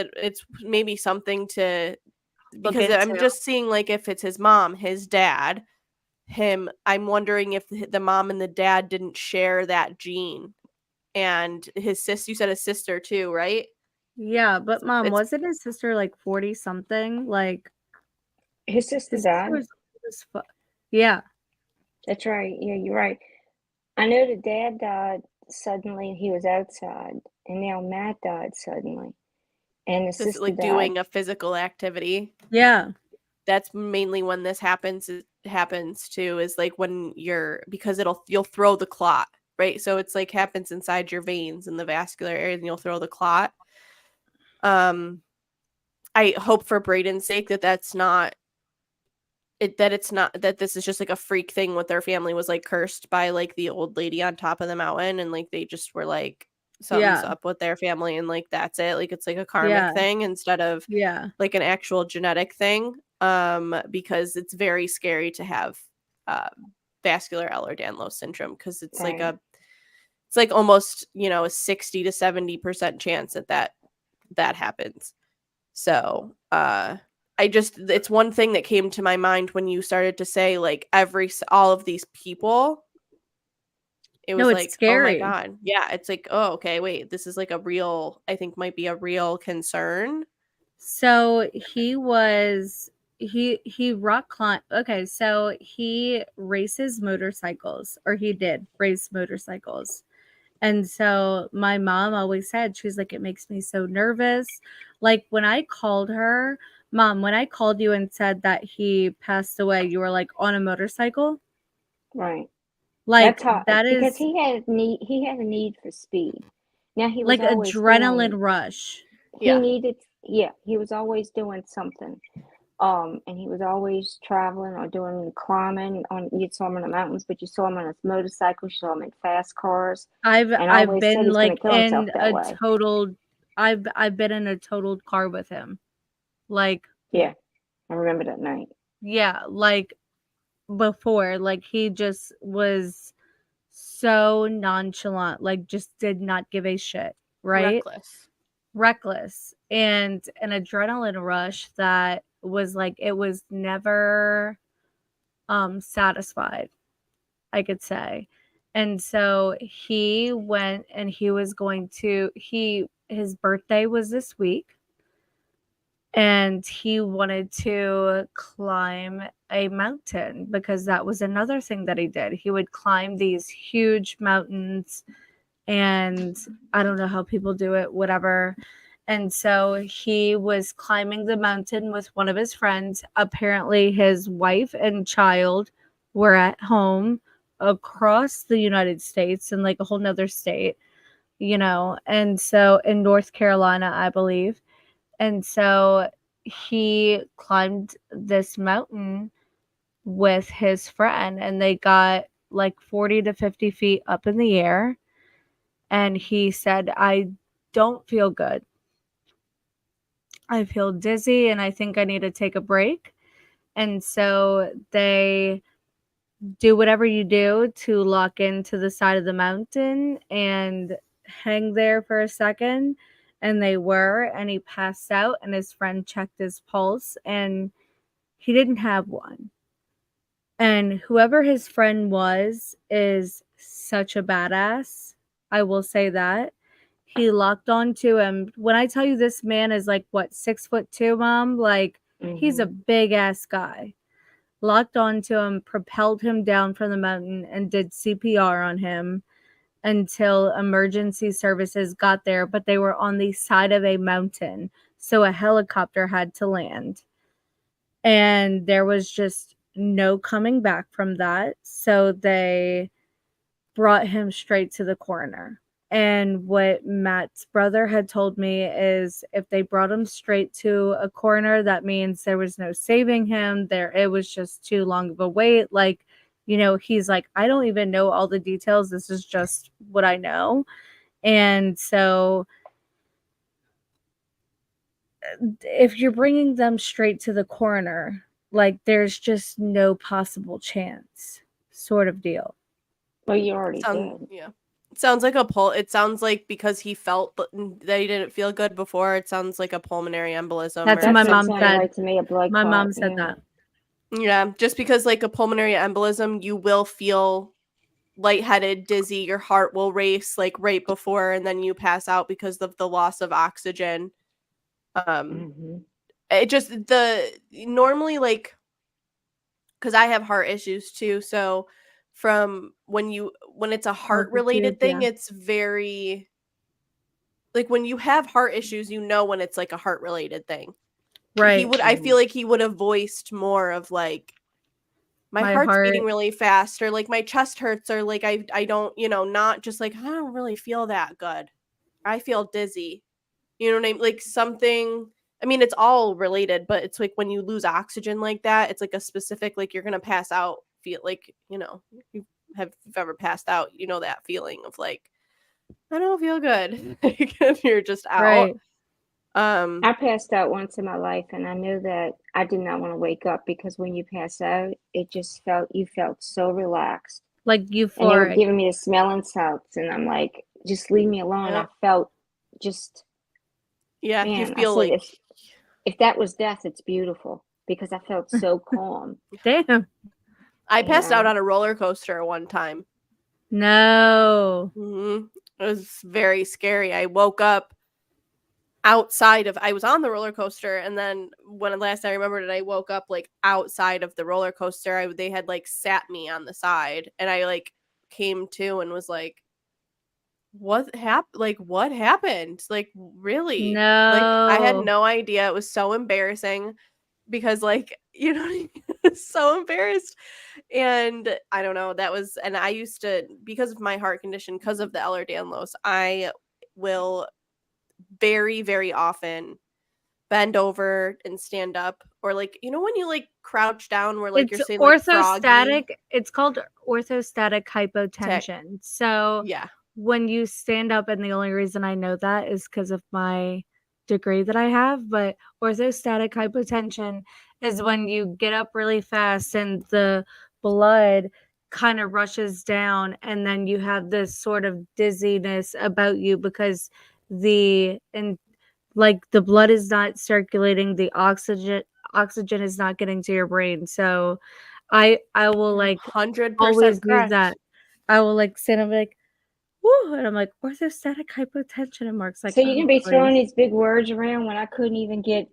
maybe something to because I'm just seeing like if it's his mom, his dad, him. I'm wondering if the mom and the dad didn't share that gene, and his sister. You said his sister too, right? Yeah, but Mom, It's- wasn't his sister like 40 something? Like His sister his died. sister was old as fuck. Yeah. That's right. Yeah, you're right. I know the dad died suddenly and he was outside, and now Matt died suddenly, and the This sister like died. doing a physical activity. Yeah. That's mainly when this happens too, is like when because you'll throw the clot, right? So it's like happens inside your veins in the vascular area and you'll throw the clot. I hope for Braden's sake that that's not it's not that this is just like a freak thing with their family was like cursed by like the old lady on top of the mountain, and like they just were like something's Yeah. up with their family, and like that's it. Like it's like a karmic Yeah. thing instead of Yeah. like an actual genetic thing. Because it's very scary to have vascular Ehlers-Danlos syndrome, because it's like Right. it's like almost, you know, a 60 to 70% chance that happens. So, it's one thing that came to my mind when you started to say like all of these people. It No, was it's like, oh my scary. God. Yeah, it's like, oh, okay, wait, this is like I think might be a real concern. So he rock climb. Okay, so he races motorcycles, or he did race motorcycles. And so my mom always said, she's like, it makes me so nervous. Like when I called her, Mom, when I called you and said that he passed away, you were like, on a motorcycle? Right. Like That's how, that because is he had a need for speed. Now he was like always doing adrenaline rush. he Yeah. needed yeah, he was always doing something. And he was always traveling or doing climbing on you saw him in the mountains, but you saw him on his motorcycle, you saw him in fast cars, and I've always said been he's gonna like kill himself in that a way. totaled I've been in a totaled car with him. Like Yeah, I remember that night. yeah, like before, like he just was so nonchalant, like just did not give a shit, right? Reckless. Reckless and an adrenaline rush that was like it was never satisfied, I could say. And so he went and he was going to his birthday was this week, and he wanted to climb a mountain because that was another thing that he did. He would climb these huge mountains, and I don't know how people do it, whatever. And so he was climbing the mountain with one of his friends. Apparently, his wife and child were at home across the United States in like a whole nother state, you know, and so in North Carolina, I believe. And so he climbed this mountain with his friend, and they got like 40 to 50 feet up in the air. And he said, I don't feel good. I feel dizzy and I think I need to take a break. And so they do whatever you do to lock into the side of the mountain and hang there for a second. And they were, and he passed out, and his friend checked his pulse, and he didn't have one. And whoever his friend was is such a badass. I will say that. He locked onto him. When I tell you this man is like what, 6'2", Mom? Like he's a big ass guy. Locked onto him, propelled him down from the mountain, and did CPR on him until emergency services got there. But they were on the side of a mountain, so a helicopter had to land. And there was just no coming back from that. So they brought him straight to the coroner. And what Matt's brother had told me is if they brought him straight to a coroner, that means there was no saving him. It was just too long of a wait. Like, you know, he's like, I don't even know all the details. This is just what I know. And so if you're bringing them straight to the coroner, like there's just no possible chance, sort of deal. Well, you already did. Yeah. It sounds like it sounds like because he felt that he didn't feel good before, it sounds like a pulmonary embolism. That's or what my That's what mom sounded said. like to me, a blood My clot. mom said Yeah. that. Yeah, just because like a pulmonary embolism, you will feel lightheaded, dizzy, your heart will race like right before, and then you pass out because of the loss of oxygen. It just normally, like, because I have heart issues too, so from when it's a heart related thing, yeah. it's very like when you have heart issues, you know when it's like a heart related thing. Right. I feel like he would have voiced more of like my My heart's heart. beating really fast, or like my chest hurts, or like I don't, not just like I don't really feel that good. I feel dizzy, You know what I mean? Like something, I mean, it's all related, but it's like when you lose oxygen like that, it's like a specific, like you're going to pass out, feel like, you know, if you've ever passed out, you know, that feeling of like, I don't feel good. Like, you're just out. Right. I passed out once in my life, and I knew that I did not want to wake up, because when you pass out, you felt so relaxed. Like And they were euphoric. giving me the smelling salts, and I'm like, just leave me alone. Yep. I felt just, Yeah, you man, I feel said, like if that was death, it's beautiful, because I felt so calm. Damn. I passed out Yeah. on a roller coaster one time. No. It was very scary. I woke up outside of, I was on the roller coaster, and then when last I remembered it, I woke up like outside of the roller coaster. They had like sat me on the side, and I like came to and was like, what happened? Like, what happened? Like, really? Like, I had No. no idea. It was so embarrassing because, like, you know, I was so embarrassed. And I don't know. That was, and I used to, because of my heart condition, because of the Ehlers-Danlos, I will very, very often bend over and stand up, or like, you know, when you like crouch down, where like It's you're saying like froggy. orthostatic. It's called orthostatic hypotension. So Yeah. when you stand up, and the only reason I know that is because of my degree that I have, but orthostatic hypotension is when you get up really fast and the blood kind of rushes down, and then you have this sort of dizziness about you because like the blood is not circulating, the oxygen is not getting to your brain. So I will like 100% always use correct. that. I will like stand up like, woo, and I'm like, orthostatic hypotension, and Mark's like, So you oh, can be throwing please. these big words around when I couldn't even get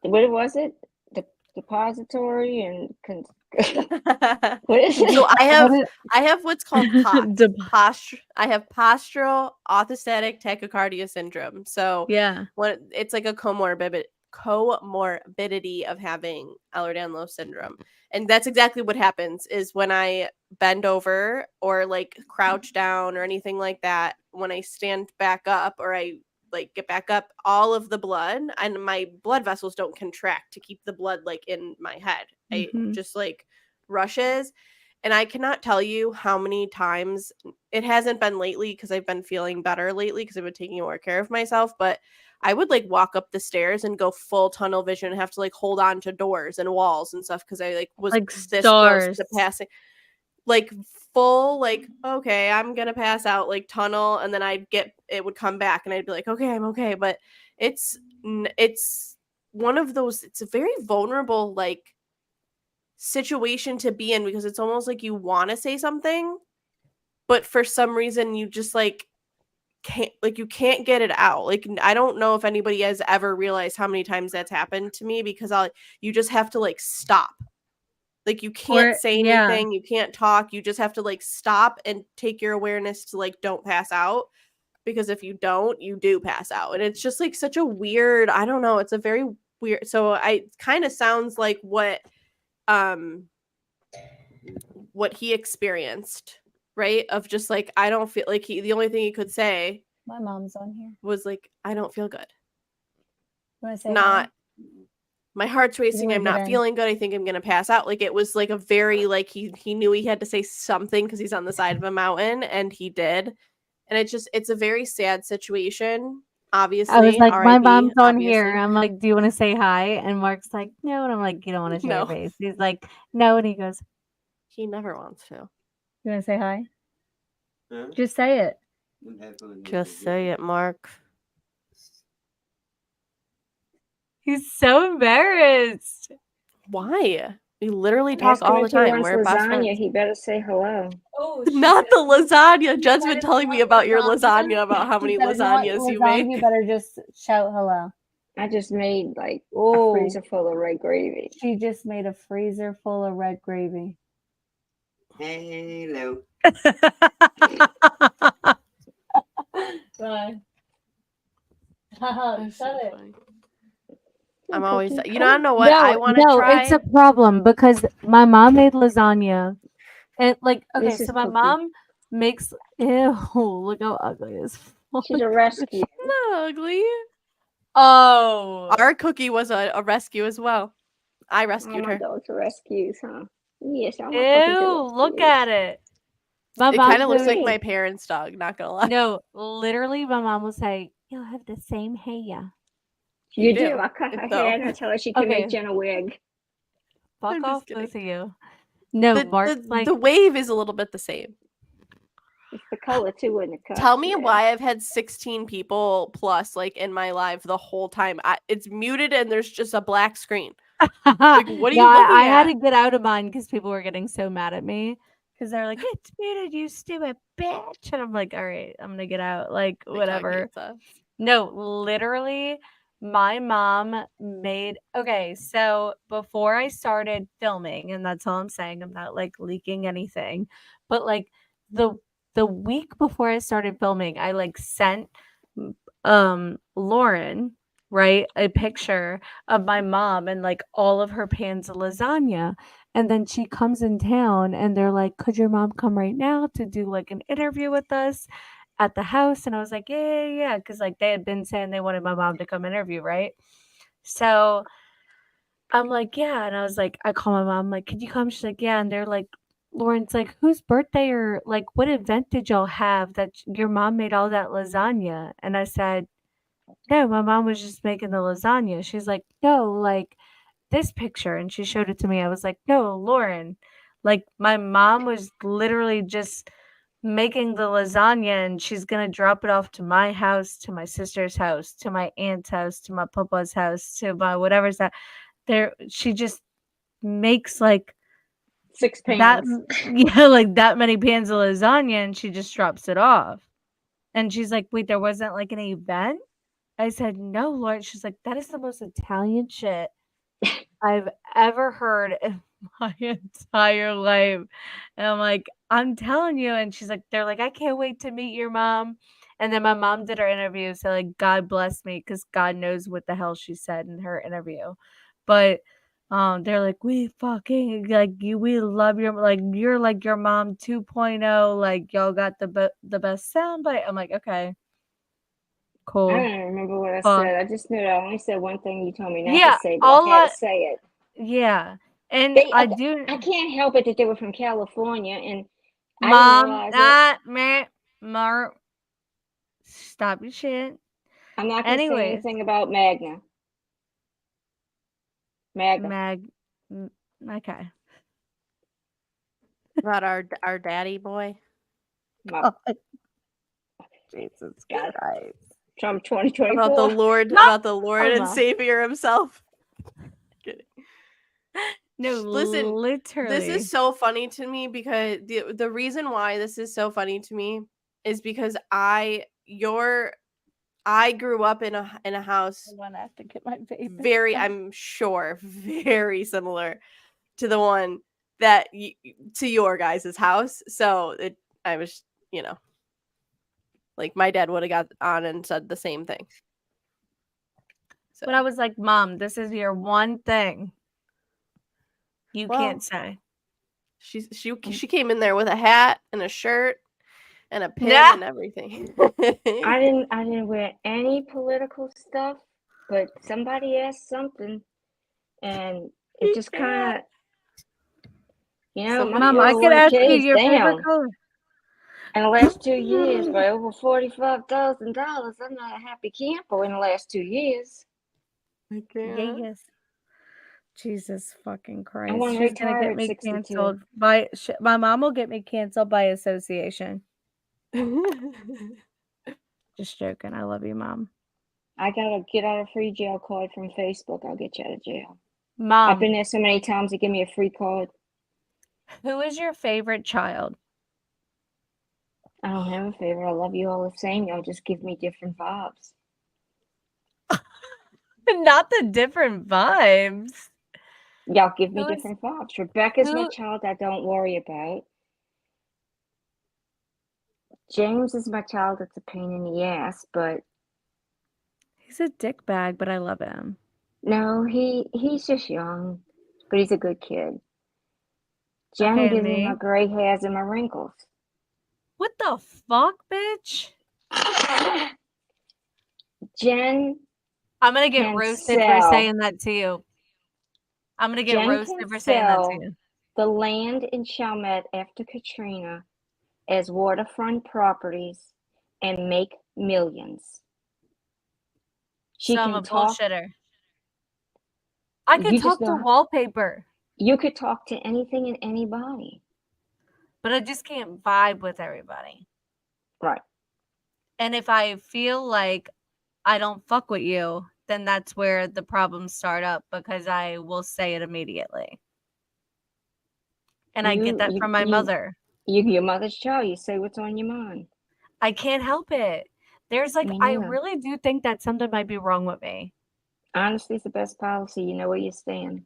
what was it? The depository and what is it? So I What have what's called POTS. Dep- I have postural orthostatic tachycardia syndrome. So yeah. when it's like a comorbidity of having Ehlers-Danlos syndrome. And that's exactly what happens is when I bend over or like crouch down or anything like that, when I stand back up or I like get back up, all of the blood and my blood vessels don't contract to keep the blood like in my head. I Mhm. just like rushes. And I cannot tell you how many times, it hasn't been lately because I've been feeling better lately because I've been taking more care of myself, but I would like walk up the stairs and go full tunnel vision and have to like hold on to doors and walls and stuff because I like was Like this close stars. to passing. Like full, like, okay, I'm gonna pass out, like tunnel, and then it would come back and I'd be like, okay, I'm okay. But it's one of those, it's a very vulnerable like situation to be in because it's almost like you want to say something, but for some reason you just like you can't get it out. Like I don't know if anybody has ever realized how many times that's happened to me because you just have to like stop. Like you can't say anything, you can't talk, you just have to like stop and take your awareness to like don't pass out, because if you don't, you do pass out. And it's just like such a weird, I don't know, it's a very weird. So I kind of sounds like what he experienced, right? Of just like, I don't feel like the only thing he could say My mom's on here. was like, I don't feel good. You want to say Not, hi? my heart's racing, wanna I'm get not in? feeling good, I think I'm gonna pass out. Like it was like a very like he knew he had to say something because he's on the side of a mountain, and he did. And it's a very sad situation. Obviously, I was like, my R.I.P. mom's on Obviously. here. I'm like, do you want to say hi? And Mark's like, no. And I'm like, you don't want to show your No. face. He's like, no. And he goes, He never wants to. You want to say hi? Huh? Just say it. Just say it, Mark. he's so embarrassed. Why? We literally talk Ask him all the if he time. wants We're best lasagna. friends. He better say hello. Oh, Not the lasagna. Jen's been telling me about your lasagna, about how many lasagnas you make. You better just shout hello. I just made like a Oh, freezer full of red gravy. she just made a freezer full of red gravy. Hello. Bye. That's so Shut it. funny. I'm always, you know, I don't know what No, I want to no, try. it's a problem because my mom made lasagna. And like, okay, This is so my Cookie. mom makes, ew, look how ugly it is. She's a rescue. not ugly. Oh. Our cookie was a rescue as well. I I rescued want her. dogs for rescues, huh? Yes, I want puppies Ew, for look rescues. at it. My It mom kind of looks like said, my parents' dog, not gonna lie. no, literally, my mom will say, you'll have the same hair. You You do. do, I cut her though. hair and I tell her she can make Okay, Jenna wig. fuck I'm off, just kidding. both of you. No, The, Mark's the, like, the wave is a little bit the same. It's the color too in the cuts. Tell me yeah. why I've had 16 people plus like in my live the whole time. It's muted and there's just a black screen. Like, what are no, you looking I had at? to get out of mine because people were getting so mad at me because they're like, it's muted, you stupid bitch. And I'm like, all right, I'm going to get out. Like, TikTok whatever. hates us. No, literally, my mom made okay, so before I started filming, and that's all I'm saying, I'm not like leaking anything, but like the the week before I started filming, I like sent Lauren, right, a picture of my mom and like all of her pans of lasagna. And then she comes in town and they're like, could your mom come right now to do like an interview with us at the house? And I was like, yeah. Cause like they had been saying they wanted my mom to come interview, right? So I'm like, yeah. And I was like, I call my mom, like, could you come? She's like, yeah. And they're like, Lauren's like, whose birthday or like what event did y'all have that your mom made all that lasagna? And I said, no, my mom was just making the lasagna. She's like, no, like this picture. And she showed it to me. I was like, no, Lauren, like my mom was literally just making the lasagna and she's going to drop it off to my house, to my sister's house, to my aunt's house, to my papa's house, to my whatever's that there. She just makes like 6 that, pans. yeah, like that many pans of lasagna and she just drops it off. And she's like, wait, there wasn't like an event? I said, no, Lauren. She's like, that is the most Italian shit I've ever heard in my entire life. And I'm like, I'm telling you. And she's like, they're like, I can't wait to meet your mom. And then my mom did her interview. So, like, God bless me because God knows what the hell she said in her interview. But they're like, we fucking like you. We love your like you're like your mom 2.0. Like y'all got the best soundbite. I'm like, okay, I cool. don't even remember what I Fuck. said. I just knew that I only said one thing you told me not Yeah, to say, but all I had I to say it. yeah, and They, I I, do, I can't help it that they were from California, and I didn't mom, realize it. not man, Mar, stop your shit. I'm not going to say Anyways, anything about Magna. Magna. Mag, okay. About our daddy boy. My Jesus God. Christ. Trump About 2024. the Lord, Mom! about the Lord and Mama. Savior himself. Kidding. No, Listen, literally. this is so funny to me because the reason why this is so funny to me is because I grew up in a house Hold on, I have to get my vape. very, I'm sure, very similar to the one that to your guys' house. So I was, like my dad would have got on and said the same thing. So, But I was like, Mom, this is your one thing you well, can't say. she came in there with a hat and a shirt and a pin Nah. and everything. I didn't wear any political stuff, but somebody asked something, and it just kind of, my Mom, I could 401k ask you is your favorite down. color. In the last 2 years, by over $45,000, I'm not a happy camper in the last 2 years. I can't. Yes. Jesus fucking I Christ. want to She's gonna retire get at me 62. canceled by my mom will get me canceled by association. Just joking. I love you, Mom. I gotta get out a free jail card from Facebook. I'll get you out of jail. I've Mom, been there so many times to give me a free card. who is your favorite child? I don't have a favorite. I love you all the same. Y'all just give me different vibes. Not the different vibes. Y'all give me Who is different vibes. Rebecca's my who? child I don't worry about. James is my child that's a pain in the ass, but He's a dick bag, but I love him. no, he's just young, but he's a good kid. Jenna Okay, and gives me my me. gray hairs and my wrinkles. What the fuck, bitch? Jen I'm gonna get can roasted for sell. saying that to you. I'm gonna get Jen roasted can for saying that to sell you. the land in Chalmette after Katrina as waterfront properties and make millions. She So I'm can a talk. bullshitter. I could You just talk to know wallpaper, you could talk to anything and anybody. but I just can't vibe with everybody. Right. And if I feel like I don't fuck with you, then that's where the problems start up because I will say it immediately. And I get that from my mother. Your mother's child. You say what's on your mind. I can't help it. There's like, Me I neither. really do think that something might be wrong with me. Honesty is the best policy. You know where you stand.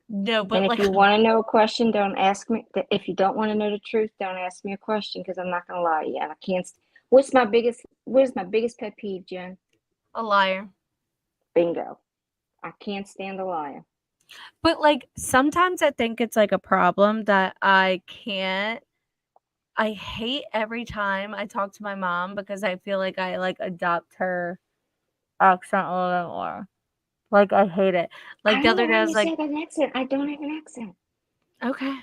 No, but And if like, you want to know a question, don't ask me. If you don't want to know the truth, don't ask me a question because I'm not gonna lie to you. And I can't. What's my biggest pet peeve, Jen? a liar. Bingo. I can't stand a liar. But like, sometimes I think it's like a problem that I hate every time I talk to my mom because I feel like I like adopt her accent a little bit more. Like, I hate it. Like, I the don't know other day, why I you was say like, that accent. I don't have an accent. okay,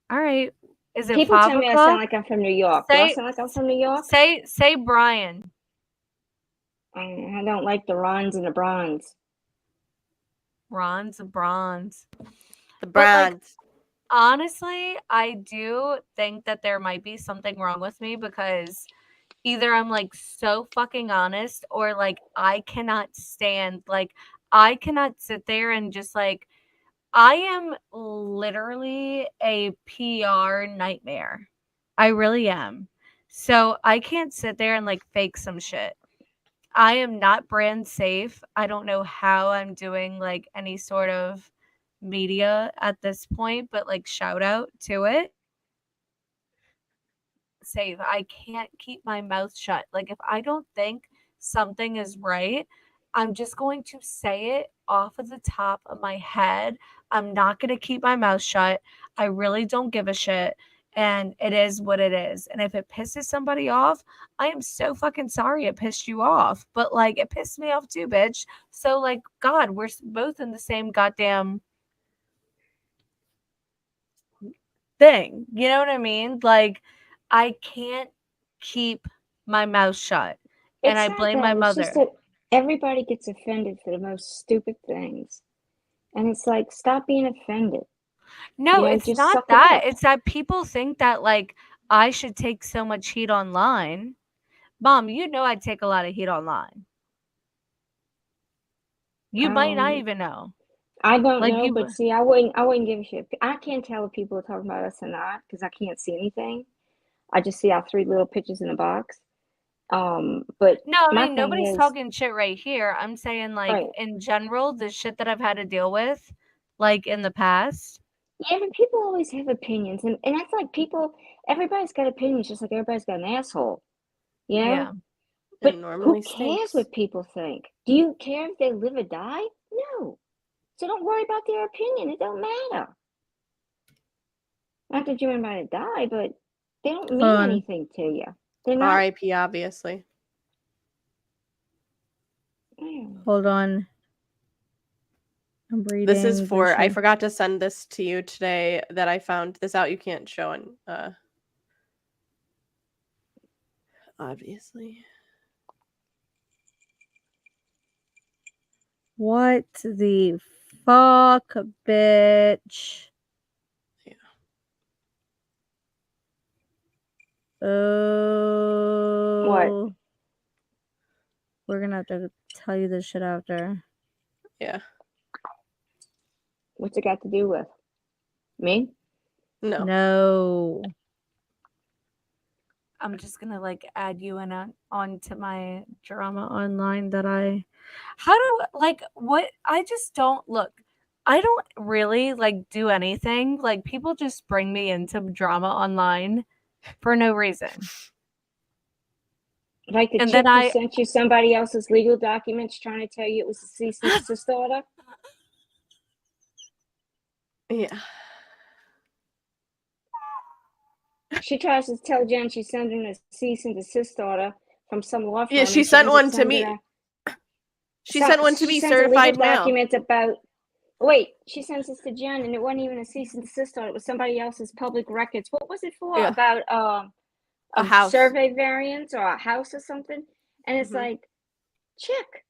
all right. Is it People 5 tell me I sound o'clock? like I'm from New York. Do I sound like I'm from New York? Say Brian. I don't like the Rons and the Brons. Bronze. The But like, brands. honestly, I do think that there might be something wrong with me because either I'm like so fucking honest or like I cannot sit there and just like I am literally a PR nightmare. I really am. So I can't sit there and like fake some shit. I am not brand safe. I don't know how I'm doing like any sort of media at this point, but like shout out to it. Safe. I can't keep my mouth shut. Like if I don't think something is right, I'm just going to say it off of the top of my head. I'm not going to keep my mouth shut. I really don't give a shit. And it is what it is. And if it pisses somebody off, I am so fucking sorry it pissed you off. But like it pissed me off too, bitch. So like God, we're both in the same goddamn thing. You know what I mean? Like I can't keep my mouth shut. And It's I not blame that. my It's just mother. that everybody gets offended for the most stupid things. And it's like, stop being offended. No, it's Just not suck it that. up. It's that people think that like I should take so much heat online. Mom, you know I take a lot of heat online. You might not Um, even know. I don't Like know, you but see, I wouldn't give a shit. I can't tell if people are talking about us or not because I can't see anything. I just see our three little pictures in a box. But No, I my mean thing nobody's is, talking shit right here. I'm saying like right? in general, the shit that I've had to deal with, like in the past. Yeah, but people always have opinions, and that's like people. Everybody's got opinions, just like everybody's got an asshole. You know. Yeah. But It who normally cares stinks. what people think? Do you care if they live or die? No. So don't worry about their opinion. It don't matter. Not that you want anybody to die, but they don't Hold mean on. anything to you. They're not. R.I.P. Obviously. Hold on. I'm This is reading the for. I shit. forgot to send this to you today. That I found this out. You can't show on. Obviously. What the fuck, bitch? Yeah. Oh. We're gonna have to tell you this shit after. Yeah. What's it got to do with me? No. No. I'm just gonna like add you in onto my drama online that I just don't look. I don't really like do anything. Like people just bring me into drama online for no reason. Like the And then chick who sent you somebody else's legal documents trying to tell you it was a cease and desist order? Yeah. She tries to tell Jen she's sending a cease and desist order from some law firm. Yeah, she and sent ends up one to sending me. She Some- sent one to she me, sends a legal certified mail. document about. Wait, she sends this to Jen, and it wasn't even a cease and desist order. It was somebody else's public records. What was it for? Yeah. About A house. survey variance or a house or something? And it's Mhm. like, chick,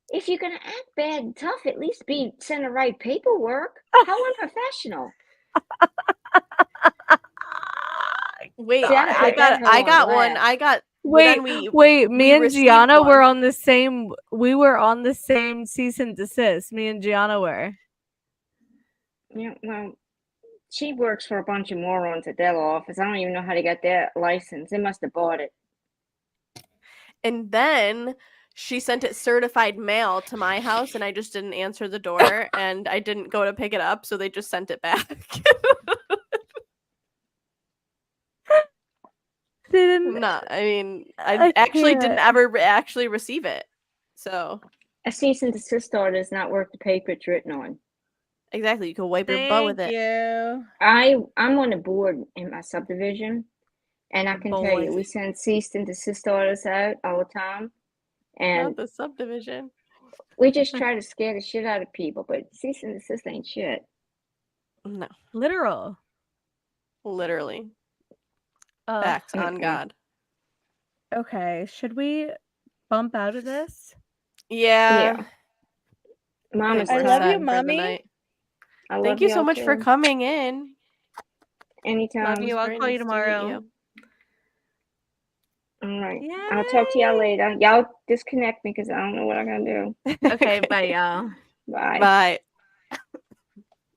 if you're gonna act bad and tough, at least send the right paperwork. How unprofessional! Wait, See, I'd I put that got hoe on one. blast. I got Wait, then wait. Me and received Gianna were one. on the same. We were on the same cease and desist. Me and Gianna were. Yeah, well, she works for a bunch of morons at their law office. I don't even know how they got their license. They must have bought it. And then she sent it certified mail to my house, and I just didn't answer the door, and I didn't go to pick it up, so they just sent it back. Didn't. No, I mean, I I actually didn't can't. ever actually receive it. So A cease and desist order is not worth the paper it's written on. exactly, you could wipe your butt with Thank it. you. I'm on the board in my subdivision, and I The can tell you, boys. we send cease and desist orders out all the time, and Not the subdivision. we just try to scare the shit out of people. But cease and desist ain't shit. No, Literal. literally. Uh, Facts on Mm-mm. God. Okay, should we bump out of this? Yeah. Mama's I we're love set you, for the Mommy. night. I love Thank you so y'all much for too. coming in. Anytime. Love you. I'll Very call you nice to meet tomorrow. you. All right. Yay. I'll talk to y'all later. Y'all disconnect me because I don't know what I'm gonna do. okay, bye, y'all. Bye. Bye.